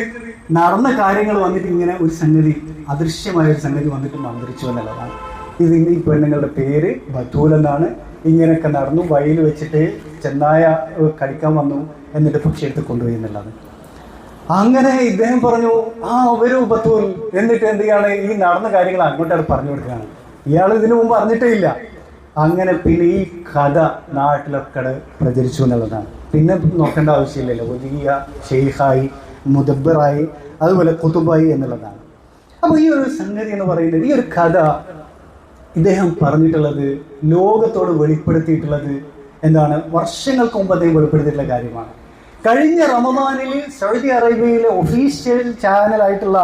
നടന്ന കാര്യങ്ങൾ വന്നിട്ട് ഇങ്ങനെ ഒരു സംഗതി, അദൃശ്യമായ ഒരു സംഗതി വന്നിട്ട് മന്ത്രിച്ചു എന്നുള്ളതാണ്. ഇത് ഈ പെണ്ണുങ്ങളുടെ പേര് ബത്തൂൽ എന്നാണ്. ഇങ്ങനെയൊക്കെ നടന്നു, വഴിയിൽ വെച്ചിട്ട് ചെന്നായ കടിക്കാൻ വന്നു, എന്നിട്ട് പക്ഷി എടുത്ത് കൊണ്ടുപോയി എന്നുള്ളത്. അങ്ങനെ ഇദ്ദേഹം പറഞ്ഞു, വരൂ ബത്തൂൽ. എന്നിട്ട് എന്ത് ചെയ്യാണ്, ഈ നടന്ന കാര്യങ്ങൾ അങ്ങോട്ടാണ് പറഞ്ഞു കൊടുക്കുകയാണ്. ഇയാൾ ഇതിനു മുമ്പ് അറിഞ്ഞിട്ടേ ഇല്ല. അങ്ങനെ പിന്നെ ഈ കഥ നാട്ടിലൊക്കെ പ്രചരിച്ചു എന്നുള്ളതാണ്. പിന്നെ നോക്കേണ്ട ആവശ്യമില്ലല്ലോ, വലിയ ഷെയ്ഖായി, മുദബ്ബറായി, അതുപോലെ കുതുബായി എന്നുള്ളതാണ്. അപ്പോൾ ഈ ഒരു സംഗതി എന്ന് പറയുന്നത്, ഈ ഒരു കഥ ഇദ്ദേഹം പറഞ്ഞിട്ടുള്ളത്, ലോകത്തോട് വെളിപ്പെടുത്തിയിട്ടുള്ളത് എന്താണ്, വർഷങ്ങൾക്ക് മുമ്പ് അദ്ദേഹം വെളിപ്പെടുത്തിയിട്ടുള്ള കാര്യമാണ്. കഴിഞ്ഞ റമദാനിൽ സൗദി അറേബ്യയിലെ ഒഫീഷ്യൽ ചാനലായിട്ടുള്ള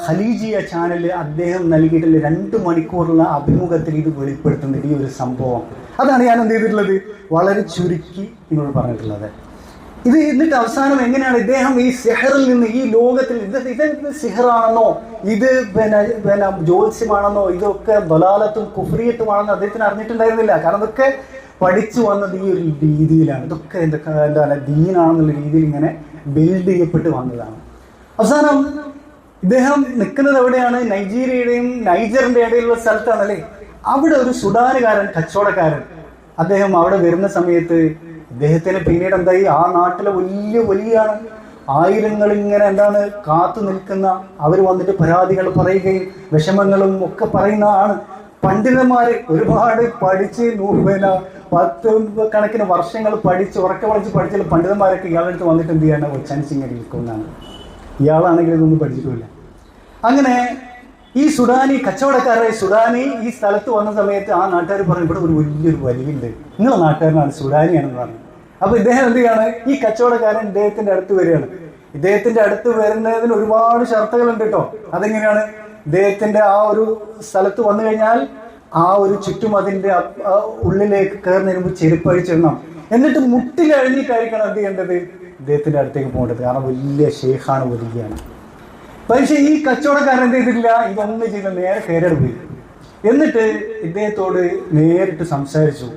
ഖലീജിയ ചാനലിൽ അദ്ദേഹം നൽകിയിട്ടുള്ള 2 മണിക്കൂറുള്ള അഭിമുഖത്തിൽ ഇത് വെളിപ്പെടുത്തുന്ന ഈ ഒരു സംഭവം, അതാണ് ഞാൻ എന്ത് ചെയ്തിട്ടുള്ളത്, വളരെ ചുരുക്കി നിങ്ങളോട് പറഞ്ഞിട്ടുള്ളത്. ഇത് എന്നിട്ട് അവസാനം എങ്ങനെയാണ് ഇദ്ദേഹം ഈ സിഹറിൽ നിന്ന്, ഈ ലോകത്തിൽ ഇത് സിഹറാണെന്നോ, ഇത് പിന്നെ ജ്യോത്സ്യമാണെന്നോ, ഇതൊക്കെ ദലാലത്തും കുഫ്രിയത്തുമാണെന്നോ അദ്ദേഹത്തിന് അറിഞ്ഞിട്ടുണ്ടായിരുന്നില്ല. കാരണം ഇതൊക്കെ പഠിച്ചു വന്നത് ഈ ഒരു രീതിയിലാണ്. ഇതൊക്കെ എന്താണ് ദീനാണെന്നുള്ള രീതിയിൽ ഇങ്ങനെ ബിൽഡ് ചെയ്യപ്പെട്ട് വന്നതാണ്. അവസാനം ഇദ്ദേഹം നിൽക്കുന്നത് എവിടെയാണ്? നൈജീരിയയുടെയും നൈജറിന്റെ ഇടയിലുള്ള സ്ഥലത്താണല്ലേ. അവിടെ ഒരു സുഡാനുകാരൻ, കച്ചവടക്കാരൻ, അദ്ദേഹം അവിടെ വരുന്ന സമയത്ത് ഇദ്ദേഹത്തിന് പിന്നീട് എന്തായി, ആ നാട്ടിലെ വലിയ വലിയാണ്, ആയിരങ്ങൾ ഇങ്ങനെ എന്താണ് കാത്തു നിൽക്കുന്ന, അവർ വന്നിട്ട് പരാതികൾ പറയുകയും വിഷമങ്ങളും ഒക്കെ പറയുന്ന ആണ്. പണ്ഡിതന്മാര് ഒരുപാട് പഠിച്ച് 10 കണക്കിന് വർഷങ്ങൾ പഠിച്ച് ഉറക്കെ വിളിച്ച് പഠിച്ചുള്ള പണ്ഡിതന്മാരൊക്കെ ഇയാളുടെ അടുത്ത് വന്നിട്ട് എന്ത് ചെയ്യാണ്, ഒച്ചനിച്ചിങ്ങനെ ഇരിക്കുന്നതാണ്. ഇയാളാണെങ്കിൽ ഇതൊന്നും പഠിച്ചിട്ടില്ല. അങ്ങനെ ഈ സുഡാനി കച്ചവടക്കാരായ സുഡാനി ഈ സ്ഥലത്ത് വന്ന സമയത്ത് ആ നാട്ടുകാർ പറഞ്ഞു, ഇവിടെ ഒരു വലിയൊരു വലിയുണ്ട്, നിങ്ങളെ നാട്ടുകാരനാണ്, സുഡാനിയാണെന്ന് പറഞ്ഞു. അപ്പൊ ഇദ്ദേഹം എന്ത് ചെയ്യാണ്, ഈ കച്ചവടക്കാരൻ ഇദ്ദേഹത്തിന്റെ അടുത്ത് വരികയാണ്. ഇദ്ദേഹത്തിന്റെ അടുത്ത് വരുന്നതിന് ഒരുപാട് ഷർത്തുകളുണ്ട് കേട്ടോ. അതെങ്ങനെയാണ്? ഇദ്ദേഹത്തിന്റെ ആ ഒരു സ്ഥലത്ത് വന്നു കഴിഞ്ഞാൽ ആ ഒരു ചുറ്റും അതിന്റെ ഉള്ളിലേക്ക് കയറുന്നതിന് മുമ്പ് ചെരുപ്പ് അഴിച്ചിടണം. എന്നിട്ട് മുട്ടിലഴിഞ്ഞിട്ടായിരിക്കണം എന്ത് ചെയ്യേണ്ടത്, ഇദ്ദേഹത്തിന്റെ അടുത്തേക്ക് പോകേണ്ടത്. കാരണം വലിയ ഷെയ്ഖാണ്, വരികയാണ്. പക്ഷെ ഈ കച്ചവടക്കാരൻ എന്ത് ചെയ്തില്ല, ഇതൊന്നും ചെയ്ത് നേരെ കയറി പോയി. എന്നിട്ട് ഇദ്ദേഹത്തോട് നേരിട്ട് സംസാരിച്ചു,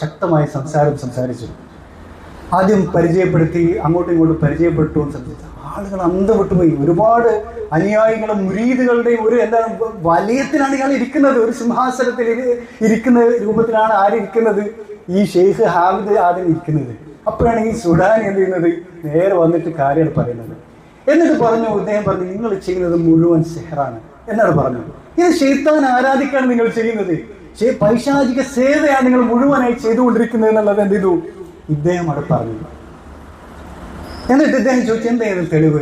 ശക്തമായ സംസാരിച്ചു. ആദ്യം പരിചയപ്പെടുത്തി, അങ്ങോട്ടും ഇങ്ങോട്ടും പരിചയപ്പെട്ടു. ആളുകൾ അന്തപ്പെട്ടുപോയി. ഒരുപാട് അനുയായികളും മുരീദുകളുടെയും ഒരു എന്താണ് വലയത്തിലാണ് ഇയാൾ ഇരിക്കുന്നത്. ഒരു സിംഹാസനത്തിൽ ഇരിക്കുന്ന രൂപത്തിലാണ് ആരിയ്ക്കുന്നത്, ഈ ഷെയ്ഖ് ഹാമിദ് ആദ്യം ഇരിക്കുന്നത്. അപ്പോഴാണ് ഈ സുഡാനി എന്ത് ചെയ്യുന്നത്, നേരെ വന്നിട്ട് കാര്യമാണ് പറയുന്നത്. എന്നിട്ട് ഇദ്ദേഹം പറഞ്ഞു, നിങ്ങൾ ചെയ്യുന്നത് മുഴുവൻ സിഹറാണ് എന്നാണ് പറഞ്ഞു. ഇത് ശൈത്താൻ ആരാധിക്കാണ് നിങ്ങൾ ചെയ്യുന്നത്, പൈശാചിക സേവയാണ് നിങ്ങൾ മുഴുവനായി ചെയ്തുകൊണ്ടിരിക്കുന്നത് എന്നുള്ളത് എന്ത് ചെയ്തു, ഇദ്ദേഹം അവിടെ പറഞ്ഞു. എന്നിട്ട് ഇദ്ദേഹം ചോദിച്ചു, എന്തായിരുന്നു തെളിവ്?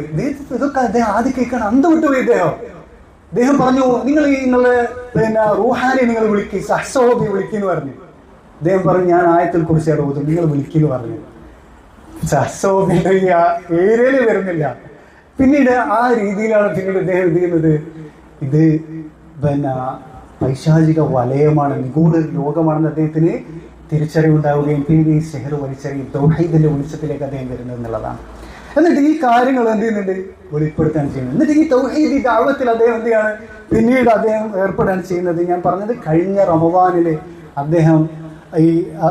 ഇതൊക്കെ അദ്ദേഹം ആദ്യം കേൾക്കാൻ അന്തം വിട്ടുപോയി. ഇദ്ദേഹം പറഞ്ഞു, നിങ്ങളുടെ റൂഹാനെ നിങ്ങൾ വിളിക്കുക, സഹ്സോബി വിളിക്കുന്നു പറഞ്ഞു. ഇദ്ദേഹം പറഞ്ഞു, ഞാൻ ആയത്തിൽ കുറിച്ച് ഓതും, നിങ്ങൾ വിളിക്കുന്നു പറഞ്ഞു. സഹ്സോബിന്റെ ഈ ഏരിയയിൽ വരുന്നില്ല. പിന്നീട് ആ രീതിയിലാണ് പിന്നീട് ഇദ്ദേഹം എന്ത് ചെയ്യുന്നത്, ഇത് പൈശാചിക വലയമാണ്, നിഗൂഢ ലോകമാണെന്ന് അദ്ദേഹത്തിന് തിരിച്ചറിവുണ്ടാവുകയും പിന്നീട് ഈ സിഹർ വലിച്ചറിയും തൗഹീദിന്റെ വെളിച്ചത്തിലേക്ക് അദ്ദേഹം വരുന്നത് എന്നുള്ളതാണ്. എന്നിട്ട് ഈ കാര്യങ്ങൾ എന്ത് ചെയ്യുന്നുണ്ട്, വെളിപ്പെടുത്താൻ ചെയ്യുന്നത്. എന്നിട്ട് ഈ തൗഹീദി ദഅവത്തിൽ അദ്ദേഹം എന്ത് ചെയ്യാണ്, പിന്നീട് അദ്ദേഹം ഏർപ്പെടാൻ ചെയ്യുന്നത്. ഞാൻ പറഞ്ഞത് കഴിഞ്ഞ റമദാനിൽ അദ്ദേഹം ഈ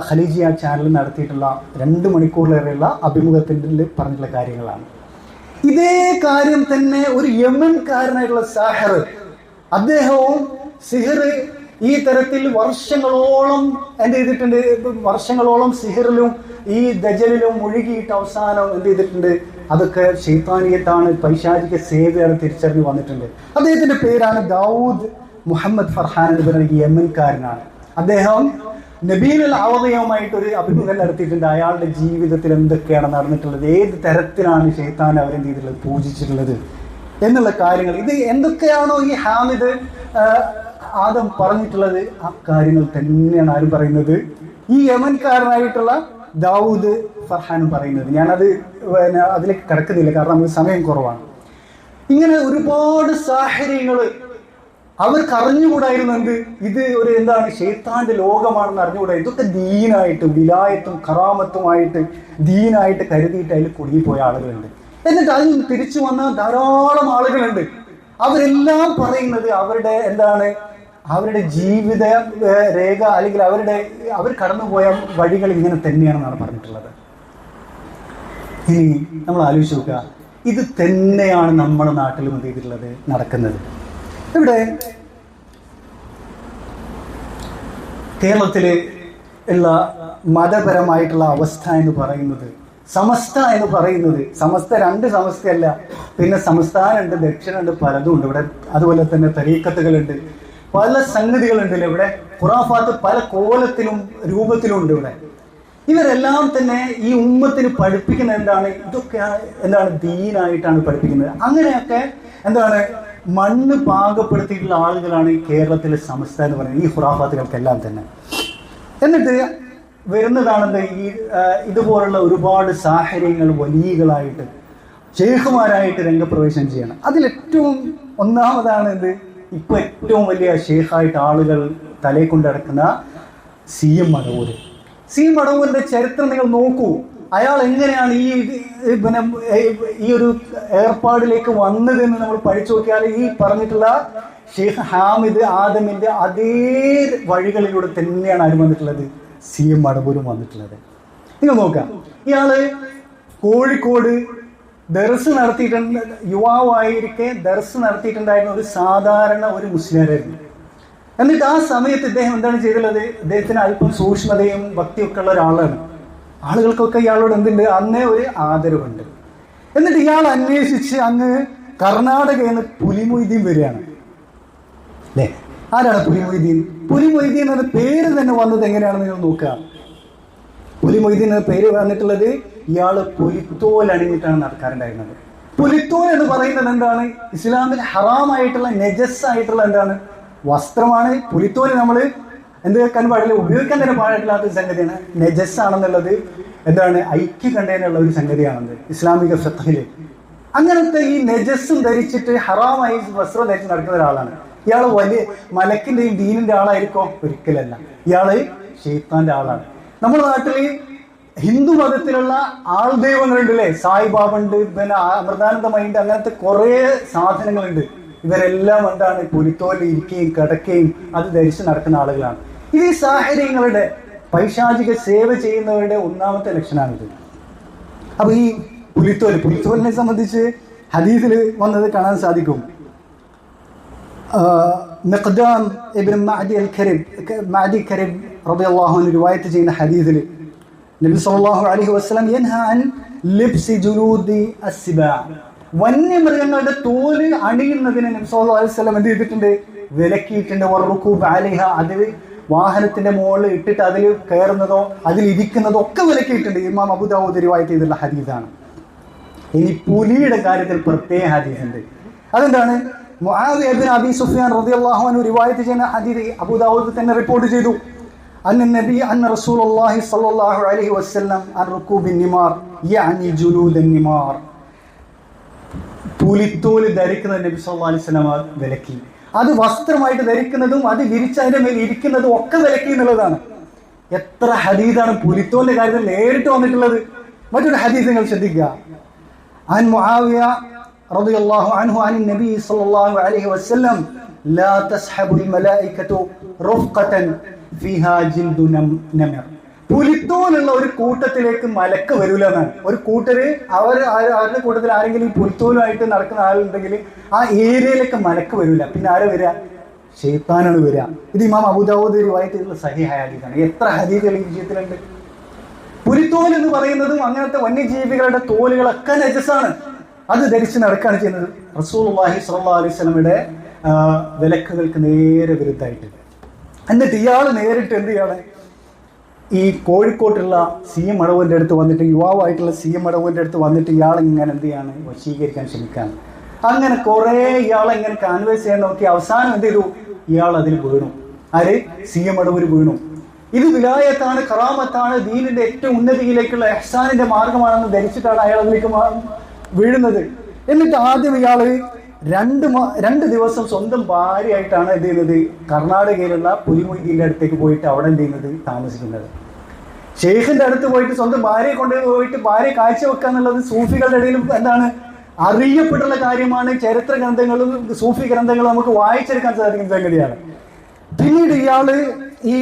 ഖലീജിയ ചാനൽ നടത്തിയിട്ടുള്ള 2 മണിക്കൂറിലേറെയുള്ള അഭിമുഖത്തിൽ പറഞ്ഞിട്ടുള്ള കാര്യങ്ങളാണ്. ഇതേ കാര്യം തന്നെ ഒരു യമൻകാരനായിട്ടുള്ള സാഹിർ, അദ്ദേഹവും സിഹർ ഈ തരത്തിൽ വർഷങ്ങളോളം എന്ത് ചെയ്തിട്ടുണ്ട്, വർഷങ്ങളോളം സിഹറിലും ഈ ദജലിലും മുഴുകിയിട്ട് അവസാനം എന്ത് ചെയ്തിട്ടുണ്ട്, അതൊക്കെ ശൈത്താനിയത്താണ്, പൈശാചിക സേവയാണ് തിരിച്ചറിഞ്ഞ് വന്നിട്ടുണ്ട്. അദ്ദേഹത്തിന്റെ പേരാണ് ദാവൂദ് മുഹമ്മദ് ഫർഹാൻ എന്ന് പറയുന്ന യമൻകാരനാണ്. അദ്ദേഹം നബീൽ അവതയവുമായിട്ട് ഒരു അഭിമുഖം നടത്തിയിട്ടുണ്ട്. അയാളുടെ ജീവിതത്തിൽ എന്തൊക്കെയാണ് നടന്നിട്ടുള്ളത്, ഏത് തരത്തിലാണ് ശൈത്താൻ അവരെന്ത് ചെയ്തിട്ടുള്ളത്, പൂജിച്ചിട്ടുള്ളത് എന്നുള്ള കാര്യങ്ങൾ. ഇത് എന്തൊക്കെയാണോ ഈ ഹാമിദ് ആദം പറഞ്ഞിട്ടുള്ളത്, ആ കാര്യങ്ങൾ തന്നെയാണ് ആരും പറയുന്നത്, ഈ യമൻകാരനായിട്ടുള്ള ദാവൂദ് ഫർഹാനും പറയുന്നത്. ഞാനത് അതിലേക്ക് കിടക്കുന്നില്ല, കാരണം നമുക്ക് സമയം കുറവാണ്. ഇങ്ങനെ ഒരുപാട് സാഹചര്യങ്ങൾ അവർക്ക് അറിഞ്ഞുകൂടായിരുന്നു എന്ത്, ഇത് ഒരു എന്താണ് ശൈത്താന്റെ ലോകമാണെന്ന് അറിഞ്ഞുകൂടാ. ഇതൊക്കെ ദീനായിട്ട്, വിലായത്തും കറാമത്തുമായിട്ട് ദീനായിട്ട് കരുതിയിട്ട് അതിൽ കുടുങ്ങിപ്പോയ ആളുകളുണ്ട്. എന്നിട്ട് അതിൽ നിന്ന് തിരിച്ചു വന്ന ധാരാളം ആളുകളുണ്ട്. അവരെല്ലാം പറയുന്നത് അവരുടെ എന്താണ്, അവരുടെ ജീവിത രേഖ അല്ലെങ്കിൽ അവർ കടന്നുപോയ വഴികൾ ഇങ്ങനെ തന്നെയാണെന്നാണ് പറഞ്ഞിട്ടുള്ളത്. ഇനി നമ്മൾ ആലോചിച്ച് നോക്കുക, ഇത് തന്നെയാണ് നമ്മുടെ നാട്ടിലും എന്ത് ചെയ്തിട്ടുള്ളത്, നടക്കുന്നത്. ഇവിടെ കേരളത്തില് ഉള്ള മതപരമായിട്ടുള്ള അവസ്ഥ എന്ന് പറയുന്നത്, സമസ്ത എന്ന് പറയുന്നത്, സമസ്ത 2 സമസ്തയല്ല, പിന്നെ സംസ്ഥാനമുണ്ട്, ദക്ഷിണുണ്ട്, പലതും ഉണ്ട് ഇവിടെ. അതുപോലെ തന്നെ തരീഖത്തുകളുണ്ട്, പല സംഗതികളുണ്ട് ഇവിടെ. ഖുറാഫാത്ത് പല കോലത്തിലും രൂപത്തിലും ഉണ്ട് ഇവിടെ. ഇവരെല്ലാം തന്നെ ഈ ഉമ്മത്തിന് പഠിപ്പിക്കുന്ന എന്താണ്, ഇതൊക്കെ എന്താണ് ദീനായിട്ടാണ് പഠിപ്പിക്കുന്നത്. അങ്ങനെയൊക്കെ എന്താണ് മണ്ണ് പാകപ്പെടുത്തിയിട്ടുള്ള ആളുകളാണ് ഈ കേരളത്തിലെ സമസ്ത എന്ന് പറയുന്നത്, ഈ ഖുറാഫാത്തുകൾക്കെല്ലാം തന്നെ. എന്നിട്ട് വരുന്നതാണെന്ന് ഈ ഇതുപോലുള്ള ഒരുപാട് സാഹചര്യങ്ങൾ വലിയകളായിട്ട് ഷെയ്ഖുമാരായിട്ട് രംഗപ്രവേശനം ചെയ്യണം. അതിലേറ്റവും ഒന്നാമതാണ് എന്ത്, ഇപ്പൊ ഏറ്റവും വലിയ ഷെയ്ഖായിട്ട് ആളുകൾ തലയെ കൊണ്ട് നടക്കുന്ന CM മടവൂര്. CM മടവൂരിന്റെ ചരിത്രം നിങ്ങൾ നോക്കൂ. അയാൾ എങ്ങനെയാണ് പിന്നെ ഈ ഒരു ഏർപ്പാടിലേക്ക് വന്നതെന്ന് നമ്മൾ പഠിച്ചു നോക്കിയാൽ ഈ പറഞ്ഞിട്ടുള്ള ഷെയ്ഖ് ഹാമിദ് ആദമിന്റെ അതേ വഴികളിലൂടെ തന്നെയാണ് ആര് വന്നിട്ടുള്ളത്, CM മടവൂരും വന്നിട്ടുള്ളത്. നിങ്ങൾ നോക്കാം, ഇയാള് കോഴിക്കോട് ദർസ് നടത്തിയിട്ടുണ്ട്, യുവാവായിരിക്കെ ദർസ് നടത്തിയിട്ടുണ്ടായിരുന്ന ഒരു സാധാരണ ഒരു മുസ്ലിമായിരുന്നു. എന്നിട്ട് ആ സമയത്ത് ഇദ്ദേഹം എന്താണ് ചെയ്തിട്ടുള്ളത്, ഇദ്ദേഹത്തിന് അല്പം സൂക്ഷ്മതയും ഭക്തിയൊക്കെ ഉള്ള ഒരാളാണ്. ആളുകൾക്കൊക്കെ ഇയാളോട് എന്തുണ്ട്, അന്നേ ഒരു ആദരവുണ്ട്. എന്നിട്ട് ഇയാൾ അന്വേഷിച്ച് അങ്ങ് കർണാടകയിൽ നിന്ന് പുലിമൊയ്തീൻ വരികയാണ്. അല്ലേ, ആരാണ് പുലിമൊയ്തീൻ? പുലിമൊയ്തീൻ എന്ന പേര് തന്നെ വന്നത് എങ്ങനെയാണെന്ന് നിങ്ങൾ നോക്കുക. പുലിമൊയ്തീൻ എന്ന പേര് വന്നിട്ടുള്ളത് ഇയാള് പുലിത്തോൽ അണിഞ്ഞിട്ടാണ് നടക്കാറുണ്ടായിരുന്നത്. പുലിത്തോൽ എന്ന് പറയുന്നത് എന്താണ്, ഇസ്ലാമിൽ ഹറാമായിട്ടുള്ള നജസ് ആയിട്ടുള്ള എന്താണ് വസ്ത്രമാണ്. പുലിത്തോല് നമ്മൾ എന്ത് വെക്കാൻ പാടില്ല, ഉപയോഗിക്കാൻ തന്നെ പാടില്ലാത്ത സംഗതിയാണ്. നജസ് ആണെന്നുള്ളത് എന്താണ് ഐക്യകണ്ഠേനുള്ള ഒരു സംഗതിയാണെന്ന് ഇസ്ലാമിക ഫിഖ്ഹിൽ. അങ്ങനത്തെ ഈ നജസ്സും ധരിച്ചിട്ട് ഹറാമായി വസ്ത്രം ധരിച്ച് നടക്കുന്ന ഒരാളാണ്. ഇയാൾ വലിയ മലക്കിന്റെയും ദീനിന്റെ ആളായിരിക്കോ? ഒരിക്കലല്ല, ഇയാള് ഷെയ്ത്താന്റെ ആളാണ്. നമ്മുടെ നാട്ടിൽ ഹിന്ദു മതത്തിലുള്ള ആൾ ദൈവങ്ങളുണ്ട് അല്ലേ, സായിബാബ ഉണ്ട്, പിന്നെ അമൃതാനന്ദമയുണ്ട്, അങ്ങനത്തെ കുറെ സാധനങ്ങളുണ്ട്. ഇവരെല്ലാം എന്താണ് പുലിത്തോലിൽ ഇരിക്കുകയും കിടക്കുകയും അത് ധരിച്ച് നടക്കുന്ന ആളുകളാണ്. ഇത് ഈ സാഹചര്യങ്ങളുടെ പൈശാചിക സേവ ചെയ്യുന്നവരുടെ ഒന്നാമത്തെ ലക്ഷണമാണിത്. അപ്പൊ ഈ പുലിത്തോലിനെ സംബന്ധിച്ച് ഹദീസിൽ വന്നത് കാണാൻ സാധിക്കും. മിഖ്ദാം ഇബ്നു മഅദി കരീബ് റളിയല്ലാഹു അൻഹു റിവായത്ത് ചെയ്യുന്ന ഹദീസിൽ നബി സല്ലല്ലാഹു അലൈഹി വസല്ലം യൻഹാ അൻ ലിബ്സി ജുലൂദി അസ്സിബാ, വന്യമൃഗങ്ങളുടെ തോല് അണിയുന്നതിന് നബി സല്ലല്ലാഹു അലൈഹി വസല്ലം എന്ത് ചെയ്തിട്ടുണ്ട്, വിലക്കിയിട്ടുണ്ട്. വറുകൂബ് അലൈഹ, അതിൽ വാഹനത്തിന്റെ മുകളിൽ ഇട്ടിട്ട് അതിൽ കയറുന്നതോ അതിൽ ഇരിക്കുന്നതോ ഒക്കെ വിലക്കിയിട്ടുണ്ട്. ഇമാം അബൂ ദാവൂദ് റിവായത്ത് ചെയ്തിട്ടുള്ള ഹദീസാണ്. ഇനി പുലിയുടെ കാര്യത്തിൽ പ്രത്യേക ഹദീസുണ്ട്. അതെന്താണ്, മുആവിയ ഇബ്നു അബീ സുഫ്യാൻ റളിയല്ലാഹു അൻഹു റിവായത്ത് ചെയ്യുന്ന ഹദീസ് അബൂ ദാവൂദ് തന്നെ റിപ്പോർട്ട് ചെയ്തു. അന്ന റസൂലുള്ളാഹി സ്വല്ലല്ലാഹു അലൈഹി വസല്ലം അൻ റുകൂബിൻ നിമാർ യഅനി ജുലൂദൻ നിമാർ, പുലിത്തോല് ധരിക്കുന്നത് നബി സല്ലല്ലാഹു അലൈഹി വസല്ലം വിലക്കി. അത് വസ്ത്രമായിട്ട് ധരിക്കുന്നതും അത് വിരിച്ചതിന്റെ മേൽ ഇരിക്കുന്നതും ഒക്കെ വിലക്കി എന്നുള്ളതാണ്. എത്ര ഹദീസാണ് പുലിത്തോലിന്റെ കാര്യത്തിൽ നേരിട്ട് വന്നിട്ടുള്ളത്. മറ്റൊരു ഹദീസ് നിങ്ങൾ ശ്രദ്ധിക്കുക. അൻ മുആവിയ റളിയല്ലാഹു അൻഹു അൻ നബി സല്ലല്ലാഹു അലൈഹി വസല്ലം ലാ തസ്ഹബുൽ മലായികതു റുഫ്ഖതൻ ഫീഹാ ജിൽദു നമർ, പുലിത്തോലുള്ള ഒരു കൂട്ടത്തിലേക്ക് മലക്ക് വരൂല എന്നാണ്. ഒരു കൂട്ടര് അവരുടെ കൂട്ടത്തിൽ ആരെങ്കിലും ഈ പുലിത്തോലുമായിട്ട് നടക്കുന്ന ആളുണ്ടെങ്കിൽ ആ ഏരിയയിലേക്ക് മലക്ക് വരൂല. പിന്നെ ആരെ വരിക, ശൈത്താനാണ് വരിക. ഇത് ഇമാം അബൂ ദാവൂദ് റിവായത്ത് ചെയ്തിട്ടുള്ള സഹീഹായ ഹദീസാണ്. എത്ര ഹദീസുകൾ ഈ വിഷയത്തിലുണ്ട്. പുലിത്തോൽ എന്ന് പറയുന്നതും അങ്ങനത്തെ വന്യജീവികളുടെ തോലുകളൊക്കെ നജസാണ്. അത് ധരിച്ച് നടക്കുകയാണ് ചെയ്യുന്നത്. റസൂലുള്ളാഹി സ്വല്ലല്ലാഹു അലൈഹി വസല്ലമയുടെ വിലക്കുകൾക്ക് നേരെ വിരുദ്ധമായിട്ട്. എന്നിട്ട് ഇയാൾ നേരിട്ട് എന്ത് ചെയ്യാണ്, ഈ കോഴിക്കോട്ടുള്ള CM മടവൂരിന്റെ അടുത്ത് വന്നിട്ട്, യുവാവായിട്ടുള്ള CM മടവൂരിന്റെ അടുത്ത് വന്നിട്ട് ഇയാൾ ഇങ്ങനെ എന്ത് ചെയ്യാണ്, വശീകരിക്കാൻ ശ്രമിക്കാൻ. അങ്ങനെ കുറെ ഇയാളെങ്ങനെ കാൻവേസ് ചെയ്യാൻ നോക്കി. അവസാനം എന്ത് ചെയ്തു, ഇയാൾ അതിൽ വീണു. ആര്, CM മടവൂര് വീണു. ഇത് വിലായത്താണ്, കറാമത്താണ്, ദീനിന്റെ ഏറ്റവും ഉന്നതിയിലേക്കുള്ള ഇഹ്സാനിന്റെ മാർഗമാണെന്ന് ധരിച്ചിട്ടാണ് അയാൾ അതിലേക്ക് വീഴുന്നത്. എന്നിട്ട് ആദ്യം ഇയാള് രണ്ട് ദിവസം സ്വന്തം ഭാര്യയായിട്ടാണ് എന്ത് ചെയ്യുന്നത്, കർണാടകയിലുള്ള പുലിമൊയ്തീന്റെ അടുത്തേക്ക് പോയിട്ട് അവിടെ എന്ത് ചെയ്യുന്നത്, താമസിക്കുന്നത്. ഷെയ്ഖിന്റെ അടുത്ത് പോയിട്ട് സ്വന്തം ഭാര്യയെ കൊണ്ടുപോയിട്ട് ഭാര്യ കാഴ്ചവെക്കുക എന്നുള്ളത് സൂഫികളുടെ ഇടയിലും എന്താണ് അറിയപ്പെട്ടുള്ള കാര്യമാണ്. ചരിത്ര ഗ്രന്ഥങ്ങളും സൂഫി ഗ്രന്ഥങ്ങളും നമുക്ക് വായിച്ചെടുക്കാൻ സാധിക്കുന്ന സംഗതിയാണ്. പിന്നീട് ഇയാള് ഈ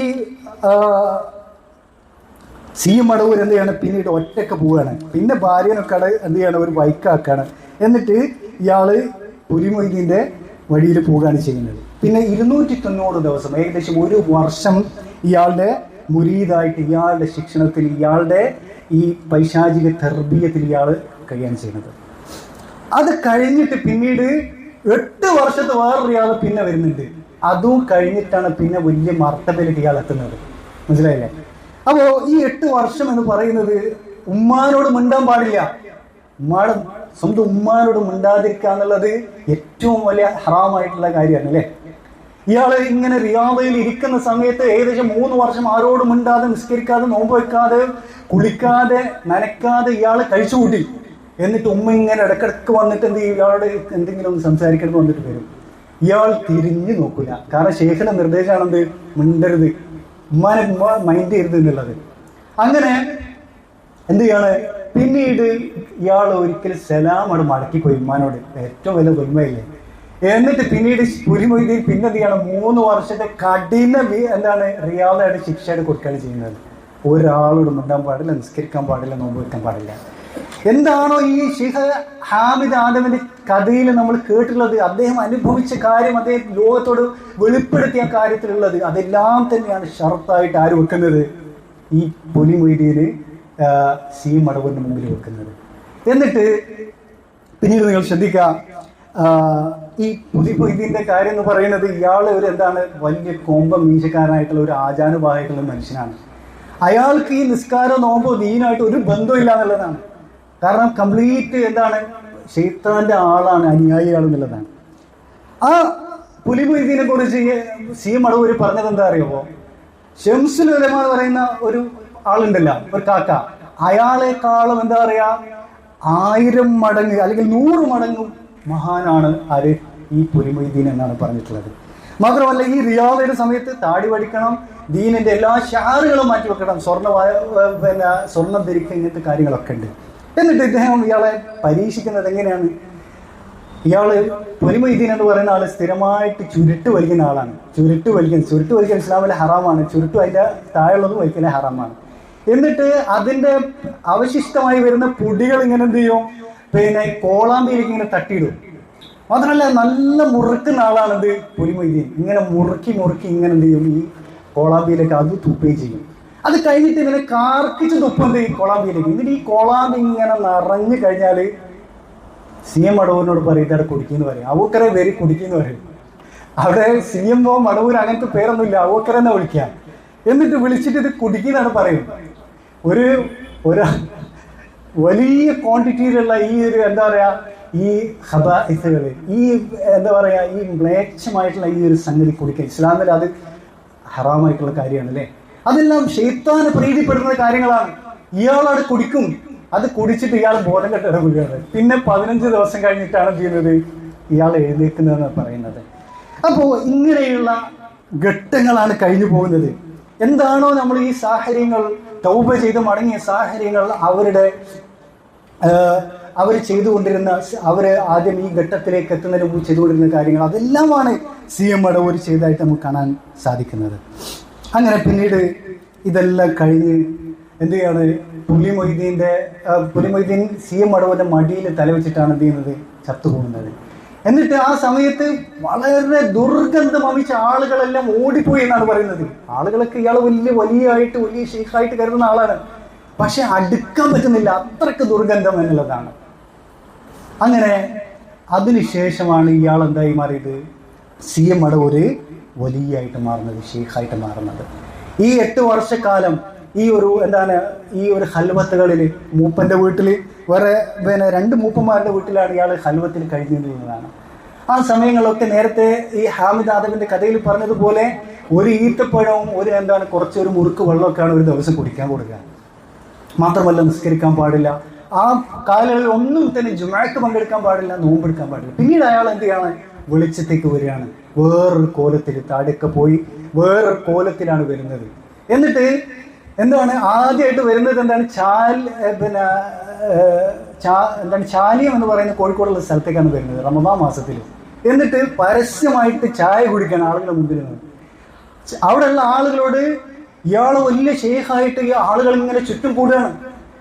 CM മടവൂർ എന്ത് ചെയ്യാണ്, പിന്നീട് ഒറ്റക്ക് പോവുകയാണ്. പിന്നെ ഭാര്യനൊക്കെ എന്ത് ചെയ്യാണ്, ഒരു ബൈക്കാക്കാണ്. എന്നിട്ട് ഇയാള് പുലിമൊയ്തീന്റെ വഴിയിൽ പോവുകയാണ് ചെയ്യുന്നത്. പിന്നെ 290 ദിവസം, ഏകദേശം 1 വർഷം ഇയാളുടെ മുരീദായിട്ട്, ഇയാളുടെ ശിക്ഷണത്തിൽ, ഇയാളുടെ ഈ പൈശാചിക തർബീയത്തിൽ ഇയാൾ കഴിയാണ് ചെയ്യുന്നത്. അത് കഴിഞ്ഞിട്ട് പിന്നീട് 8 വർഷത്തെ വേറൊരാൾ പിന്നെ വരുന്നുണ്ട്. അതും കഴിഞ്ഞിട്ടാണ് പിന്നെ വലിയ മർത്തബയിലേക്ക് ഇയാൾ എത്തുന്നത്. മനസ്സിലായില്ലേ? അപ്പോ ഈ 8 വർഷം എന്ന് പറയുന്നത് ഉമ്മാനോട് മിണ്ടാൻ പാടില്ല. സ്വന്തം ഉമ്മാനോട് മിണ്ടാതിരിക്കുക എന്നുള്ളത് ഏറ്റവും വലിയ ഹറാമായിട്ടുള്ള കാര്യമാണ് അല്ലേ. ഇയാള് ഇങ്ങനെ റിയാദയിൽ ഇരിക്കുന്ന സമയത്ത് ഏകദേശം 3 വർഷം ആരോടും മിണ്ടാതെ, നിസ്കരിക്കാതെ, നോമ്പ് വെക്കാതെ, കുളിക്കാതെ, നനക്കാതെ ഇയാള് കഴിച്ചുകൂട്ടി. എന്നിട്ട് ഉമ്മ ഇങ്ങനെ ഇടക്കിടക്ക് വന്നിട്ട് എന്ത് ചെയ്യും, ഇയാളോട് എന്തെങ്കിലും ഒന്ന് സംസാരിക്കണം വന്നിട്ട് വരും. ഇയാൾ തിരിഞ്ഞു നോക്കില്ല. കാരണം ശേഖന്റെ നിർദ്ദേശമാണെന്ത്, മിണ്ടരുത്, ഉമ്മാനെ മൈൻഡ് ചെയ്യരുത് എന്നുള്ളത്. അങ്ങനെ എന്ത് ചെയ്യാണ്? പിന്നീട് ഇയാൾ ഒരിക്കലും സലാം അവിടെ മടക്കിപ്പോയി ഉമ്മാനോട്, ഏറ്റവും വലിയ ഉമ്മയില്ലേ. എന്നിട്ട് പിന്നീട് പുലി മൊയ്തീൻ പിന്നെ എന്ത് ചെയ്യണം? 3 വർഷത്തെ കഠിന റിയാദായിട്ട് ശിക്ഷയായിട്ട് കൊടുക്കുകയാണ് ചെയ്യുന്നത്. ഒരാളോട് മിണ്ടാൻ പാടില്ല, നിസ്കരിക്കാൻ പാടില്ല, നോമ്പ് വെക്കാൻ പാടില്ല. എന്താണോ ഈ ഷെയ്ഖ് ഹാമിദ് ആദമിന്റെ കഥയിൽ നമ്മൾ കേട്ടിട്ടുള്ളത്, അദ്ദേഹം അനുഭവിച്ച കാര്യം, അദ്ദേഹം ലോകത്തോട് വെളിപ്പെടുത്തിയ കാര്യത്തിലുള്ളത്, അതെല്ലാം തന്നെയാണ് ഷർത്തായിട്ട് ആര് വെക്കുന്നത്? ഈ പുലി മൊയ്തീന് സി മടവൂരിന് മുമ്പിൽ വെക്കുന്നത്. എന്നിട്ട് പിന്നീട് നിങ്ങൾ ശ്രദ്ധിക്കുക, ഈ പുലി മൊയ്തീന്റെ കാര്യം എന്ന് പറയുന്നത്, ഇയാൾ ഒരു വലിയ കോമ്പം മീശക്കാരനായിട്ടുള്ള ഒരു ആചാനുഭാവായിട്ടുള്ള മനുഷ്യനാണ്. അയാൾക്ക് ഈ നിസ്കാരം നോമ്പോ ദീനായിട്ട് ഒരു ബന്ധമില്ല എന്നുള്ളതാണ്. കാരണം കംപ്ലീറ്റ് ശൈത്താന്റെ ആളാണ്, അനുയായിയാണെന്നുള്ളതാണ്. ആ പുലി മൊയ്തീനെ കുറിച്ച് സി മടവൂര് പറഞ്ഞത് എന്താ അറിയുമോ? ഷംസുൽ ഉലമ എന്ന് പറയുന്ന ഒരു ആളുണ്ടല്ലോ, ഒരു കാക്ക, അയാളെക്കാളും 1000 മടങ്ങ് അല്ലെങ്കിൽ 100 മടങ്ങും മഹാനാണ് ആര്? ഈ പുലി മൊയ്തീൻ എന്നാണ് പറഞ്ഞിട്ടുള്ളത്. മാത്രമല്ല, ഈ റിയാദയുടെ സമയത്ത് താടി വടിക്കണം, ദീനിന്റെ എല്ലാ ഷാറുകളും മാറ്റി വെക്കണം, സ്വർണം ധരിക്കുക, ഇങ്ങനത്തെ കാര്യങ്ങളൊക്കെ ഉണ്ട്. എന്നിട്ട് ഇദ്ദേഹം ഇയാളെ പരീക്ഷിക്കുന്നത് എങ്ങനെയാണ്? ഇയാള് പുലി മൊയ്തീൻ എന്ന് പറയുന്ന ആള് സ്ഥിരമായിട്ട് ചുരുട്ട് വലിക്കുന്ന ആളാണ്. ചുരുട്ട് വലിക്കാൻ ഇസ്ലാമിലെ ഹറാമാണ്. ചുരുട്ട് അതിന്റെ താഴെയുള്ളതും വലിക്കലെ ഹറാമാണ്. എന്നിട്ട് അതിന്റെ അവശിഷ്ടമായി വരുന്ന പൊടികൾ ഇങ്ങനെ എന്ത് ചെയ്യും? കോളാമ്പിയിലേക്ക് ഇങ്ങനെ തട്ടിയിടും. മാത്രമല്ല, നല്ല മുറുക്കുന്ന ആളാണിത് പുലി മൊയ്തീൻ. ഇങ്ങനെ മുറുക്കി ഇങ്ങനെ എന്ത് ചെയ്യും? ഈ കോളാമ്പിയിലേക്ക് അത് തുപ്പുകയും ചെയ്യും. അത് കഴിഞ്ഞിട്ട് ഇങ്ങനെ കാർക്കിച്ച് തുപ്പുന്നത് ഈ കോളാമ്പിയിലേക്ക്. എന്നിട്ട് ഈ കോളാമ്പി ഇങ്ങനെ നിറഞ്ഞു കഴിഞ്ഞാല് സി എം മടവൂരിനോട് പറയും, ഇതവിടെ കുടിക്കുന്നു പറയും. അവക്കറെ പേര് കുടിക്കുന്നു പറയും. അവിടെ സി എം ഒ മടവൂർ അങ്ങനത്തെ പേരൊന്നുമില്ല, അവക്കറെ തന്നെ വിളിക്കാം. എന്നിട്ട് വിളിച്ചിട്ട് ഇത് കുടിക്കുന്നതാണ് പറയും. ഒരു വലിയ ക്വാണ്ടിറ്റിയിലുള്ള ഈ ഒരു ഈ ഹബാഇസുകള്, ഈ ഈ മ്ലേച്ഛമായിട്ടുള്ള ഈ ഒരു സംഗതി കുടിക്കുക ഇസ്ലാമിൽ അത് ഹറാമായിട്ടുള്ള കാര്യമാണ് അല്ലേ? അതെല്ലാം ശൈത്താനെ പ്രീതിപ്പെടുന്ന കാര്യങ്ങളാണ്. ഇയാളത് കുടിക്കും. അത് കുടിച്ചിട്ട് ഇയാൾ ബോധം കെട്ടിട വീഴാറ്. പിന്നെ 15 ദിവസം കഴിഞ്ഞിട്ടാണ് ചെയ്യുന്നത്, ഇയാൾ എഴുന്നേക്കുന്നതെന്ന് പറയുന്നത്. അപ്പോൾ ഇങ്ങനെയുള്ള ഘട്ടങ്ങളാണ് കഴിഞ്ഞു പോകുന്നത്. എന്താണോ നമ്മൾ ഈ സാഹചര്യങ്ങൾ, തൗബ ചെയ്ത് മടങ്ങിയ സാഹചര്യങ്ങൾ, അവർ ചെയ്തുകൊണ്ടിരുന്ന, അവർ ആദ്യം ഈ ഘട്ടത്തിലേക്ക് എത്തുന്നതിന് മുമ്പ് ചെയ്തുകൊണ്ടിരുന്ന കാര്യങ്ങൾ, അതെല്ലാമാണ് സി എം മടവൂർ ചെയ്തതായിട്ട് നമുക്ക് കാണാൻ സാധിക്കുന്നത്. അങ്ങനെ പിന്നീട് ഇതെല്ലാം കഴിഞ്ഞ് എന്ത് ചെയ്യാണ്? പുലി മൊയ്തീൻ സി എം മടവൂരിന്റെ മടിയിൽ തലവെച്ചിട്ടാണ് എന്ത് ചെയ്യുന്നത്? ചത്തുപോകുന്നത്. എന്നിട്ട് ആ സമയത്ത് വളരെ ദുർഗന്ധം വമിച്ച ആളുകളെല്ലാം ഓടിപ്പോയി എന്നാണ് പറയുന്നത്. ആളുകളൊക്കെ ഇയാൾ വലിയ ഷെയ്ഖായിട്ട് കരുതുന്ന ആളാണ്. പക്ഷെ അടുക്കാൻ പറ്റുന്നില്ല, അത്രക്ക് ദുർഗന്ധം എന്നുള്ളതാണ്. അങ്ങനെ അതിനുശേഷമാണ് ഇയാൾ എന്തായി മാറിയത്? സി എം മടവൂര് വലിയായിട്ട് മാറുന്നത്, ഷെയ്ഖായിട്ട് മാറുന്നത്. ഈ 8 വർഷക്കാലം ഈ ഒരു ഹൽവത്തുകളിൽ, മൂപ്പന്റെ വീട്ടിൽ വേറെ 2 മൂപ്പന്മാരുടെ വീട്ടിലാണ് ഇയാൾ ഹൽവത്തിൽ കഴിഞ്ഞിരുന്നതാണ്. ആ സമയങ്ങളൊക്കെ നേരത്തെ ഈ ഹാമിദ് ആദമിന്റെ കഥയിൽ പറഞ്ഞതുപോലെ ഒരു ഈത്തപ്പഴവും കുറച്ചൊരു മുറുക്ക് വെള്ളമൊക്കെയാണ് ഒരു ദിവസം കുടിക്കാൻ കൊടുക്കുക. മാത്രമല്ല, നിസ്കരിക്കാൻ പാടില്ല. ആ കാലങ്ങളിൽ ഒന്നും തന്നെ ജുമാക്ക് പങ്കെടുക്കാൻ പാടില്ല, നോമ്പെടുക്കാൻ പാടില്ല. പിന്നീട് അയാൾ എന്ത് ചെയ്യാണ്? വെളിച്ചത്തേക്ക് വരികയാണ്. വേറൊരു കോലത്തിൽ, താടിയൊക്കെ പോയി വേറൊരു കോലത്തിലാണ് വരുന്നത്. എന്നിട്ട് ആദ്യമായിട്ട് വരുന്നത് ചാലിയം എന്ന് പറയുന്ന കോഴിക്കോടുള്ള സ്ഥലത്തേക്കാണ് വരുന്നത് റമദാൻ മാസത്തിൽ. എന്നിട്ട് പരസ്യമായിട്ട് ചായ കുടിക്കാൻ ആളുകളുടെ മുമ്പിൽ നിന്ന്. അവിടെയുള്ള ആളുകളോട് ഇയാൾ വലിയ ഷെയ്ഖായിട്ട് ഈ ആളുകൾ ഇങ്ങനെ ചുറ്റും കൂടുകയാണ്.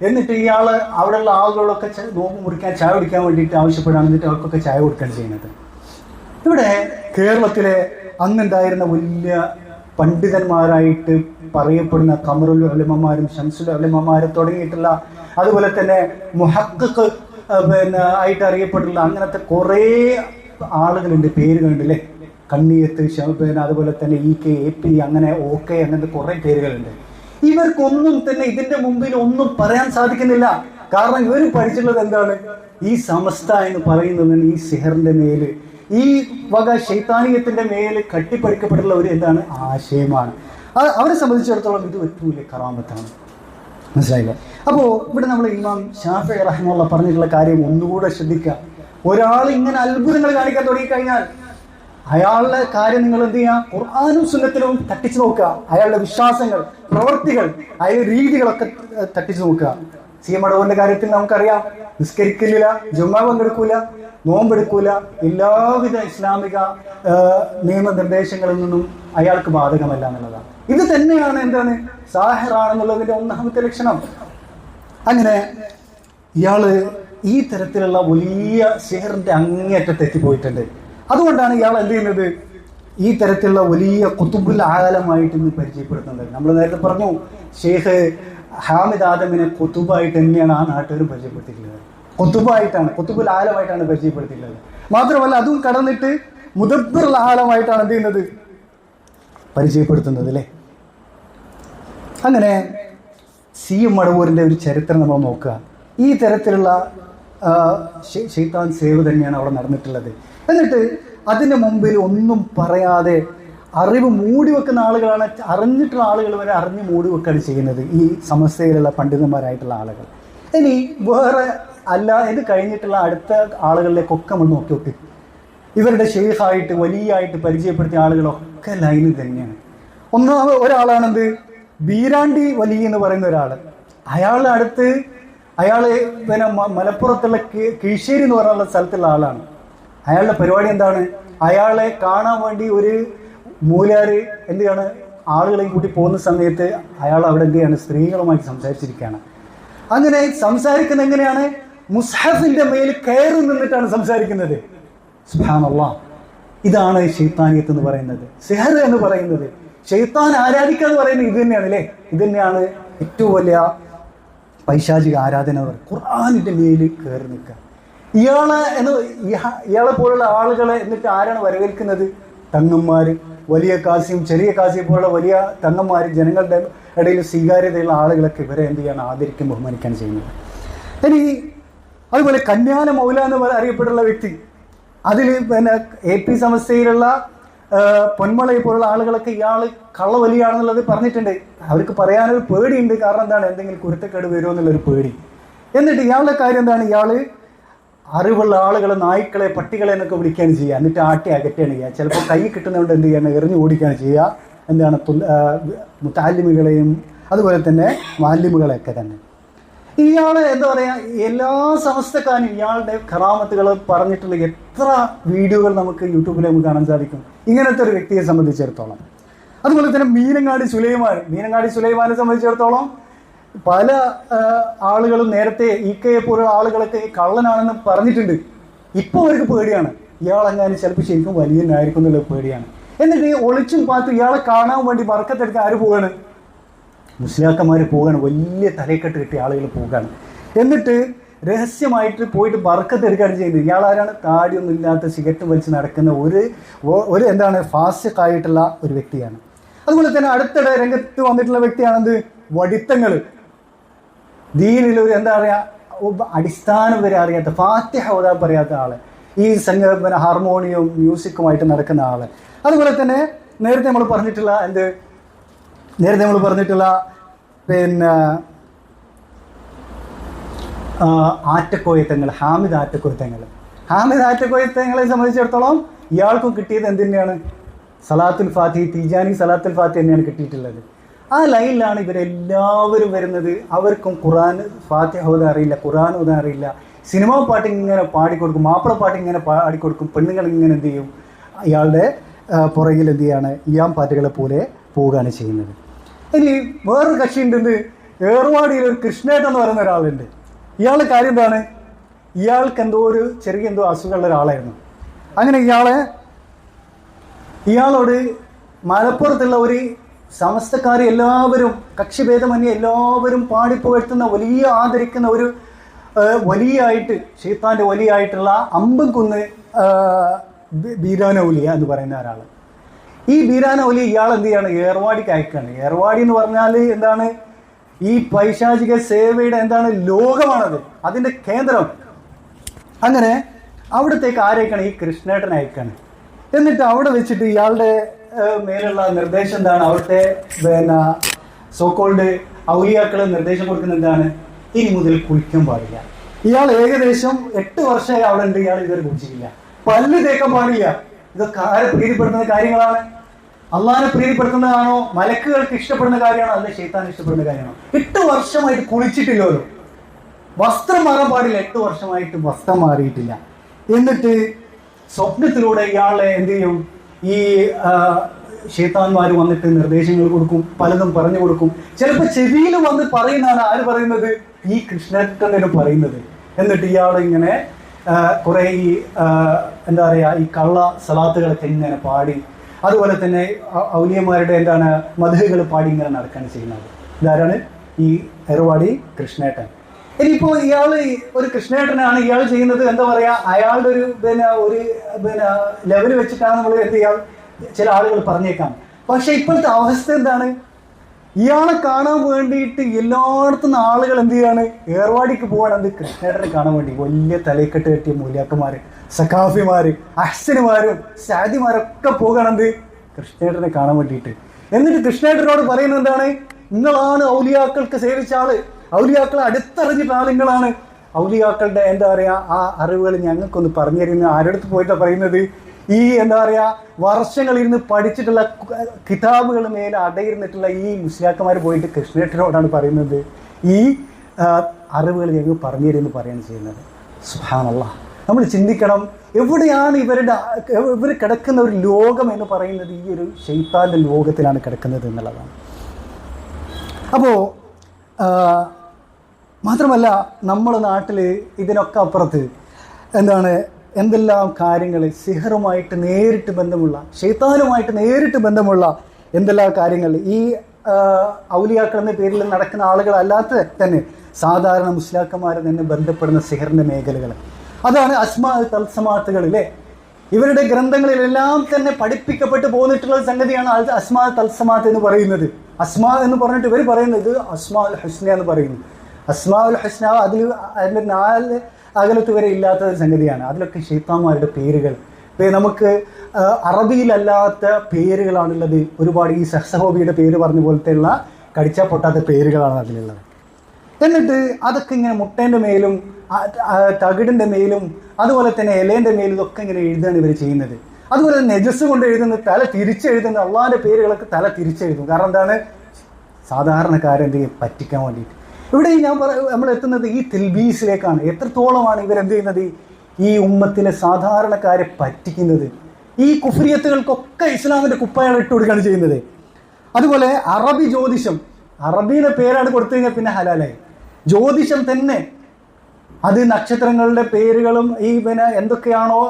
എന്നിട്ട് ഇയാൾ അവിടെയുള്ള ആളുകളൊക്കെ നോമ്പ് മുറിക്കാൻ ചായ കുടിക്കാൻ വേണ്ടിയിട്ട് ആവശ്യപ്പെടുകയാണ്. എന്നിട്ട് അവർക്കൊക്കെ ചായ കൊടുക്കുകയാണ് ചെയ്യുന്നത്. ഇവിടെ കേരളത്തിലെ അന്നുണ്ടായിരുന്ന വലിയ പണ്ഡിതന്മാരായിട്ട് പറയപ്പെടുന്ന ഖമറുൽ ഉലമമാരും ഷംസുൽ ഉലമമാരും തുടങ്ങിയിട്ടുള്ള, അതുപോലെ തന്നെ മുഹഖഖ് ആയിട്ട് അറിയപ്പെട്ടുള്ള അങ്ങനത്തെ കുറേ ആളുകളുണ്ട്, പേരുകളുണ്ട് അല്ലേ? കണ്ണിയത്ത്, അതുപോലെ തന്നെ EK, AP, അങ്ങനെ OK, അങ്ങനത്തെ കുറേ പേരുകളുണ്ട്. ഇവർക്കൊന്നും തന്നെ ഇതിന്റെ മുമ്പിൽ ഒന്നും പറയാൻ സാധിക്കുന്നില്ല. കാരണം ഇവർ പഠിച്ചിട്ടുള്ളത് എന്താണ്? ഈ സമസ്ത എന്ന് പറയുന്നതിന്, ഈ സിഹറിന്റെ മേല്, ഈ വക ശൈത്താനീയത്തിന്റെ മേല് കട്ടിപ്പടിക്കപ്പെട്ടുള്ള ഒരു ആശയമാണ്. അവരെ സംബന്ധിച്ചിടത്തോളം ഇത് ഏറ്റവും വലിയ കറാമത്താണ്. മനസ്സിലായില്ലേ? അപ്പോൾ ഇവിടെ നമ്മൾ ഇമാം ഷാഫിഈ റഹിമഹുല്ലാഹ് പറഞ്ഞിട്ടുള്ള കാര്യം ഒന്നുകൂടെ ശ്രദ്ധിക്കുക. ഒരാൾ ഇങ്ങനെ അത്ഭുതങ്ങൾ കാണിക്കാൻ തുടങ്ങിക്കഴിഞ്ഞാൽ അയാളുടെ കാര്യം നിങ്ങൾ എന്ത് ചെയ്യുക? ഖുർആനും സുന്നത്തിലും തട്ടിച്ചു നോക്കുക. അയാളുടെ വിശ്വാസങ്ങൾ, പ്രവൃത്തികൾ, അയാളുടെ രീതികളൊക്കെ തട്ടിച്ചു നോക്കുക. സി എം അടവന്റെ കാര്യത്തിൽ നമുക്കറിയാം, നിസ്കരിക്കില്ല, ജുമാ പങ്കെടുക്കൂല, നോമ്പെടുക്കൂല, എല്ലാവിധ ഇസ്ലാമിക നിയമനിർദ്ദേശങ്ങളിൽ നിന്നും അയാൾക്ക് ബാധകമല്ല എന്നുള്ളതാണ്. ഇത് തന്നെയാണ് എന്താണ് സാഹിറാണെന്നുള്ളതിന്റെ ഒന്നാമത്തെ ലക്ഷണം. അങ്ങനെ ഇയാള് ഈ തരത്തിലുള്ള വലിയ സിഹറിന്റെ അങ്ങേയറ്റത്ത് എത്തിപ്പോയിട്ടുണ്ട്. അതുകൊണ്ടാണ് ഇയാൾ എന്ത് ചെയ്യുന്നത്, ഈ തരത്തിലുള്ള വലിയ കുത്തുബുൽ ആലമായിട്ട് ഇന്ന് പരിചയപ്പെടുത്തുന്നത്. നമ്മൾ നേരത്തെ പറഞ്ഞു, ഷെയ്ഖ് ഹാമിദ് ആദമിനെ കുത്തുബായിട്ട് തന്നെയാണ് ആ നാട്ടുകാർ പരിചയപ്പെടുത്തിയിട്ടുള്ളത്. കുത്തുബായിട്ടാണ്, കുത്തുബുൽ ആലമായിട്ടാണ് പരിചയപ്പെടുത്തിയിട്ടുള്ളത്. മാത്രമല്ല അതും കടന്നിട്ട് മുദബ്ബിറുൽ ആലമായിട്ടാണ് എന്ത് ചെയ്യുന്നത്, പരിചയപ്പെടുത്തുന്നത് അല്ലേ. അങ്ങനെ സി എം മടവൂരിൻ്റെ ഒരു ചരിത്രം നമ്മൾ നോക്കുക. ഈ തരത്തിലുള്ള ശൈത്താൻ സേവ് തന്നെയാണ് അവിടെ നടന്നിട്ടുള്ളത്. എന്നിട്ട് അതിന് മുമ്പിൽ ഒന്നും പറയാതെ അറിവ് മൂടി വെക്കുന്ന ആളുകളാണ്, അറിഞ്ഞിട്ടുള്ള ആളുകൾ വരെ അറിഞ്ഞ് മൂടി വെക്കുകയാണ് ചെയ്യുന്നത് ഈ സമസ്തയിലുള്ള പണ്ഡിതന്മാരായിട്ടുള്ള ആളുകൾ. ഇനി വേറെ അല്ല, ഇത് കഴിഞ്ഞിട്ടുള്ള അടുത്ത ആളുകളിലേക്കൊക്കെ നമ്മൾ നോക്കി നോക്കി ഇവരുടെ ഷെയ്ഖായിട്ട് വലിയായിട്ട് പരിചയപ്പെടുത്തിയ ആളുകളൊക്കെ ലൈനിൽ തന്നെയാണ്. ഒരാളാണെന്ത്, ബീരാണ്ടി വലി എന്ന് പറയുന്ന ഒരാൾ. അയാളുടെ അടുത്ത് പിന്നെ മലപ്പുറത്തുള്ള കീഴ്ശ്ശേരി എന്ന് പറയുന്ന സ്ഥലത്തുള്ള ആളാണ്. അയാളുടെ പരിപാടി എന്താണ്, അയാളെ കാണാൻ വേണ്ടി ഒരു മൂലാര് എന്ത് ചെയ്യാണ്, ആളുകളെയും കൂട്ടി പോകുന്ന സമയത്ത് അയാൾ അവിടെ എന്ത് ചെയ്യാണ്, സ്ത്രീകളുമായിട്ട് സംസാരിച്ചിരിക്കുകയാണ്. അങ്ങനെ സംസാരിക്കുന്നത് എങ്ങനെയാണ്, മുസ്ഹഫിന്റെ മേൽ കയറി നിന്നിട്ടാണ് സംസാരിക്കുന്നത്. സുബ്ഹാനല്ലാഹ്, ഇതാണ് ശൈത്താനിയത്ത് എന്ന് പറയുന്നത്, സിഹർ എന്ന് പറയുന്നത്. ശൈത്താൻ ആരാധിക്കുക എന്ന് പറയുന്നത് ഇത് തന്നെയാണ് അല്ലേ. ഇത് തന്നെയാണ് ഏറ്റവും വലിയ പൈശാചിക ആരാധന. ഖുർആനിന്റെ മേൽ കയറി നിൽക്കുക. ഇയാളെ പോലുള്ള ആളുകളെ എന്നിട്ട് ആരാണ് വരവേൽക്കുന്നത്, തങ്ങന്മാര്, വലിയ കാസിയും ചെറിയ കാസിയെ പോലുള്ള വലിയ തങ്ങന്മാർ, ജനങ്ങളുടെ ഇടയിൽ സ്വീകാര്യതയുള്ള ആളുകളൊക്കെ ഇവരെ എന്ത് ചെയ്യാണ്, ആദരിക്കും ബഹുമാനിക്കാൻ ചെയ്യുന്നത്. ഇനി അതുപോലെ കന്യാന മൗല എന്ന് അറിയപ്പെട്ടുള്ള വ്യക്തി, അതിൽ പിന്നെ AP സമസ്തയിലുള്ള പൊന്മളയെ പോലുള്ള ആളുകളൊക്കെ ഇയാൾ കള്ളവലിയാണെന്നുള്ളത് പറഞ്ഞിട്ടുണ്ട്. അവർക്ക് പറയാനൊരു പേടിയുണ്ട്. കാരണം എന്താണ്, എന്തെങ്കിലും കുരുത്തക്കേട് വരുമോ എന്നുള്ളൊരു പേടി. എന്നിട്ട് ഇയാളുടെ കാര്യം എന്താണ്, ഇയാള് അറിവുള്ള ആളുകളെ നായ്ക്കളെ പട്ടികളെ എന്നൊക്കെ വിളിക്കുകയാണ് ചെയ്യുക. എന്നിട്ട് ആട്ടി അകറ്റുകയാണ് ചെയ്യുക. ചിലപ്പോൾ കൈ കിട്ടുന്നതുകൊണ്ട് എന്ത് ചെയ്യാണ്, എറിഞ്ഞു ഓടിക്കുകയാണ് ചെയ്യുക. എന്താണ്, മുത്താലിമുകളെയും അതുപോലെ തന്നെ മാലിമുകളെയൊക്കെ തന്നെ. ഇയാള് എന്താ പറയാ, എല്ലാ സമസ്തക്കാരും ഇയാളുടെ കറാമത്തുകൾ പറഞ്ഞിട്ടുള്ള എത്ര വീഡിയോകൾ നമുക്ക് യൂട്യൂബിൽ നമുക്ക് കാണാൻ സാധിക്കും ഇങ്ങനത്തെ ഒരു വ്യക്തിയെ സംബന്ധിച്ചിടത്തോളം. അതുപോലെ തന്നെ മീനങ്ങാടി സുലൈമാനെ സംബന്ധിച്ചിടത്തോളം പല ആളുകളും നേരത്തെ EK പോലുള്ള ആളുകളൊക്കെ കള്ളനാണെന്ന് പറഞ്ഞിട്ടുണ്ട്. ഇപ്പോൾ അവർക്ക് പേടിയാണ്, ഇയാളെങ്ങാനും ചിലപ്പോൾ ശരിക്കും വലിയനായിരിക്കും എന്നുള്ള പേടിയാണ്. എന്നിട്ട് ഒളിച്ചും പാത്തും ഇയാളെ കാണാൻ വേണ്ടി ബർക്കത്തെടുക്കാൻ ആര് പോവുകയാണ്, മുസ്ലിയാക്കന്മാർ പോവുകയാണ്. വലിയ തലക്കെട്ട് കിട്ടിയ ആളുകൾ പോവുകയാണ്. എന്നിട്ട് രഹസ്യമായിട്ട് പോയിട്ട് ബർക്കത്തെടുക്കുകയാണ് ചെയ്യുന്നത്. ഇയാളാരാണ്, താടിയൊന്നും ഇല്ലാത്ത സിഗരറ്റ് വലിച്ച് നടക്കുന്ന ഒരു എന്താണ് ഫാസിഖായിട്ടുള്ള ഒരു വ്യക്തിയാണ്. അതുപോലെ തന്നെ അടുത്തിടെ രംഗത്ത് വന്നിട്ടുള്ള വ്യക്തിയാണെന്ത്, വടിത്തങ്ങൾ. ദീനിലൊരു എന്താ പറയുക, അടിസ്ഥാനം വരെ അറിയാത്ത, ഫാത്തിഹ ഓതാൻ പറയാത്ത ആള്, ഈ പിന്നെ ഹാർമോണിയവും മ്യൂസിക്കുമായിട്ട് നടക്കുന്ന ആള്. അതുപോലെ തന്നെ നേരത്തെ നമ്മൾ പറഞ്ഞിട്ടുള്ള പിന്നെ ആറ്റക്കോയത്തങ്ങൾ, ഹാമിദ് ആറ്റക്കോയത്തങ്ങളെ സംബന്ധിച്ചിടത്തോളം ഇയാൾക്കും കിട്ടിയത് എന്തിനാണ്, സലാത്തുൽ ഫാത്തിഹ, തിജാനി സലാത്തുൽ ഫാത്തിഹ തന്നെയാണ് കിട്ടിയിട്ടുള്ളത്. ആ ലൈനിലാണ് ഇവരെല്ലാവരും വരുന്നത്. അവർക്കും ഖുർആൻ ഫാത്തിഹ ഓതാൻ അറിയില്ല, ഖുർആൻ ഓതാൻ അറിയില്ല. സിനിമാ പാട്ട് ഇങ്ങനെ പാടിക്കൊടുക്കും, മാപ്പിള പാട്ട് ഇങ്ങനെ പാടിക്കൊടുക്കും. പെണ്ണുങ്ങൾ ഇങ്ങനെ എന്ത് ചെയ്യും, ഇയാളുടെ പുറകിൽ എന്ത് ചെയ്യാണ്, ഇയാം പാറ്റുകളെ പോലെ പോവുകയാണ് ചെയ്യുന്നത്. ഇനി വേറൊരു കക്ഷി ഉണ്ട്, ഏർവാടിയിൽ ഒരു കൃഷ്ണേട്ടൻ എന്ന് പറയുന്ന ഒരാളുണ്ട്. ഇയാളുടെ കാര്യം എന്താണ്, ഇയാൾക്ക് ചെറിയ അസുഖമുള്ള ഒരാളായിരുന്നു. അങ്ങനെ ഇയാളോട് മലപ്പുറത്തുള്ള ഒരു സമസ്തക്കാർ എല്ലാവരും, കക്ഷിഭേദമന്യേ എല്ലാവരും പാടിപ്പുകഴ്ത്തുന്ന, വലിയ ആദരിക്കുന്ന ഒരു വലിയായിട്ട്, ഷെയ്ത്താൻ്റെ വലിയായിട്ടുള്ള അമ്പംകുന്ന് ബീരാനൗലിയ എന്ന് പറയുന്ന ഒരാൾ. ഈ ബീരാനൗലിയ ഇയാൾ എന്ത് ചെയ്യാണ്, ഏർവാടിക്ക് അയക്കാണ്. ഏർവാടി എന്ന് പറഞ്ഞാൽ എന്താണ്, ഈ പൈശാചിക സേവയുടെ എന്താണ് ലോകമാണത്, അതിൻ്റെ കേന്ദ്രം. അങ്ങനെ അവിടത്തേക്ക് ആരയക്കാണ്, ഈ കൃഷ്ണേട്ടനെ അയക്കാണ്. എന്നിട്ട് അവിടെ വെച്ചിട്ട് ഇയാളുടെ മേലുള്ള നിർദ്ദേശം എന്താണ്, അവിടുത്തെ പിന്നെ സോക്കോൾഡ് ഔലിയാക്കളെ നിർദ്ദേശം കൊടുക്കുന്ന എന്താണ്, ഇനി മുതൽ കുളിക്കാൻ പാടില്ല. ഇയാൾ ഏകദേശം 8 വർഷമായി അവിടെ ഉണ്ട്. ഇയാൾ ഇതുവരെ കുളിച്ചിട്ടില്ല. പല്ല് തേക്കാൻ പാടില്ല. ഇതൊക്കെ ആരെ പ്രീതിപ്പെടുത്തുന്ന കാര്യങ്ങളാണ്? അള്ളാഹിനെ പ്രീതിപ്പെടുത്തുന്നതാണോ, മലക്കുകൾക്ക് ഇഷ്ടപ്പെടുന്ന കാര്യമാണോ, അല്ലെ ശൈത്താൻ ഇഷ്ടപ്പെടുന്ന കാര്യമാണോ? 8 വർഷമായിട്ട് കുളിച്ചിട്ടില്ലല്ലോ. വസ്ത്രം മാറാൻ പാടില്ല. 8 വർഷമായിട്ട് വസ്ത്രം മാറിയിട്ടില്ല. എന്നിട്ട് സ്വപ്നത്തിലൂടെ ഇയാളെ എന്ത് ചെയ്യും, ഈ ശൈത്താന്മാർ വന്നിട്ട് നിർദ്ദേശങ്ങൾ കൊടുക്കും, പലതും പറഞ്ഞു കൊടുക്കും. ചിലപ്പോൾ ചെവിയിൽ വന്ന് പറയുന്നതാണ് ആര് പറയുന്നത്, ഈ കൃഷ്ണേട്ടനും പറയുന്നത്. എന്നിട്ട് ഇയാൾ ഇങ്ങനെ കുറെ ഈ എന്താ പറയുക, ഈ കള്ള സലാത്തുകളൊക്കെ ഇങ്ങനെ പാടി, അതുപോലെ തന്നെ ഔലിയന്മാരുടെ എന്താണ് മധുഹകൾ പാടി ഇങ്ങനെ നടക്കുകയാണ് ചെയ്യുന്നത്. ഇതാരാണ് ഈ ഏർവാടി കൃഷ്ണേട്ടൻ. ഇനിയിപ്പോൾ ഇയാൾ ഒരു കൃഷ്ണേട്ടനാണ്, ഇയാൾ ചെയ്യുന്നത് എന്താ പറയുക, അയാളുടെ ഒരു ലെവൽ വെച്ചിട്ടാണ് നമ്മൾ എന്ത് ചെയ്യാം, ചില ആളുകൾ പറഞ്ഞേക്കാം. പക്ഷെ ഇപ്പോഴത്തെ അവസ്ഥ എന്താണ്, ഇയാളെ കാണാൻ വേണ്ടിയിട്ട് എല്ലായിടത്തും ആളുകൾ എന്ത് ചെയ്യാണ്, ഏർവാടിക്ക് പോവാണ് കൃഷ്ണേട്ടനെ കാണാൻ വേണ്ടി. വലിയ തലക്കെട്ട് കെട്ടിയ മൂല്യാക്കന്മാര്, സഖാഫിമാര്, അഹ്സനുമാരും സാദിമാരൊക്കെ പോകണത് കൃഷ്ണേട്ടനെ കാണാൻ വേണ്ടിയിട്ട്. എന്നിട്ട് കൃഷ്ണേട്ടനോട് പറയുന്നത് എന്താണ്, നിങ്ങളാണ് ഔലിയാക്കൾക്ക് സേവിച്ച ആള്, ഔലിയാക്കളെ അടുത്തറിഞ്ഞിട്ടാണ് നിങ്ങളാണ്, ഔലിയാക്കളുടെ എന്താ പറയാ ആ അറിവുകൾ ഞങ്ങൾക്കൊന്ന് പറഞ്ഞു തരുന്ന ആരടുത്ത് പോയിട്ടാണ് പറയുന്നത്, ഈ എന്താ പറയാ വർഷങ്ങൾ ഇരുന്ന് പഠിച്ചിട്ടുള്ള കിതാബുകൾ മേലെ അടയിരുന്നിട്ടുള്ള ഈ മുസ്ലിയാക്കന്മാർ പോയിട്ട് കൃഷ്ണേട്ടനോടാണ് പറയുന്നത് ഈ അറിവുകൾ ഞങ്ങൾ പറഞ്ഞു തരുമെന്ന് പറയുകയാണ് ചെയ്യുന്നത്. സുബ്ഹാനല്ലാഹ്. നമ്മൾ ചിന്തിക്കണം, എവിടെയാണ് ഇവർ കിടക്കുന്ന ഒരു ലോകം എന്ന് പറയുന്നത്, ഈ ഒരു ശൈത്താന്റെ ലോകത്തിലാണ് കിടക്കുന്നത് എന്നുള്ളതാണ്. അപ്പോൾ മാത്രമല്ല നമ്മുടെ നാട്ടിൽ ഇതിനൊക്കെ അപ്പുറത്ത് എന്തെല്ലാം കാര്യങ്ങൾ സിഹറുമായിട്ട് നേരിട്ട് ബന്ധമുള്ള, ശൈത്താനുമായിട്ട് നേരിട്ട് ബന്ധമുള്ള എന്തെല്ലാം കാര്യങ്ങൾ ഈ ഔലിയാക്കൾ എന്ന പേരിൽ നടക്കുന്ന ആളുകളല്ലാത്ത തന്നെ സാധാരണ മുസ്ലിയാക്കന്മാരെ തന്നെ ബന്ധപ്പെടുന്ന സിഹറിന്റെ മേഖലകൾ. അതാണ് അസ്മാ തൽസമാത്തുകൾ അല്ലേ. ഇവരുടെ ഗ്രന്ഥങ്ങളിലെല്ലാം തന്നെ പഠിപ്പിക്കപ്പെട്ട് പോന്നിട്ടുള്ള സംഗതിയാണ് അസ്മാ തൽസമാത്ത് എന്ന് പറയുന്നത്. അസ്മാ എന്ന് പറഞ്ഞിട്ട് ഇവർ പറയുന്നത് അസ്മാ ഉൽ ഹുസ്ന എന്ന് പറയുന്നു. അസ്മാ ഉൽ ഹുസ്ന അതിൻ്റെ 4 അകലത്ത് വരെ ഇല്ലാത്ത ഒരു സംഗതിയാണ്. അതിലൊക്കെ ശൈത്താന്മാരുടെ പേരുകൾ, നമുക്ക് അറബിയിലല്ലാത്ത പേരുകളാണുള്ളത് ഒരുപാട്. ഈ സഹ്സഹോബിയുടെ പേര് പറഞ്ഞ പോലത്തെയുള്ള കടിച്ചാൽ പൊട്ടാത്ത പേരുകളാണ് അതിലുള്ളത്. എന്നിട്ട് അതൊക്കെ ഇങ്ങനെ മുട്ടേൻ്റെ മേലും തകിടിൻ്റെ മേലും അതുപോലെ തന്നെ ഇലേൻ്റെ മേലും ഇതൊക്കെ ഇങ്ങനെ എഴുതാണ് ഇവർ ചെയ്യുന്നത്. അതുപോലെ തന്നെ നെജസ് കൊണ്ട് എഴുതുന്ന, തല തിരിച്ചെഴുതുന്ന അള്ളാഹിൻ്റെ പേരുകളൊക്കെ തല തിരിച്ചെഴുതും. കാരണം എന്താണ്, സാധാരണക്കാരെന്ത് ചെയ്യും, പറ്റിക്കാൻ വേണ്ടിയിട്ട്. ഇവിടെ നമ്മൾ എത്തുന്നത് ഈ തിൽബീസിലേക്കാണ്. എത്രത്തോളമാണ് ഇവരെന്ത് ചെയ്യുന്നത്, ഈ ഉമ്മത്തിലെ സാധാരണക്കാരെ പറ്റിക്കുന്നത്. ഈ കുഫ്രിയത്തുകൾക്കൊക്കെ ഇസ്ലാമിൻ്റെ കുപ്പായം ഇട്ട് കൊടുക്കുകയാണ് ചെയ്യുന്നത്. അതുപോലെ അറബി ജ്യോതിഷം, അറബിയുടെ പേരാണ് കൊടുത്തു കഴിഞ്ഞാൽ പിന്നെ ഹലാലായി. ജ്യോതിഷം തന്നെ അത് നക്ഷത്രങ്ങളുടെ പേരുകളും ഈ എന്തൊക്കെയാണോ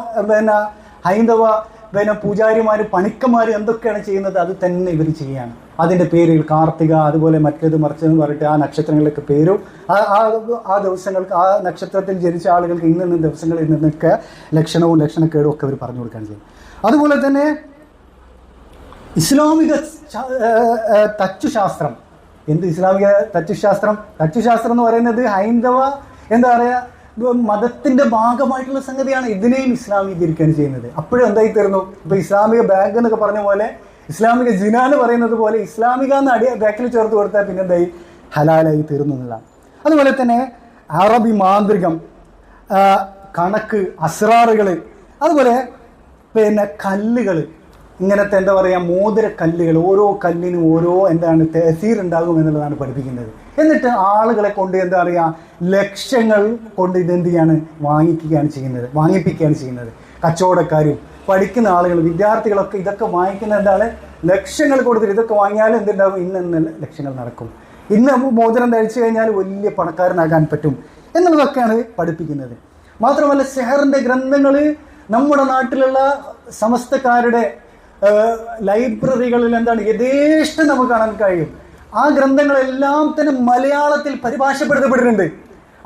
ഹൈന്ദവ പൂജാരിമാർ പൂജാരിമാർ എന്തൊക്കെയാണ് ചെയ്യുന്നത് അത് തന്നെ ഇവർ ചെയ്യാണ്. അതിൻ്റെ പേരുകൾ കാർത്തിക, അതുപോലെ മറ്റേത് മറിച്ചതെന്ന് പറഞ്ഞിട്ട് ആ നക്ഷത്രങ്ങളിലൊക്കെ പേരും ആ ദിവസങ്ങൾക്ക് ആ നക്ഷത്രത്തിൽ ജനിച്ച ആളുകൾക്ക് ഇന്ന ദിവസങ്ങളിൽ നിന്നൊക്കെ ലക്ഷണവും ലക്ഷണക്കേടും ഒക്കെ അവർ പറഞ്ഞു കൊടുക്കുകയാണ് ചെയ്യുന്നത്. അതുപോലെ തന്നെ ഇസ്ലാമിക തച്ചുശാസ്ത്രം. എന്ത് ഇസ്ലാമിക തച്ചുശാസ്ത്രം? തച്ചുശാസ്ത്രം എന്ന് പറയുന്നത് ഹൈന്ദവ എന്താ പറയുക മതത്തിന്റെ ഭാഗമായിട്ടുള്ള സംഗതിയാണ്. ഇതിനെയും ഇസ്ലാമീകരിക്കുകയാണ് ചെയ്യുന്നത്. അപ്പോഴും എന്തായി തീർന്നു, ഇപ്പൊ ഇസ്ലാമിക ബാങ്ക് എന്നൊക്കെ പറഞ്ഞ പോലെ, ഇസ്ലാമിക ജിന എന്ന് പറയുന്നത് പോലെ ഇസ്ലാമിക എന്ന് ബാക്കിൽ ചേർത്ത് കൊടുത്താൽ പിന്നെ എന്തായി, ഹലാലായി തീർന്നു എന്നുള്ളതാണ്. അതുപോലെ തന്നെ അറബി മാന്ത്രികം, കണക്ക്, അസ്റാറുകൾ, അതുപോലെ കല്ലുകൾ, ഇങ്ങനത്തെ എന്താ പറയുക മോതിര കല്ലുകൾ, ഓരോ കല്ലിനും ഓരോ തഅ്സീർ ഉണ്ടാകും എന്നുള്ളതാണ് പഠിപ്പിക്കുന്നത്. എന്നിട്ട് ആളുകളെ കൊണ്ട് എന്താ പറയുക ലക്ഷങ്ങൾ കൊണ്ട് ഇതെന്ത് ചെയ്യാണ് വാങ്ങിപ്പിക്കുകയാണ് ചെയ്യുന്നത്. കച്ചവടക്കാരും പഠിക്കുന്ന ആളുകൾ വിദ്യാർത്ഥികളൊക്കെ ഇതൊക്കെ വാങ്ങിക്കുന്ന എന്താണ്, ലക്ഷങ്ങൾ കൊടുത്തിട്ട് ഇതൊക്കെ വാങ്ങിയാൽ എന്തുണ്ടാകും, ഇന്ന് ലക്ഷങ്ങൾ നടക്കും, ഇന്ന് മോതിരം ധരിച്ചു കഴിഞ്ഞാൽ വലിയ പണക്കാരനാകാൻ പറ്റും എന്നുള്ളതൊക്കെയാണ് പഠിപ്പിക്കുന്നത്. മാത്രമല്ല സെഹറിന്റെ ഗ്രന്ഥങ്ങൾ നമ്മുടെ നാട്ടിലുള്ള സമസ്തക്കാരുടെ ലൈബ്രറികളിൽ യഥേഷ്ടം നമുക്ക് കാണാൻ കഴിയും. ആ ഗ്രന്ഥങ്ങളെല്ലാം തന്നെ മലയാളത്തിൽ പരിഭാഷപ്പെടുത്തപ്പെട്ടിട്ടുണ്ട്.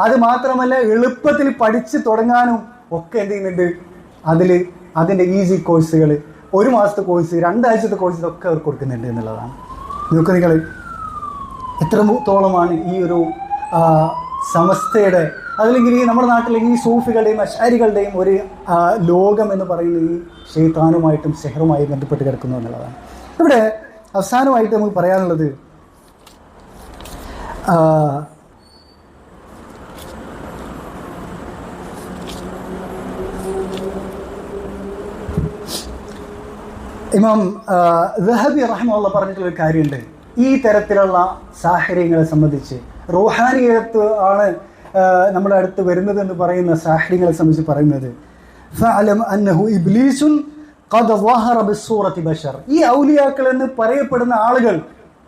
അത് മാത്രമല്ല എളുപ്പത്തിൽ പഠിച്ച് തുടങ്ങാനും ഒക്കെ എന്ത് ചെയ്യുന്നുണ്ട്, അതിൻ്റെ ഈസി കോഴ്സുകൾ, 1 മാസത്തെ കോഴ്സ്, 2 ആഴ്ചത്തെ കോഴ്സ് ഇതൊക്കെ അവർ കൊടുക്കുന്നുണ്ട് എന്നുള്ളതാണ്. നോക്കുക നിങ്ങൾ എത്രത്തോളമാണ് ഈ ഒരു സമസ്തയുടെ, അതല്ലെങ്കിൽ ഈ നമ്മുടെ നാട്ടിലെ ഈ സൂഫികളുടെയും അശ്അരികളുടെയും ഒരു ലോകം എന്ന് പറയുന്നത് ഈ ശൈത്താനുമായിട്ടും സെഹറുമായി ബന്ധപ്പെട്ട് കിടക്കുന്നു എന്നുള്ളതാണ്. ഇവിടെ അവസാനമായിട്ട് നമുക്ക് പറയാനുള്ളത്, ഇമാം ദഹബി റഹിമഹുല്ലാഹ് പറഞ്ഞിട്ടുള്ളൊരു കാര്യമുണ്ട്. ഈ തരത്തിലുള്ള സാഹചര്യങ്ങളെ സംബന്ധിച്ച് റൂഹാനിയത്ത് ആണ് നമ്മുടെ അടുത്ത് വരുന്നത് എന്ന് പറയുന്ന സാഹിര്യങ്ങളെ സംബന്ധിച്ച് പറയുന്നത് ഫഅലം അന്നഹു ഇബ്ലീസുൻ ഖദ് ളഹറ ബിസ്സൂറത്തി ബശർ. ഈ ഔലിയാക്കൾ എന്ന് പറയപ്പെടുന്ന ആളുകൾ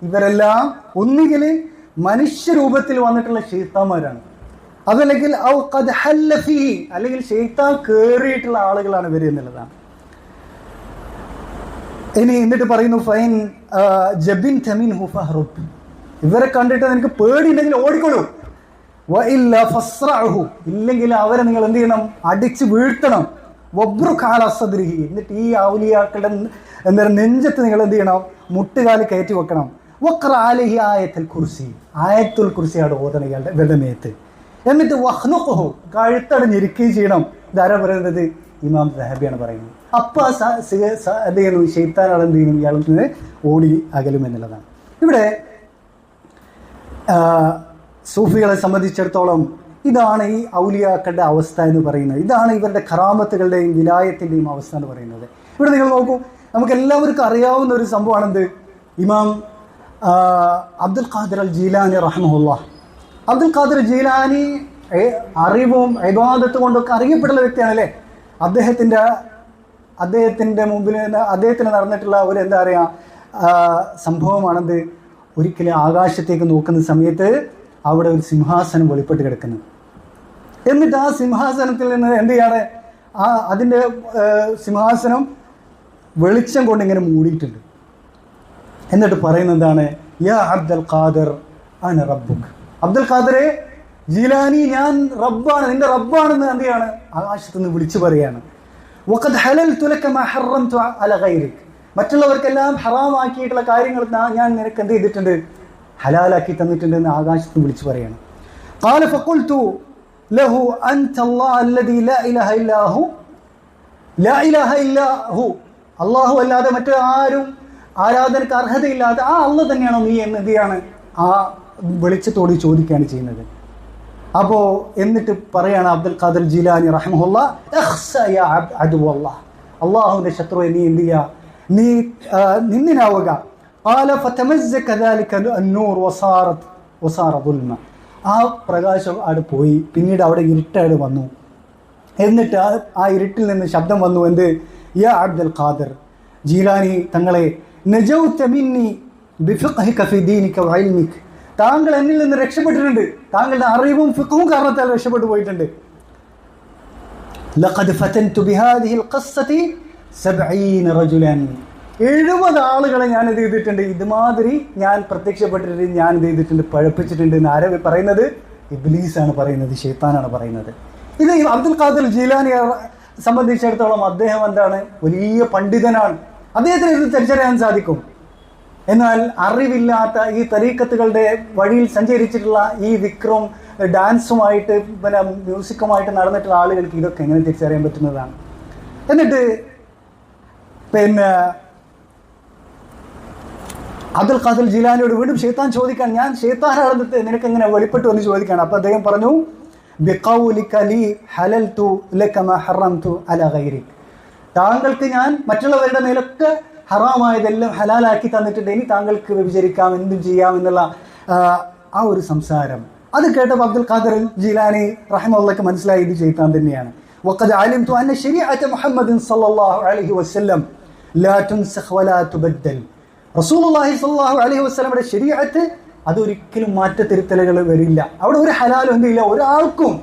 ഇവരെല്ലാം ഒന്നുകിൽ മനുഷ്യരൂപത്തിൽ വന്നിട്ടുള്ള ശൈത്താന്മാരാണ്, അതല്ലെങ്കിൽ ഔ ഖദ് ഹല്ല ഫീഹി, അല്ലെങ്കിൽ ശൈത്താൻ കേറിയിട്ടുള്ള ആളുകളാണ് ഇവർ എന്നുള്ളതാണ്. ഇനി എന്നിട്ട് പറയുന്നു ഫൈൻ ജബിൻത മിൻഹു ഫഹ്റുബ്, ഇവരെ കണ്ടിട്ട് നിനക്ക് പേടിയുണ്ടെങ്കിൽ ഓടിക്കൊള്ളൂ, വഇല്ല ഫസ്റഅഹു, ഇല്ലെങ്കിൽ അവരെ നിങ്ങൾ എന്ത് ചെയ്യണം, അടിച്ച് വീഴ്ത്തണം, വബ്റുക അലാ സദ്രിഹി, എന്നിട്ട് ഈ ഔലിയാക്കളുടെ എന്താ നെഞ്ചത്ത് നിങ്ങൾ എന്ത് ചെയ്യണം, മുട്ടുകാലി കയറ്റി വെക്കണം, വഖറ അലൈഹി ആയത്തുൽ കുർസി, ആയത്തുൽ കുർസിയാണ് ഓതണം ഇയാളുടെ വെള്ളമേത്ത്, എന്നിട്ട് വഹ്നുഖുഹു, കഴുത്തടഞ്ഞിരിക്കുകയും ചെയ്യണം. ഇതാരാ പറയുന്നത്? ഇമാം ദഹബിയാണ് പറയുന്നത്. അപ്പോൾ എന്ത് ചെയ്യുന്നു, ശൈത്താനാൾ എന്ത് ചെയ്യുന്നു, ഇയാളിൽ നിന്ന് ഓടി അകലും എന്നുള്ളതാണ്. ഇവിടെ സൂഫികളെ സംബന്ധിച്ചിടത്തോളം ഇതാണ് ഈ ഔലിയാക്കളുടെ അവസ്ഥ എന്ന് പറയുന്നത്. ഇതാണ് ഇവരുടെ ഖറാമത്തുകളുടെയും വിലായത്തിൻ്റെയും അവസ്ഥ എന്ന് പറയുന്നത്. ഇവിടെ നിങ്ങൾ നോക്കൂ, നമുക്ക് എല്ലാവർക്കും അറിയാവുന്ന ഒരു സംഭവമാണെന്ത്, ഇമാം അബ്ദുൽ ഖാദിർ അൽ ജീലാനി റഹ്മഹുല്ലാഹ്. അബ്ദുൽ ഖാദിർ ജീലാനി അറിവും ഇബാദത്ത് കൊണ്ടൊക്കെ അറിയപ്പെടുന്ന വ്യക്തിയാണ് അല്ലേ. അദ്ദേഹത്തിൻ്റെ മുമ്പിൽ അദ്ദേഹത്തിന് നടന്നിട്ടുള്ള ഒരു എന്താ പറയുക സംഭവമാണെന്ത്, ഒരിക്കലും ആകാശത്തേക്ക് നോക്കുന്ന സമയത്ത് അവിടെ ഒരു സിംഹാസനം വെളിപ്പെട്ട് കിടക്കുന്നു. എന്നിട്ട് ആ സിംഹാസനത്തിൽ നിന്ന് എന്ത് ചെയ്യാണ്, അതിൻ്റെ സിംഹാസനം വെളിച്ചം കൊണ്ട് ഇങ്ങനെ മൂടിയിട്ടുണ്ട്. എന്നിട്ട് പറയുന്നത് എന്താണ്, യാ അബ്ദുൽ ഖാദിർ അന റബ്ബുക്, അബ്ദുൽ ഖാദിറെ ജീലാനി ഞാൻ റബ്ബാണ്, നിന്റെ റബ്ബാണെന്ന് എന്ത് ചെയ്യാണ്, ആകാശത്ത് നിന്ന് വിളിച്ചു പറയാണ്. വഖദ് ഹലൽതു ലക മാ ഹറംതു അല ഗൈരിക്, മറ്റുള്ളവർക്കെല്ലാം ഹറാമാക്കിയിട്ടുള്ള കാര്യങ്ങൾ ഞാൻ നിനക്ക് എന്ത് ചെയ്തിട്ടുണ്ട്, ഹലാലാക്കി തന്നിട്ടുണ്ട് എന്ന് ആകാശത്ത് വിളിച്ചു പറയാണ്. ഖാല ഫഖുൽതു ലഹു അൻത അല്ലാഹു അല്ലദീ ലാ ഇലാഹ ഇല്ലാ ഹു, ലാ ഇലാഹ ഇല്ലാ ഹു, അല്ലാഹു അല്ലാതെ മറ്റാരും ആരാധനക്ക് അർഹതയില്ലാതെ ആ അല്ലാഹു തന്നെയാണോ നീ എന്ന് എന്ത് ചെയ്യാണ്, ആ വെളിച്ചത്തോട് ചോദിക്കുകയാണ് ചെയ്യുന്നത്. അപ്പോൾ എന്നിട്ട് പറയാണ് അബ്ദുൽ ഖാദിർ ജീലാനി റഹ്മഹുല്ലാഹ്, ഇഖ്സ യാ അദുവല്ലാഹ്, അല്ലാഹുവിന്റെ ശത്രുവെ നീ എന്ത് ചെയ്യുക, നീ നിന്നിനാവുക. ഖാല ഫതമസ്സക ദാലിക അന്നൂർ വസാറ ദുൽമ, ആ പ്രകാശം അവിടെ പോയി, പിന്നീട് അവിടെ ഇരുട്ടാട് വന്നു. എന്നിട്ട് ആ ഇരുട്ടിൽ നിന്ന് ശബ്ദം വന്നു, എന്ത്, യാ അബ്ദുൽ ഖാദിർ ജീലാനി തങ്ങളെ, നജൗത മിന്നി ബിഫിഖ്ഹിക ഫി ദീനിക വഇൽമിക, താങ്കൾ എന്നിൽ നിന്ന് രക്ഷപ്പെട്ടിട്ടുണ്ട്, താങ്കളുടെ അറിവും ഫിഖ്ഹും കാരണത്താൽ രക്ഷപ്പെട്ടു പോയിട്ടുണ്ട്. ലഖദ് ഫതൻതു ബിഹാദിഹിൽ ഖസ്സതി 70 റജുലൻ, 70 ആളുകളെ ഞാൻ ഇത് ചെയ്തിട്ടുണ്ട്, ഇതുമാതിരി ഞാൻ പ്രത്യക്ഷപ്പെട്ടിട്ട് ഞാൻ ഇത് ചെയ്തിട്ടുണ്ട്, പഴപ്പിച്ചിട്ടുണ്ട് എന്ന് ആരെ പറയുന്നത്? ഇബ്ലീസാണ് പറയുന്നത്, ശൈത്താനാണ് പറയുന്നത്. ഇത് അബ്ദുൽ ഖാദിർ ജീലാനിയെ സംബന്ധിച്ചിടത്തോളം അദ്ദേഹം എന്താണ്, വലിയ പണ്ഡിതനാണ്, അദ്ദേഹത്തിന് ഇത് തിരിച്ചറിയാൻ സാധിക്കും. എന്നാൽ അറിവില്ലാത്ത ഈ തരീക്കത്തുകളുടെ വഴിയിൽ സഞ്ചരിച്ചിട്ടുള്ള ഈ വിക്രം ഡാൻസുമായിട്ട് പിന്നെ മ്യൂസിക്കുമായിട്ട് നടന്നിട്ടുള്ള ആളുകൾക്ക് ഇതൊക്കെ എങ്ങനെ തിരിച്ചറിയാൻ പറ്റുന്നതാണ്? എന്നിട്ട് പിന്നെ അബ്ദുൽ ഖാദിർ ജീലാനിയോട് വീണ്ടും ഷെയ്ത്താൻ ചോദിക്കാൻ, ഞാൻ ഷെയ്ത്താനാണെന്ന് നിനക്ക് എങ്ങനെ വെളിപ്പെട്ടു എന്ന് ചോദിക്കുകയാണ്. അപ്പോൾ അദ്ദേഹം പറഞ്ഞു, ബിഖൗലിക ലി ഹലൽതു ലക മാ ഹറംതു അലാ ഗൈരിക്, താങ്കൾക്ക് ഞാൻ മറ്റുള്ളവരുടെ മേലൊക്കെ ഹറാമായതെല്ലാം ഹലാലാക്കി തന്നിട്ടുണ്ട്, ഇനി താങ്കൾക്ക് വ്യഭിചരിക്കാം, എന്തും ചെയ്യാം എന്നുള്ള ആ ഒരു സംസാരം. അത് കേട്ടപ്പോൾ അബ്ദുൽ ഖാദിർ ജീലാനി റഹ്മത്തുള്ളാഹിക്ക് മനസ്സിലായി ഇത് ശൈത്താൻ തന്നെയാണ്. വഖദ് അലിംതു അന്ന ശരീഅത മുഹമ്മദിൻ സ്വല്ലല്ലാഹു അലൈഹി വസല്ലം ലാ തുൻസഖ് വലാ തുബദ്ദൽ, റസൂലുള്ളാഹി സ്വല്ലല്ലാഹു അലൈഹി വസല്ലമയുടെ ശരീഅത്ത് അതൊരിക്കലും മാറ്റത്തിരുത്തലുകൾ വരില്ല. അവിടെ ഒരു ഹലാലും എന്തില്ല, ഒരാൾക്കും,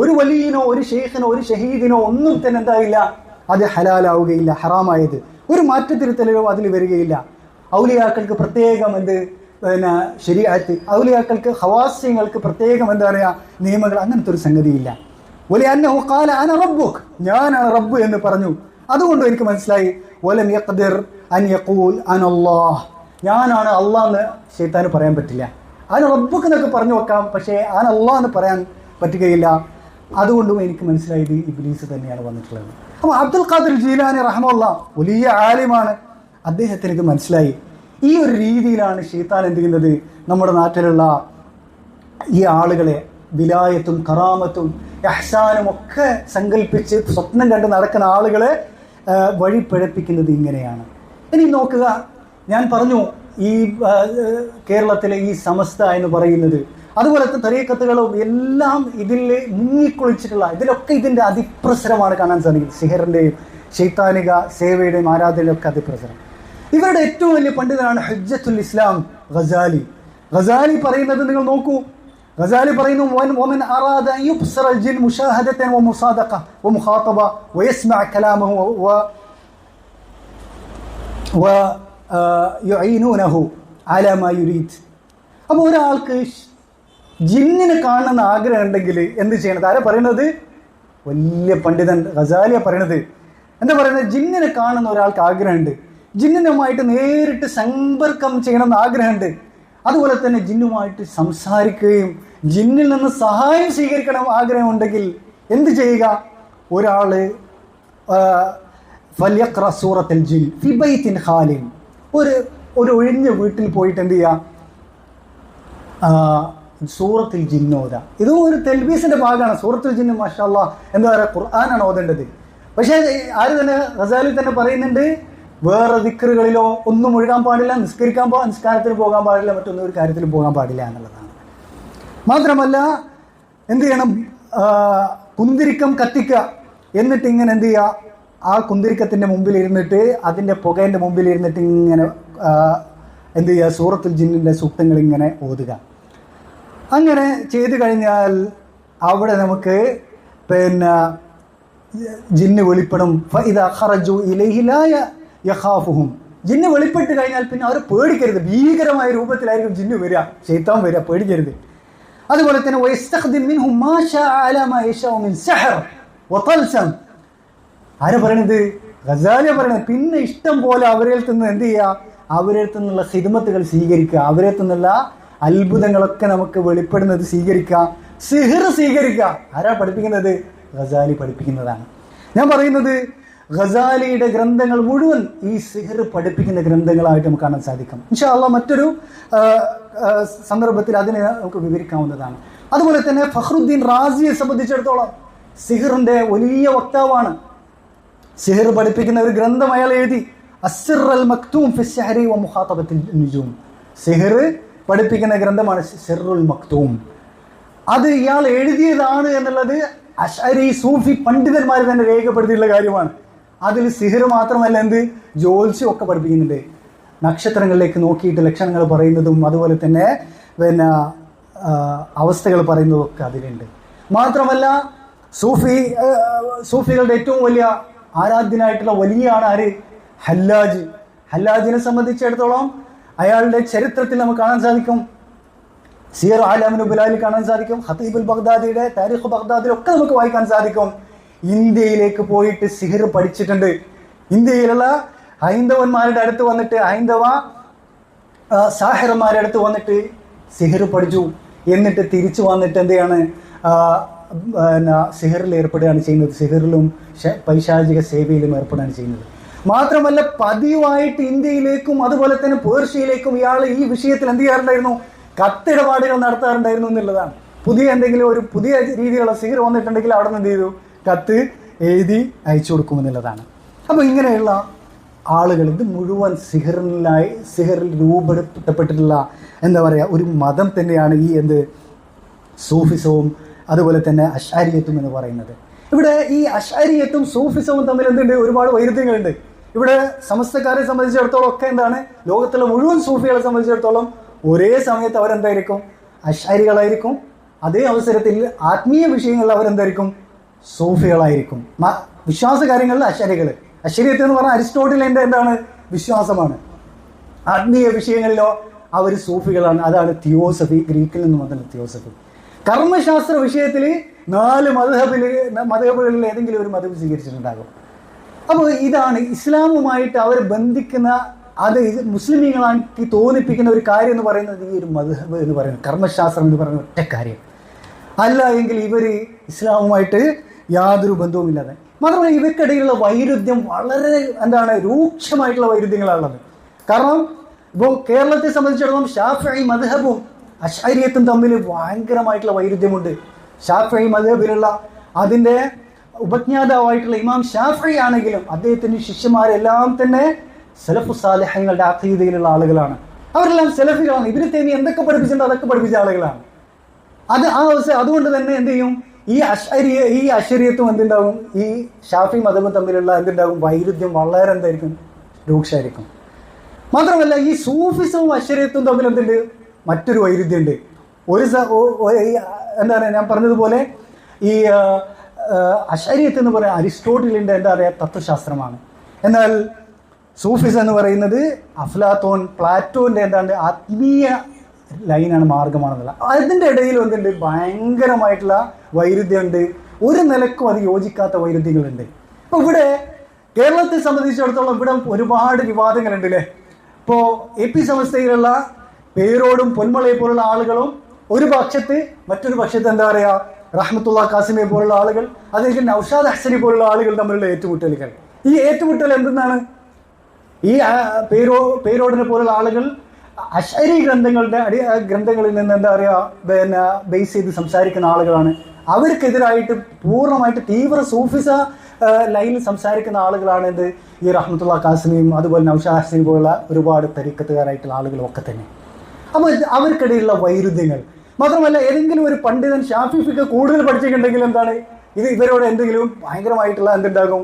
ഒരു വലിയനോ ഒരു ഷെയ്ഖിനോ ഒരു ഷഹീദിനോ ഒന്നും തന്നെ എന്തായില്ല, അത് ഹലാലാവുകയില്ല. ഹറാമായത് ഒരു മാറ്റത്തിരുത്തലുകളോ അതിൽ വരികയില്ല. ഔലിയാക്കൾക്ക് പ്രത്യേകം എന്ത് പിന്നെ ശരീഅത്ത്, ഔലിയാക്കൾക്ക് ഖവാസിങ്ങൾക്ക് പ്രത്യേകം എന്താ പറയുക നിയമങ്ങൾ, അങ്ങനത്തെ ഒരു സംഗതിയില്ല. വലിയന്നഹു ഖാല അന റബ്ബുക്, ഞാനാണ് റബ്ബ് എന്ന് പറഞ്ഞു. അതുകൊണ്ട് എനിക്ക് മനസ്സിലായി, വലം യഖ്ദിർ അൻ യഖൂൽ അനല്ലാഹ്, ഞാനാണ് അള്ളാഹ് എന്ന് ശൈത്താന് പറയാൻ പറ്റില്ല. അന റബ്ബുക് എന്നൊക്കെ പറഞ്ഞു വെക്കാം, പക്ഷേ അന അള്ളാഹ് എന്ന് പറയാൻ പറ്റുകയില്ല. അതുകൊണ്ടും എനിക്ക് മനസ്സിലായത് ഇബ്ലീസ് തന്നെയാണ് വന്നിട്ടുള്ളത്. അപ്പോൾ അബ്ദുൽ ഖാദിർ ജീലാനി റഹ്മത്തുള്ളാഹ് വലിയ ആലിമാണ്, അദ്ദേഹത്തിന് ഇത് മനസ്സിലായി. ഈ ഒരു രീതിയിലാണ് ശൈത്താൻ എന്ത് ചെയ്യുന്നത്, നമ്മുടെ നാട്ടിലുള്ള ഈ ആളുകളെ വിലായത്തും കറാമത്തും ഇഹ്സാനും ഒക്കെ സങ്കല്പിച്ച് സ്വപ്നം കണ്ട് നടക്കുന്ന ആളുകളെ വഴി പിഴപ്പിക്കുന്നത് ഇങ്ങനെയാണ്. ഇനി നോക്കുക, ഞാൻ പറഞ്ഞു ഈ കേരളത്തിലെ ഈ സമസ്ത എന്ന് പറയുന്നത് അതുപോലത്തെ തരീഖത്തുകളും എല്ലാം ഇതിൽ മുങ്ങിക്കുളിച്ചിട്ടുള്ള, ഇതിലൊക്കെ ഇതിൻ്റെ അതിപ്രസരമാണ് കാണാൻ സാധിക്കുന്നത്. സിഹറിൻ്റെയും ശൈത്താനിക സേവയുടെയും ആരാധനയിലൊക്കെ അതിപ്രസരം. ഇവരുടെ ഏറ്റവും വലിയ പണ്ഡിതനാണ് ഹുജ്ജത്തുൽ ഇസ്ലാം ഗസാലി. ഗസാലി പറയുന്നത് നിങ്ങൾ നോക്കൂ. ഗസാലി പറയുന്നു, വമൻ അറാദ അൻ യുബ്സിറ അൽ ജിൻ മുശാഹദതൻ വമുസാദഖ വമുഖാതബ വയസ്മഅ കലാമഹു വയുഈനൂനഹു അലാ മാ യുരീദ്. അപ്പോൾ ഒരാൾക്ക് ജിന്നിനെ കാണണമെന്ന് ആഗ്രഹം ഉണ്ടെങ്കിൽ എന്ത് ചെയ്യണം? ആരാ പറയുന്നത്? വലിയ പണ്ഡിതൻ ഗസാലിയ പറയണത്. എന്താ പറയുന്നത്? ജിന്നിനെ കാണുന്ന ഒരാൾക്ക് ആഗ്രഹമുണ്ട്, ജിന്നിനുമായിട്ട് നേരിട്ട് സമ്പർക്കം ചെയ്യണമെന്ന് ആഗ്രഹമുണ്ട്, അതുപോലെ തന്നെ ജിന്നുമായിട്ട് സംസാരിക്കുകയും ജിന്നിൽ നിന്ന് സഹായം സ്വീകരിക്കണം ആഗ്രഹമുണ്ടെങ്കിൽ എന്ത് ചെയ്യുക? ഒരാൾ ഫല്യഖ്റ സൂറത്തുൽ ജിൻ ഫി ബൈത്തിൻ ഖാലിൻ, ഒരു ഒഴിഞ്ഞ വീട്ടിൽ പോയിട്ട് എന്ത് ചെയ്യുക? സൂറത്തുൽ ജിൻ ഓതാ. ഇതും ഒരു തെൽബീസിന്റെ ഭാഗമാണ്. സൂറത്തുൽ ജിൻ മാഷാ അല്ലാഹ് എന്താ പറയുക, ഖുർആനാണ് ഓതേണ്ടത്. പക്ഷേ ആര് തന്നെ, ഗസാലി തന്നെ പറയുന്നുണ്ട്, വേറെ ദിക്റുകളിലോ ഒന്നും ഒഴുകാൻ പാടില്ല, നിസ്കാരത്തിന് പോകാൻ പാടില്ല, മറ്റൊന്നും ഒരു കാര്യത്തിലും പോകാൻ പാടില്ല എന്നുള്ളതാണ്. മാത്രമല്ല എന്ത് ചെയ്യണം? കുന്തിരിക്കം കത്തിക്കുക, എന്നിട്ട് ഇങ്ങനെ എന്ത് ചെയ്യുക? ആ കുന്തിരിക്കത്തിൻ്റെ മുമ്പിൽ ഇരുന്നിട്ട്, അതിൻ്റെ പുകേൻ്റെ മുമ്പിൽ ഇരുന്നിട്ട് ഇങ്ങനെ എന്ത് ചെയ്യുക? സൂറത്തുൽ ജിന്നിൻ്റെ സൂക്തങ്ങൾ ഇങ്ങനെ ഓതുക. അങ്ങനെ ചെയ്തു കഴിഞ്ഞാൽ അവിടെ നമുക്ക് പിന്നെ ജിന്ന് വെളിപ്പെടും. ഫഇദാ ഖറജു ഇലൈഹി ലാ യഖാഫുഹും, ജിന്ന് വെളിപ്പെട്ട് കഴിഞ്ഞാൽ പിന്നെ അവർ പേടിക്കരുത്. ഭീകരമായ രൂപത്തിലായിരിക്കും ജിന്ന് വരിക, ശൈത്താൻ വരിക, പേടിക്കരുത്. അതുപോലെ തന്നെ വയസ്തഖ്ദിം മിൻഹും മാ ശാഅ അലാ മാ യശാഉ മിൻ സഹർ വതൽസം. ആരാ പറയണത്? ഗസാലിയ പറയണത്. പിന്നെ ഇഷ്ടം പോലെ അവരിൽ നിന്ന് എന്ത് ചെയ്യുക? അവരിൽ നിന്നുള്ള ഖിദ്മത്തുകൾ സ്വീകരിക്കുക, അവരിൽ നിന്നുള്ള അത്ഭുതങ്ങളൊക്കെ നമുക്ക് വെളിപ്പെടുന്നത് സ്വീകരിക്കുക, സിഹർ സ്വീകരിക്കുക. ആരാ പഠിപ്പിക്കുന്നത്? ഗസാലി പഠിപ്പിക്കുന്നതാണ്. ഞാൻ പറയുന്നത് ഗസാലിയുടെ ഗ്രന്ഥങ്ങൾ മുഴുവൻ ഈ സിഹർ പഠിപ്പിക്കുന്ന ഗ്രന്ഥങ്ങളായിട്ട് നമുക്ക് കാണാൻ സാധിക്കും. ഇൻഷാ അല്ലാഹ് മറ്റൊരു സന്ദർഭത്തിൽ അതിനെ നമുക്ക് വിവരിക്കാവുന്നതാണ്. അതുപോലെ തന്നെ ഫഖ്റുദ്ദീൻ റാസിയെ സംബന്ധിച്ചിടത്തോളം സിഹറിന്റെ വലിയ വക്താവാണ്. സിഹർ പഠിപ്പിക്കുന്ന ഒരു ഗ്രന്ഥം അയാൾ എഴുതി, അസ്സിർ അൽ മക്തൂം ഫി അശ്ശഹരി വ മുഖാതബത്തിൽ നുജൂം. സിഹർ പഠിപ്പിക്കുന്ന ഗ്രന്ഥമാണ് സിർറുൽ മക്തൂം. അത് ഇയാൾ എഴുതിയതാണ് എന്നുള്ളത് അശ്അരി സൂഫി പണ്ഡിതന്മാർ തന്നെ രേഖപ്പെടുത്തിയിട്ടുള്ള കാര്യമാണ്. അതിൽ സിഹർ മാത്രമല്ല, എന്ത് ജ്യോത്സ്യം ഒക്കെ പഠിപ്പിക്കുന്നുണ്ട്. നക്ഷത്രങ്ങളിലേക്ക് നോക്കിയിട്ട് ലക്ഷണങ്ങൾ പറയുന്നതും അതുപോലെ തന്നെ പിന്നെ അവസ്ഥകൾ പറയുന്നതും ഒക്കെ അതിലുണ്ട്. മാത്രമല്ല സൂഫികളുടെ ഏറ്റവും വലിയ ആരാധ്യനായിട്ടുള്ള വലിയാണ് ആര്? ഹല്ലാജ്. ഹല്ലാജിനെ സംബന്ധിച്ചിടത്തോളം അയാളുടെ ചരിത്രത്തിൽ നമുക്ക് കാണാൻ സാധിക്കും, സിയർ ആലമിൻ നുബലായിൽ കാണാൻ സാധിക്കും, ഖതീബുൽ ബഗ്ദാദിയുടെ താരിഖ് ബഗ്ദാദിലൊക്കെ നമുക്ക് വായിക്കാൻ സാധിക്കും. ഇന്ത്യയിലേക്ക് പോയിട്ട് സിഹർ പഠിച്ചിട്ടുണ്ട്. ഇന്ത്യയിലുള്ള ഹൈന്ദവന്മാരുടെ അടുത്ത് വന്നിട്ട്, ഹൈന്ദവ സാഹിറന്മാരുടെ അടുത്ത് വന്നിട്ട് സിഹർ പഠിച്ചു. എന്നിട്ട് തിരിച്ചു വന്നിട്ട് എന്ത് ചെയ്യാണ്? സിഹറിൽ ഏർപ്പെടുകയാണ് ചെയ്യുന്നത്. സിഹറിലും പൈശാചിക സേവയിലും ഏർപ്പെടുകയാണ് ചെയ്യുന്നത്. മാത്രമല്ല പതിവായിട്ട് ഇന്ത്യയിലേക്കും അതുപോലെ തന്നെ പേർഷ്യയിലേക്കും ഇയാൾ ഈ വിഷയത്തിൽ എന്ത് ചെയ്യാറുണ്ടായിരുന്നു? കത്തിടപാടുകൾ നടത്താറുണ്ടായിരുന്നു എന്നുള്ളതാണ്. ഒരു പുതിയ രീതിയിലുള്ള സിഹർ വന്നിട്ടുണ്ടെങ്കിൽ അവിടെ നിന്ന് എന്ത് ചെയ്തു? കത്ത് എഴുതി അയച്ചു കൊടുക്കുമെന്നുള്ളതാണ്. അപ്പോൾ ഇങ്ങനെയുള്ള ആളുകൾ, ഇത് മുഴുവൻ സിഹറിൽ രൂപപ്പെടുത്തപ്പെട്ടിട്ടുള്ള എന്താ പറയുക ഒരു മതം തന്നെയാണ് ഈ സൂഫിസവും അതുപോലെ തന്നെ അശ്അരിയത്തും എന്ന് പറയുന്നത്. ഇവിടെ ഈ അശ്അരിയത്തും സൂഫിസവും തമ്മിൽ എന്തുണ്ട്? ഒരുപാട് വൈരുദ്ധ്യങ്ങളുണ്ട്. ഇവിടെ സമസ്തക്കാരെ സംബന്ധിച്ചിടത്തോളം ഒക്കെ എന്താണ്, ലോകത്തുള്ള മുഴുവൻ സൂഫികളെ സംബന്ധിച്ചിടത്തോളം ഒരേ സമയത്ത് അവരെന്തായിരിക്കും? അശ്അരികളായിരിക്കും. അതേ അവസരത്തിൽ ആത്മീയ വിഷയങ്ങളിൽ അവരെന്തായിരിക്കും? സൂഫികളായിരിക്കും. വിശ്വാസ കാര്യങ്ങളിൽ അശ്അരികൾ. അശ്അരിയത്ത് എന്ന് പറഞ്ഞാൽ അരിസ്റ്റോട്ടിലിന്റെ എന്താണ്? വിശ്വാസമാണ്. ആത്മീയ വിഷയങ്ങളിലോ അവർ സൂഫികളാണ്. അതാണ് തിയോസഫി, ഗ്രീക്കിൽ നിന്ന് വന്ന തിയോസഫി. കർമ്മശാസ്ത്ര വിഷയത്തിൽ 4 മദ്ഹബുകളിൽ ഏതെങ്കിലും ഒരു മദ്ഹബ് സ്വീകരിച്ചിട്ടുണ്ടാകും. അപ്പോൾ ഇതാണ് ഇസ്ലാമുമായിട്ട് അവർ ബന്ധിക്കുന്ന, അത് മുസ്ലിമീങ്ങളാക്കി തോന്നിപ്പിക്കുന്ന ഒരു കാര്യം എന്ന് പറയുന്നത് ഈ ഒരു മദ്ഹബ് എന്ന് പറയുന്നത്, കർമ്മശാസ്ത്രം എന്ന് പറയുന്ന ഒറ്റ കാര്യം. അല്ല എങ്കിൽ ഇവർ ഇസ്ലാമുമായിട്ട് യാതൊരു ബന്ധവുമില്ലാതെ. മാത്രമല്ല ഇവർക്കിടയിലുള്ള വൈരുദ്ധ്യം വളരെ രൂക്ഷമായിട്ടുള്ള വൈരുദ്ധ്യങ്ങളാണുള്ളത്. കാരണം ഇപ്പോൾ കേരളത്തെ സംബന്ധിച്ചിടത്തോളം ഷാഫിഈ മദ്ഹബും അശ്അരിയത്തും തമ്മിൽ ഭയങ്കരമായിട്ടുള്ള വൈരുദ്ധ്യമുണ്ട്. ഷാഫിഈ മദ്ഹബിലുള്ള അതിൻ്റെ ഉപജ്ഞാതാവായിട്ടുള്ള ഇമാം ഷാഫിഈ ആണെങ്കിലും അദ്ദേഹത്തിൻ്റെ ശിഷ്യന്മാരെല്ലാം തന്നെ സലഫു സാലിഹീങ്ങളുടെ അഖീദയിലുള്ള ആളുകളാണ്. അവരെല്ലാം സലഫികളാണ്. ഇബ്നു തൈമിയ്യ എന്തൊക്കെ പഠിപ്പിച്ചിട്ടുണ്ടോ അതൊക്കെ പഠിപ്പിച്ച ആളുകളാണ്. ആ അവസ്ഥ. അതുകൊണ്ട് തന്നെ എന്ത് ചെയ്യും, ഈ അശരീയത്തും എന്തുണ്ടാവും, ഈ ഷാഫി മതവും തമ്മിലുള്ള എന്തുണ്ടാകും, വൈരുദ്ധ്യം വളരെ എന്തായിരിക്കും, രൂക്ഷമായിരിക്കും. മാത്രമല്ല ഈ സൂഫിസവും അശരീയത്തും തമ്മിൽ എന്തുണ്ട്, മറ്റൊരു വൈരുദ്ധ്യമുണ്ട്. എന്താണ് ഞാൻ പറഞ്ഞതുപോലെ ഈ അശരീയത്ത് എന്ന് പറയുന്നത് അരിസ്റ്റോട്ടിലിൻ്റെ എന്താ പറയുക തത്വശാസ്ത്രമാണ്. എന്നാൽ സൂഫിസം എന്ന് പറയുന്നത് അഫ്ലാത്തോൻ പ്ലാറ്റോന്റെ എന്താണ്ട് ആത്മീയ ലൈനാണ്, മാർഗമാണെന്നുള്ള. അതിൻ്റെ ഇടയിൽ എന്തുണ്ട്, ഭയങ്കരമായിട്ടുള്ള വൈരുദ്ധ്യമുണ്ട്. ഒരു നിലക്കും അത് യോജിക്കാത്ത വൈരുദ്ധ്യങ്ങളുണ്ട്. ഇപ്പൊ ഇവിടെ കേരളത്തെ സംബന്ധിച്ചിടത്തോളം ഇവിടെ ഒരുപാട് വിവാദങ്ങളുണ്ട് അല്ലേ. ഇപ്പോൾ AP സമസ്തയിലുള്ള പേരോടും പൊന്മളയെ പോലുള്ള ആളുകളും ഒരു പക്ഷത്ത്, മറ്റൊരു പക്ഷത്ത് എന്താ പറയുക റഹ്മത്തുള്ള കാസിമെ പോലുള്ള ആളുകൾ, അല്ലെങ്കിൽ നൗഷാദ് ഹസനി പോലുള്ള ആളുകൾ തമ്മിലുള്ള ഏറ്റുമുട്ടലുകൾ. ഈ ഏറ്റുമുട്ടൽ എന്തെന്നാണ്, ഈ പേരോടിനെ പോലുള്ള ആളുകൾ അശ്അരി ഗ്രന്ഥങ്ങളിൽ നിന്ന് എന്താ പറയുക പിന്നെ ബേസ് ചെയ്ത് സംസാരിക്കുന്ന ആളുകളാണ്. അവർക്കെതിരായിട്ട് പൂർണ്ണമായിട്ട് തീവ്ര സൂഫിസ ലൈനിൽ സംസാരിക്കുന്ന ആളുകളാണ് എന്ത് ഈ റഹ്മത്തുള്ള കാസിമിയും അതുപോലെ നൗഷാദ് ഹസനി പോലുള്ള ഒരുപാട് തരീഖത്തുകാരായിട്ടുള്ള ആളുകളും ഒക്കെ തന്നെ. അപ്പോൾ അവർക്കിടയിലുള്ള വൈരുദ്ധ്യങ്ങൾ മാത്രമല്ല, ഏതെങ്കിലും ഒരു പണ്ഡിതൻ ഷാഫി ഫിഖ് കൂടുതൽ പഠിച്ചിട്ടുണ്ടെങ്കിൽ എന്താണ് ഇവരോട് എന്തെങ്കിലും ഭയങ്കരമായിട്ടുള്ള എന്തുണ്ടാകും,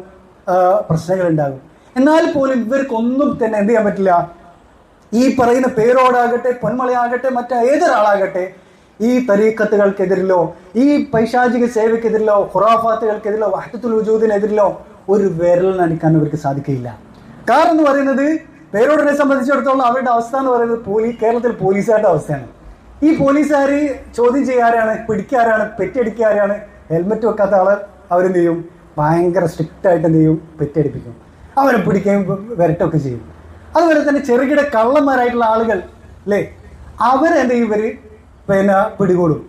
പ്രശ്നങ്ങൾ ഉണ്ടാകും. എന്നാൽ പോലും ഇവർക്കൊന്നും തന്നെ എന്ത് ചെയ്യാൻ പറ്റില്ല. ഈ പറയുന്ന പേരോടാകട്ടെ പൊന്മളയാകട്ടെ മറ്റേതൊരാളാകട്ടെ ഈ തരീഖത്തുകൾക്കെതിരിലോ ഈ പൈശാചിക സേവയ്ക്കെതിരിലോ ഖുറാഫാത്തുകൾക്കെതിരിലോ വഹ്ദത്തുൽ വജൂദിനെതിരിലോ ഒരു വിരൽ നടിക്കാൻ അവർക്ക് സാധിക്കില്ല. കാരണം എന്ന് പറയുന്നത് പേരോടിനെ സംബന്ധിച്ചിടത്തോളം അവരുടെ അവസ്ഥ എന്ന് പറയുന്നത് കേരളത്തിൽ പോലീസുകാരുടെ അവസ്ഥയാണ്. ഈ പോലീസുകാർ ചോദ്യം ചെയ്യാരാണ്, പിടിക്കാരാണ്, പെറ്റടിക്കാരാണ്. ഹെൽമെറ്റ് വെക്കാത്ത ആളെ അവരെന്ത് ചെയ്യും, ഭയങ്കര സ്ട്രിക്റ്റ് ആയിട്ട് എന്ത് ചെയ്യും, പെറ്റടിപ്പിക്കും. അവരെ പിടിക്കുകയും വരട്ടൊക്കെ ചെയ്യും. അതുപോലെ തന്നെ ചെറുകിട കള്ളന്മാരായിട്ടുള്ള ആളുകൾ അല്ലേ, അവരെന്ത് ചെയ്യും, ഇവർ പിന്നെ പിടികൂടും.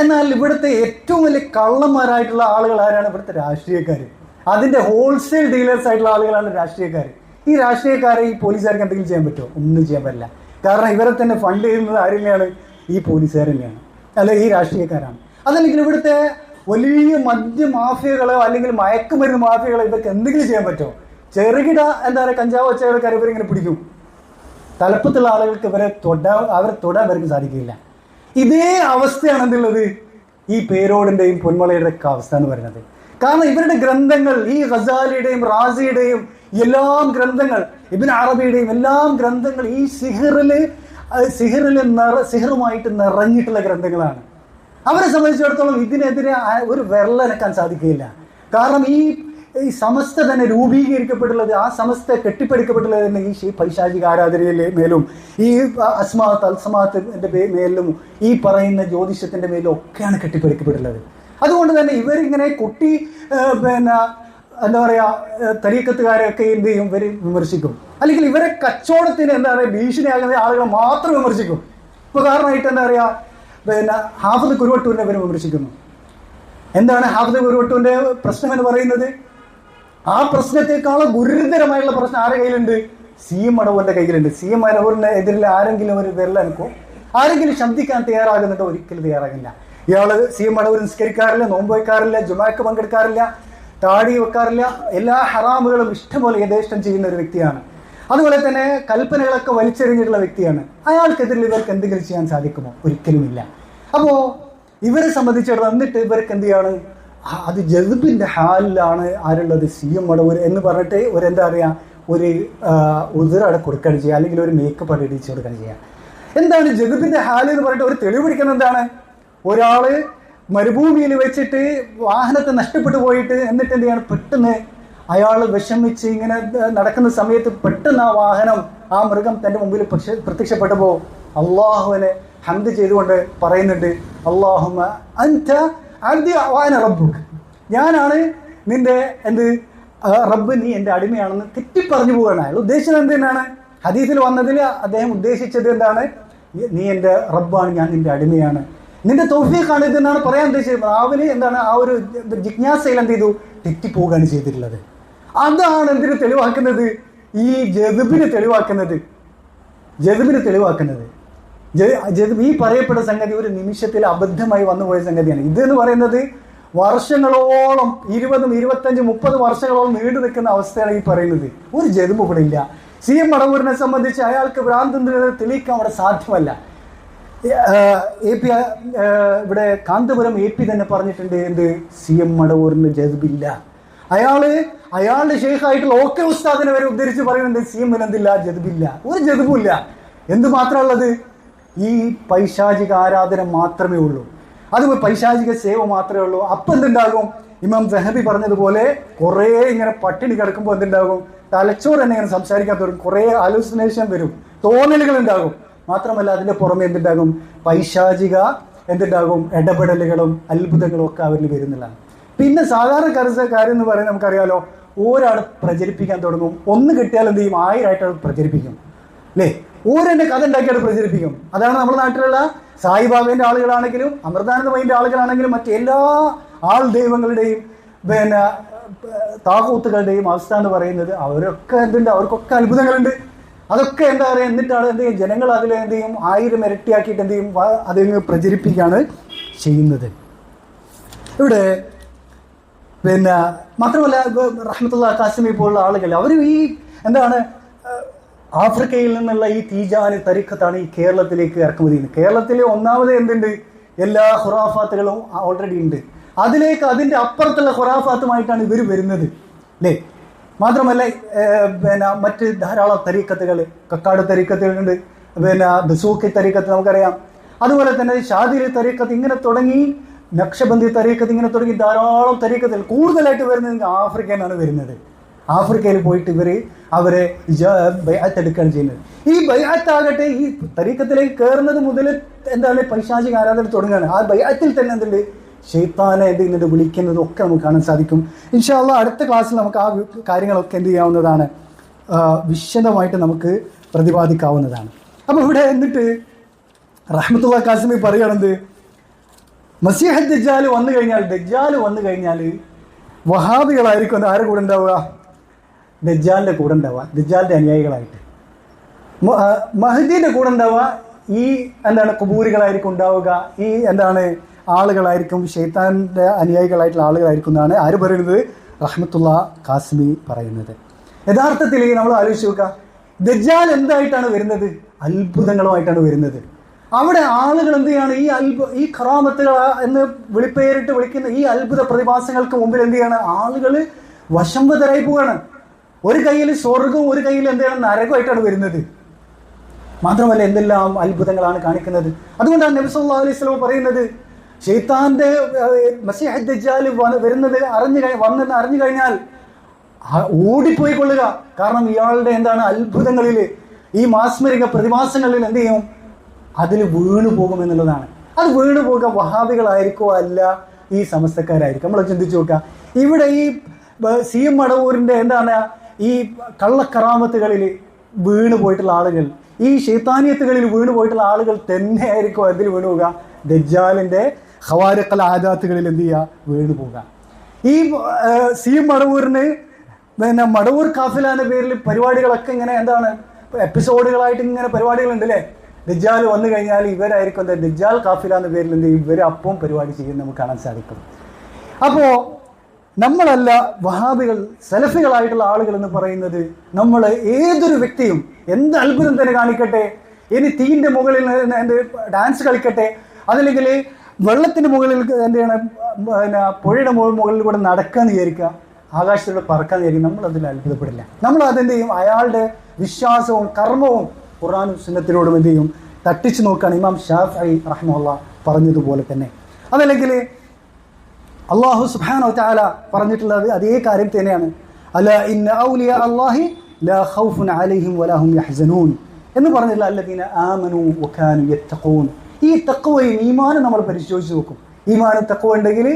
എന്നാൽ ഇവിടുത്തെ ഏറ്റവും വലിയ കള്ളന്മാരായിട്ടുള്ള ആളുകൾ ആരാണ്, ഇവിടുത്തെ രാഷ്ട്രീയക്കാർ. അതിൻ്റെ ഹോൾസെയിൽ ഡീലേഴ്സ് ആയിട്ടുള്ള ആളുകളാണ് രാഷ്ട്രീയക്കാർ. ഈ രാഷ്ട്രീയക്കാരെ ഈ പോലീസുകാർക്ക് എന്തെങ്കിലും ചെയ്യാൻ പറ്റുമോ? ഒന്നും ചെയ്യാൻ പറ്റില്ല. കാരണം ഇവരെ തന്നെ ഫണ്ട് ചെയ്യുന്നത് ആര് തന്നെയാണ്, ഈ പോലീസുകാർ തന്നെയാണ്, അല്ലെ ഈ രാഷ്ട്രീയക്കാരാണ്. അതല്ലെങ്കിൽ ഇവിടുത്തെ വലിയ മദ്യ മാഫിയകളോ അല്ലെങ്കിൽ മയക്കുമരുന്ന് മാഫിയകളോ ഇവർക്ക് എന്തെങ്കിലും ചെയ്യാൻ പറ്റുമോ? ചെറുകിട എന്താ പറയുക കഞ്ചാവ് വച്ചവർക്ക് ഇവരിങ്ങനെ പിടിക്കും. തലപ്പത്തുള്ള ആളുകൾക്ക് അവരെ തൊടാൻ അവർക്ക് സാധിക്കില്ല. ഇതേ അവസ്ഥയാണ് എന്തുള്ളത് ഈ പേരോടിൻ്റെയും പൊന്മളയുടെ ഒക്കെ അവസ്ഥ എന്ന് പറയുന്നത്. കാരണം ഇവരുടെ ഗ്രന്ഥങ്ങൾ, ഈ ഗസാലിയുടെയും റാസിയുടെയും എല്ലാം ഗ്രന്ഥങ്ങൾ, ഇബ്നു അറബിയുടെയും എല്ലാം ഗ്രന്ഥങ്ങൾ ഈ സിഹറുമായിട്ട് നിറഞ്ഞിട്ടുള്ള ഗ്രന്ഥങ്ങളാണ്. അവരെ സംബന്ധിച്ചിടത്തോളം ഇതിനെതിരെ ഒരു വിരലനക്കാൻ സാധിക്കില്ല. കാരണം ഈ സമസ്ത തന്നെ രൂപീകരിക്കപ്പെട്ടുള്ളത്, ആ സമസ്ത കെട്ടിപ്പടുക്കപ്പെട്ടുള്ളത് തന്നെ ഈ പൈശാചിക ആരാധനയിലെ മേലും ഈ അസ്മാത്ത് അൽസമാത്തിന്റെ മേലും ഈ പറയുന്ന ജ്യോതിഷത്തിന്റെ മേലും ഒക്കെയാണ് കെട്ടിപ്പടുക്കപ്പെട്ടുള്ളത്. അതുകൊണ്ട് തന്നെ ഇവരിങ്ങനെ പിന്നെ എന്താ പറയുക തരീഖത്തുകാരെയൊക്കെ എന്ത് ചെയ്യും, ഇവർ വിമർശിക്കും. അല്ലെങ്കിൽ ഇവരെ കച്ചവടത്തിന് എന്താ പറയുക ഭീഷണിയാകുന്ന ആളുകളെ മാത്രം വിമർശിക്കും. ഇപ്പോൾ ഉദാഹരണമായിട്ട് എന്താ പറയുക പിന്നെ ഹാഫിദ് കുരുവട്ടൂരിനെ ഇവർ വിമർശിക്കുന്നു. എന്താണ് ഹാഫിദ് കുരുവട്ടൂരിന്റെ പ്രശ്നം എന്ന് പറയുന്നത്? ആ പ്രശ്നത്തെക്കാളും ഗുരുതരമായുള്ള പ്രശ്നം ആരുടെ കയ്യിലുണ്ട്? CM മടവൂരിന്റെ കയ്യിലുണ്ട്. CM മടവൂരിന്റെ എതിരിൽ ആരെങ്കിലും ഒരു വിരലനക്കോ, ആരെങ്കിലും ശബ്ദിക്കാൻ തയ്യാറാകുന്നുണ്ടോ? ഒരിക്കലും തയ്യാറാകില്ല. ഇയാള് CM മടവൂർ നിസ്കരിക്കാറില്ല, നോമ്പ് വയ്ക്കാറില്ല, ജുമാക്ക് പങ്കെടുക്കാറില്ല, താടി വെക്കാറില്ല, എല്ലാ ഹറാമുകളും ഇഷ്ടംപോലെ യഥേഷ്ടം ചെയ്യുന്ന ഒരു വ്യക്തിയാണ്. അതുപോലെ തന്നെ കൽപ്പനകളൊക്കെ വലിച്ചെറിഞ്ഞിട്ടുള്ള വ്യക്തിയാണ്. അയാൾക്കെതിരിൽ ഇവർക്ക് എന്തെങ്കിലും ചെയ്യാൻ സാധിക്കുമോ? ഒരിക്കലുമില്ല. അപ്പോൾ ഇവരെ സംബന്ധിച്ചിടത്തോളം എന്നിട്ട് ഇവർക്ക് എന്ത് ചെയ്യാണ്, അത് ജദ്ബിന്റെ ഹാലിലാണ് ആരുള്ളത്, CM മടവൂർ എന്ന് പറഞ്ഞിട്ട് ഒരു എന്താ പറയുക ഒരു ഉദരവിടെ കൊടുക്കുകയാണ് ചെയ്യുക, അല്ലെങ്കിൽ ഒരു മേക്കപ്പ് അവിടെ ഇടിച്ച് കൊടുക്കുകയാണ് ചെയ്യുക. എന്താണ് ജദ്ബിന്റെ ഹാൽ എന്ന് പറഞ്ഞിട്ട് ഒരു തെളിവ് പിടിക്കുന്നത്? എന്താണ്, ഒരാള് മരുഭൂമിയിൽ വെച്ചിട്ട് വാഹനത്തെ നഷ്ടപ്പെട്ടു പോയിട്ട് എന്നിട്ട് എന്ത് ചെയ്യാണ്, പെട്ടെന്ന് അയാൾ വിഷമിച്ച് ഇങ്ങനെ നടക്കുന്ന സമയത്ത് പെട്ടെന്ന് ആ വാഹനം, ആ മൃഗം തൻ്റെ മുമ്പിൽ പ്രത്യക്ഷപ്പെട്ടപ്പോൾ അള്ളാഹുവിനെ ഹംദ് ചെയ്തുകൊണ്ട് പറയുന്നുണ്ട്, അല്ലാഹുമ്മ അൻത അബ്ദി വഅന റബ്ബുക, ഞാനാണ് നിന്റെ റബ്ബ്, നീ എൻ്റെ അടിമയാണെന്ന് തെറ്റിപ്പറഞ്ഞു പോവുകയാണ്. അയാൾ ഉദ്ദേശിച്ചത് എന്തിനാണ്? ഹദീസിൽ വന്നതിൽ അദ്ദേഹം ഉദ്ദേശിച്ചത് എന്താണ്? നീ എൻ്റെ റബ്ബാണ്, ഞാൻ നിന്റെ അടിമയാണ്, നിന്റെ തൗഫീഖാണ് ഇതെന്നാണ് പറയാൻ ഉദ്ദേശിച്ചത്. രാവിലെ എന്താണ് ആ ഒരു ജിജ്ഞാസയിൽ എന്ത് ചെയ്തു, തെറ്റിപ്പോവുകയാണ് ചെയ്തിട്ടുള്ളത്. അതാണ് എന്തിന് തെളിവാക്കുന്നത്? ഈ ജദ്ബിനെ തെളിവാക്കുന്നത്. ഈ പറയപ്പെട്ട സംഗതി ഒരു നിമിഷത്തിൽ അബദ്ധമായി വന്നുപോയ സംഗതിയാണ്. ഇതെന്ന് പറയുന്നത് വർഷങ്ങളോളം 20, 25, 30 വർഷങ്ങളോളം നീണ്ടു നിൽക്കുന്ന അവസ്ഥയാണ് ഈ പറയുന്നത്. ഒരു ജദ്ബ് ഇവിടെ ഇല്ല. CM മടവൂരിനെ സംബന്ധിച്ച് അയാൾക്ക് ഭ്രാന്തിനെ തെളിയിക്കാൻ അവിടെ സാധ്യമല്ല. AP ഇവിടെ കാന്തപുരം AP തന്നെ പറഞ്ഞിട്ടുണ്ട് എന്ത്, CM മടവൂരിന് ജദ്ബില്ല. അയാളുടെ ഷെയ്ഖായിട്ടുള്ള OK ഉസ്താദിനെ വരെ ഉദ്ധരിച്ച് പറയുന്നുണ്ട് CM എന്തില്ല, ജദ്ബില്ല, ഒരു ജദ്ബുമില്ല. എന്ത് മാത്രമുള്ളത്, ഈ പൈശാചിക ആരാധന മാത്രമേ ഉള്ളൂ, അത് പൈശാചിക സേവ മാത്രമേ ഉള്ളൂ. അപ്പം എന്തുണ്ടാകും, ഇമാം സഹബി പറഞ്ഞതുപോലെ കുറേ ഇങ്ങനെ പട്ടിണി കിടക്കുമ്പോൾ എന്തുണ്ടാകും, തലച്ചോറ് തന്നെ ഇങ്ങനെ സംസാരിക്കാൻ തുടങ്ങും, കുറേ ഹാലുസിനേഷൻ വരും, തോന്നലുകൾ ഉണ്ടാകും. മാത്രമല്ല അതിൻ്റെ പുറമെ എന്തുണ്ടാകും, പൈശാചിക എന്തുണ്ടാകും, ഇടപെടലുകളും അത്ഭുതങ്ങളും ഒക്കെ അവരിൽ വരുന്നില്ലാണ്. പിന്നെ സാധാരണ കാര്യം എന്ന് പറയുന്നത് നമുക്കറിയാലോ, ഒരാൾ പ്രചരിപ്പിക്കാൻ തുടങ്ങും, ഒന്ന് കിട്ടിയാൽ എന്ത് ചെയ്യും, 1000 ആയിട്ട് പ്രചരിപ്പിക്കും അല്ലേ, ഓരെന്നെ കഥ ഉണ്ടാക്കിയിട്ട് പ്രചരിപ്പിക്കും. അതാണ് നമ്മുടെ നാട്ടിലുള്ള സായിബാബേൻ്റെ ആളുകളാണെങ്കിലും അമൃതാനന്ദമയിൻ്റെ ആളുകളാണെങ്കിലും മറ്റെല്ലാ ദൈവങ്ങളുടെയും പിന്നെ താകൂത്തുകളുടെയും അവസ്ഥ എന്ന് പറയുന്നത്. അവരൊക്കെ എന്തുണ്ട്, അവർക്കൊക്കെ അത്ഭുതങ്ങളുണ്ട്. അതൊക്കെ എന്താ പറയുക, എന്നിട്ടാണ് എന്ത് ചെയ്യും, ജനങ്ങൾ അതിൽ എന്ത് ചെയ്യും, 1000 ഇരട്ടിയാക്കിയിട്ട് എന്ത് ചെയ്യും, അതിന് പ്രചരിപ്പിക്കുകയാണ് ചെയ്യുന്നത്. ഇവിടെ പിന്നെ മാത്രമല്ല റഹ്മത്തുള്ളാഹി ഖാസിമി പോലുള്ള ആളുകൾ അവർ ഈ എന്താണ് ആഫ്രിക്കയിൽ നിന്നുള്ള ഈ തീജാനി തരീഖത്താണ് ഈ കേരളത്തിലേക്ക് ഇറക്കുമതി ചെയ്യുന്നത്. കേരളത്തിൽ ഒന്നാമത് എന്തുണ്ട്, എല്ലാ ഖുറാഫാത്തുകളും ഓൾറെഡി ഉണ്ട്. അതിൻ്റെ അപ്പുറത്തുള്ള ഖുറാഫാത്തുമായിട്ടാണ് ഇവർ വരുന്നത് അല്ലേ. മാത്രമല്ല പിന്നെ മറ്റ് ധാരാളം തരീഖത്തുകൾ, കക്കാട് തരീഖത്തുകളുണ്ട്, പിന്നെ ദസൂഖി തരീഖത്ത് നമുക്കറിയാം, അതുപോലെ തന്നെ ഷാദിലി തരീഖത്ത്, ഇങ്ങനെ തുടങ്ങി നക്ഷബന്ദി തരീഖത്ത്, ഇങ്ങനെ തുടങ്ങി ധാരാളം തരീഖത്തുകൾ കൂടുതലായിട്ട് വരുന്നത് ആഫ്രിക്കയിൽ നിന്നാണ് വരുന്നത്. ആഫ്രിക്കയിൽ പോയിട്ട് അവരെ ബൈഅത്ത് എടുക്കുകയാണ് ചെയ്യുന്നത്. ഈ ബൈഅത്താകട്ടെ ഈ തരീഖത്തിലേക്ക് കയറുന്നത് മുതൽ എന്താണ്, പൈശാചിക ആരാധന തുടങ്ങുകയാണ്. ആ ബൈഅത്തിൽ തന്നെ എന്തുണ്ട്, ശൈത്താനെ എന്ത് ചെയ്യുന്നത്, വിളിക്കുന്നതും ഒക്കെ നമുക്ക് കാണാൻ സാധിക്കും. ഇൻഷാ അല്ലാഹ് അടുത്ത ക്ലാസ്സിൽ നമുക്ക് ആ കാര്യങ്ങളൊക്കെ എന്ത് ചെയ്യാവുന്നതാണ്, വിശദമായിട്ട് നമുക്ക് പ്രതിപാദിക്കാവുന്നതാണ്. അപ്പോൾ ഇവിടെ എന്നിട്ട് റഹ്മത്തുള്ളാഹി ഖാസിമി പറയുകയാണെന്ത്, മസീഹ് ദജ്ജാൽ വന്നു കഴിഞ്ഞാൽ വഹാബികളായിരിക്കും ആരുടെ കൂടെ ഉണ്ടാവുക, ദജ്ജാലിൻ്റെ കൂടെ ഉണ്ടാവുക, ദജ്ജാലിൻ്റെ അനുയായികളായിട്ട്. മഹ്ദിയുടെ കൂടെ ഉണ്ടാവുക ഈ എന്താണ് ഖുബൂരികളായിരിക്കും ഉണ്ടാവുക, ഈ എന്താണ് ആളുകളായിരിക്കും, ശൈത്താൻ്റെ അനുയായികളായിട്ടുള്ള ആളുകളായിരിക്കും എന്നാണ് ആര് പറയുന്നത്, റഹ്മത്തുള്ളാഹി ഖാസിമി പറയുന്നത്. യഥാർത്ഥത്തിൽ നമ്മൾ ആലോചിച്ച് നോക്കുക, ദജ്ജാൽ എന്തായിട്ടാണ് വരുന്നത്, അത്ഭുതങ്ങളുമായിട്ടാണ് വരുന്നത്. അവിടെ ആളുകൾ എന്ത് ചെയ്യാണ്, ഈ ഖറാമത്തുകൾ എന്ന് വിളിപ്പേരിട്ട് വിളിക്കുന്ന ഈ അത്ഭുത പ്രതിഭാസങ്ങൾക്ക് മുമ്പിൽ എന്ത് ചെയ്യാണ്, ആളുകൾ വശംവതരായി പോവാണ്. ഒരു കയ്യിൽ സ്വർഗവും ഒരു കയ്യിൽ എന്താണ് നരകമായിട്ടാണ് വരുന്നത്. മാത്രമല്ല എന്തെല്ലാം അത്ഭുതങ്ങളാണ് കാണിക്കുന്നത്. അതുകൊണ്ടാണ് നബി സല്ലല്ലാഹു അലൈഹി വസല്ലം പറയുന്നത്, ശൈത്താന്റെ മസീഹ് ദജ്ജാൽ വരുന്നത് അറിഞ്ഞു കഴിഞ്ഞാൽ ഓടിപ്പോയി കൊള്ളുക. കാരണം ഇയാളുടെ എന്താണ് അത്ഭുതങ്ങളിൽ, ഈ മാസ്മരിക പ്രതിഭാസങ്ങളിൽ എന്ത് ചെയ്യും, അതിൽ വീണു പോകുമെന്നുള്ളതാണ്. അത് വീണു പോകുക വഹാബികളായിരിക്കോ അല്ല ഈ സമസ്തക്കാരായിരിക്കും. നമ്മൾ ചിന്തിച്ചു നോക്കുക, ഇവിടെ ഈ CM മടവൂരിൻ്റെ എന്താണ് ഈ കള്ളക്കറാമത്തുകളിൽ വീണു പോയിട്ടുള്ള ആളുകൾ, ഈ ശൈത്താനിയത്തുകളിൽ വീണു പോയിട്ടുള്ള ആളുകൾ തന്നെ ആയിരിക്കും അതിൽ വീണു പോകുക, ദജ്ജാലിൻ്റെ ഖവാരിഖൽ ആദാത്തുകളിൽ എന്ത് ചെയ്യുക, വീണു പോകുക. ഈ CM മടവൂരിന് പിന്നെ മടവൂർ കാഫില എന്ന പേരിൽ പരിപാടികളൊക്കെ ഇങ്ങനെ എന്താണ് എപ്പിസോഡുകളായിട്ട് ഇങ്ങനെ പരിപാടികളുണ്ട് അല്ലേ. ദജ്ജാൽ വന്നു കഴിഞ്ഞാൽ ഇവരായിരിക്കും എന്താ ദജ്ജാൽ കാഫില എന്ന പേരിൽ എന്ത് ചെയ്യും, ഇവർ അപ്പം പരിപാടി ചെയ്യുന്നത് നമുക്ക് കാണാൻ സാധിക്കും. അപ്പോൾ നമ്മളല്ല വഹാബികൾ സലഫികളായിട്ടുള്ള ആളുകൾ എന്ന് പറയുന്നത്, നമ്മൾ ഏതൊരു വ്യക്തിയും എന്ത് അത്ഭുതം തന്നെ കാണിക്കട്ടെ, ഇനി തീൻ്റെ മുകളിൽ എന്ത് ഡാൻസ് കളിക്കട്ടെ, അതല്ലെങ്കിൽ വെള്ളത്തിൻ്റെ മുകളിൽ എന്ത് ചെയ്യണം, പിന്നെ പുഴയുടെ മുകളിൽ കൂടെ നടക്കാന്ന് വിചാരിക്കുക, ആകാശത്തിലൂടെ പറക്കാന്ന് വിചാരിക്കും, നമ്മളതിൽ അത്ഭുതപ്പെടില്ല. നമ്മൾ അതെന്ത് ചെയ്യും, അയാളുടെ വിശ്വാസവും കർമ്മവും ഖുർആനും സുന്നത്തിനോടും എന്ത് ചെയ്യും, തട്ടിച്ചു നോക്കുകയാണ്. ഇമാം ഷാഫിഈ റഹിമഹുല്ലാഹ് പറഞ്ഞതുപോലെ തന്നെ. അതല്ലെങ്കിൽ അല്ലാഹു സുബ്ഹാനഹു വ തആല പറഞ്ഞിട്ടുള്ളത് അതേ കാര്യം തന്നെയാണ്. അലാ ഇന്ന ഔലിയാ അല്ലാഹി ലാ ഖൗഫുൻ അലൈഹിം വലാ ഹും യഹ്സനൂൻ എന്ന് പറഞ്ഞിട്ടുള്ള അല്ലദീന ആമനൂ വകാനൂ യത്തഖൂൻ. ഈ തഖ്വയും ഈമാനും നമ്മൾ പരിശോധിച്ച് നോക്കും. ഈമാനും തഖ്വ ഉണ്ടെങ്കിൽ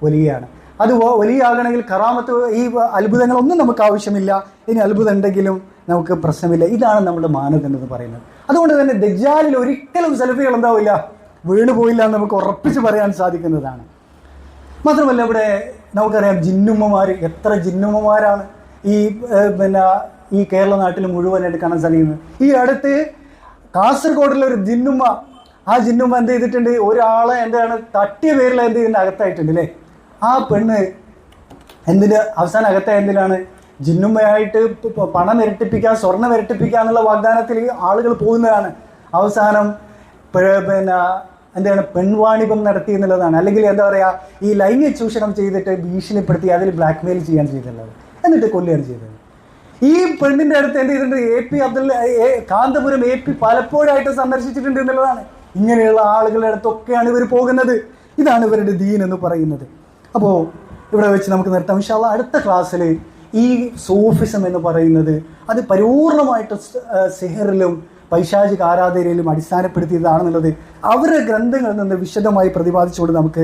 വലിയാണ്. അത് വലിയാകണമെങ്കിൽ കറാമത്ത് ഈ അത്ഭുതങ്ങളൊന്നും നമുക്ക് ആവശ്യമില്ല. ഇനി അത്ഭുതം ഉണ്ടെങ്കിലും നമുക്ക് പ്രശ്നമില്ല. ഇതാണ് നമ്മുടെ മാനദണ്ഡം എന്ന് പറയുന്നത്. അതുകൊണ്ട് തന്നെ ദജ്ജാലിൽ ഒരിക്കലും സലഫികൾ എന്താവില്ല, വീണു പോയില്ല എന്ന് നമുക്ക് ഉറപ്പിച്ച് പറയാൻ സാധിക്കുന്നതാണ്. മാത്രമല്ല ഇവിടെ നമുക്കറിയാം ജിന്നുമ്മമാർ, എത്ര ജിന്നുമ്മമാരാണ് പിന്നെ ഈ കേരള നാട്ടിൽ മുഴുവനായിട്ട് കാണാൻ സാധിക്കുന്നത്. ഈ അടുത്ത് കാസർഗോഡിലെ ഒരു ജിന്നുമ്മ, ആ ജിന്നുമ്മ എന്ത് ചെയ്തിട്ടുണ്ട്, ഒരാളെ എന്താണ് തട്ടിയ പേരിൽ എന്ത് ചെയ്യുന്ന അകത്തായിട്ടുണ്ട് അല്ലേ. ആ പെണ്ണ് അവസാനം അകത്തായ എന്തിനാണ്, ജിന്നുമ്മയായിട്ട് പണം ഇരട്ടിപ്പിക്കുക, സ്വർണം ഇരട്ടിപ്പിക്കുക എന്നുള്ള വാഗ്ദാനത്തിൽ ആളുകൾ പോകുന്നതാണ്. അവസാനം പിന്നെ എന്താണ് പെൺവാണിഭം നടത്തി എന്നുള്ളതാണ്. അല്ലെങ്കിൽ എന്താ പറയുക, ഈ ലൈംഗിക ചൂഷണം ചെയ്തിട്ട് ഭീഷണിപ്പെടുത്തി അതിൽ ബ്ലാക്ക് മെയിൽ ചെയ്യാൻ ചെയ്തിട്ടുള്ളത്, എന്നിട്ട് കൊല്ലുകയാണ് ചെയ്തത്. ഈ പെണ്ണിന്റെ അടുത്ത് എന്ത് ചെയ്തിട്ടുണ്ട്, കാന്തപുരം AP പലപ്പോഴായിട്ട് സന്ദർശിച്ചിട്ടുണ്ട് എന്നുള്ളതാണ്. ഇങ്ങനെയുള്ള ആളുകളുടെ അടുത്തൊക്കെയാണ് ഇവർ പോകുന്നത്. ഇതാണ് ഇവരുടെ ദീൻ എന്ന് പറയുന്നത്. അപ്പോൾ ഇവിടെ വെച്ച് നമുക്ക് നിർത്താം. ഇൻഷാ അല്ലാഹ് അടുത്ത ക്ലാസ്സിൽ ഈ സൂഫിസം എന്ന് പറയുന്നത് അത് പരിപൂർണമായിട്ട് സിഹറിലും പൈശാചിക ആരാധനയിലും അടിസ്ഥാനപ്പെടുത്തിയതാണെന്നുള്ളത് അവരുടെ ഗ്രന്ഥങ്ങളിൽ നിന്ന് വിശദമായി പ്രതിപാദിച്ചുകൊണ്ട് നമുക്ക്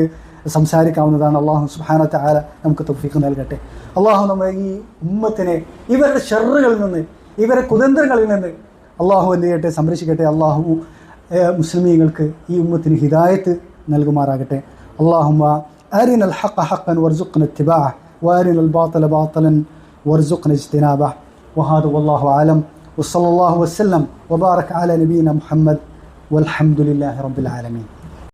സംസാരിക്കാവുന്നതാണ്. അള്ളാഹു സുബ്ഹാനഹു വ തആല നമുക്ക് തൗഫീഖ് നൽകട്ടെ. അള്ളാഹു നമ്മുടെ ഈ ഉമ്മത്തിനെ ഇവരുടെ ഷർറുകളിൽ നിന്ന്, ഇവരുടെ കുതന്ത്രങ്ങളിൽ നിന്ന് അള്ളാഹു എന്ത് ചെയ്യട്ടെ, സംരക്ഷിക്കട്ടെ. അള്ളാഹു മുസ്ലിമീങ്ങൾക്ക് ഈ ഉമ്മത്തിന് ഹിദായത്ത് നൽകുമാറാകട്ടെ. അല്ലാഹുമ്മ അരിനൽ ഹഖ ഹഖൻ വർസുഖ്ന ഇത്തിബാഅഹ് വഅരിനൽ ബാതില ബാതിലൻ വർസുഖ്ന ഇജ്തിനാബഹ്. വഹാദ വല്ലാഹു അലം വസല്ലല്ലാഹു വസല്ലം വബാറക അലാ നബിയിന മുഹമ്മദ് വൽഹംദുലില്ലാഹി റബ്ബിൽ ആലമീൻ.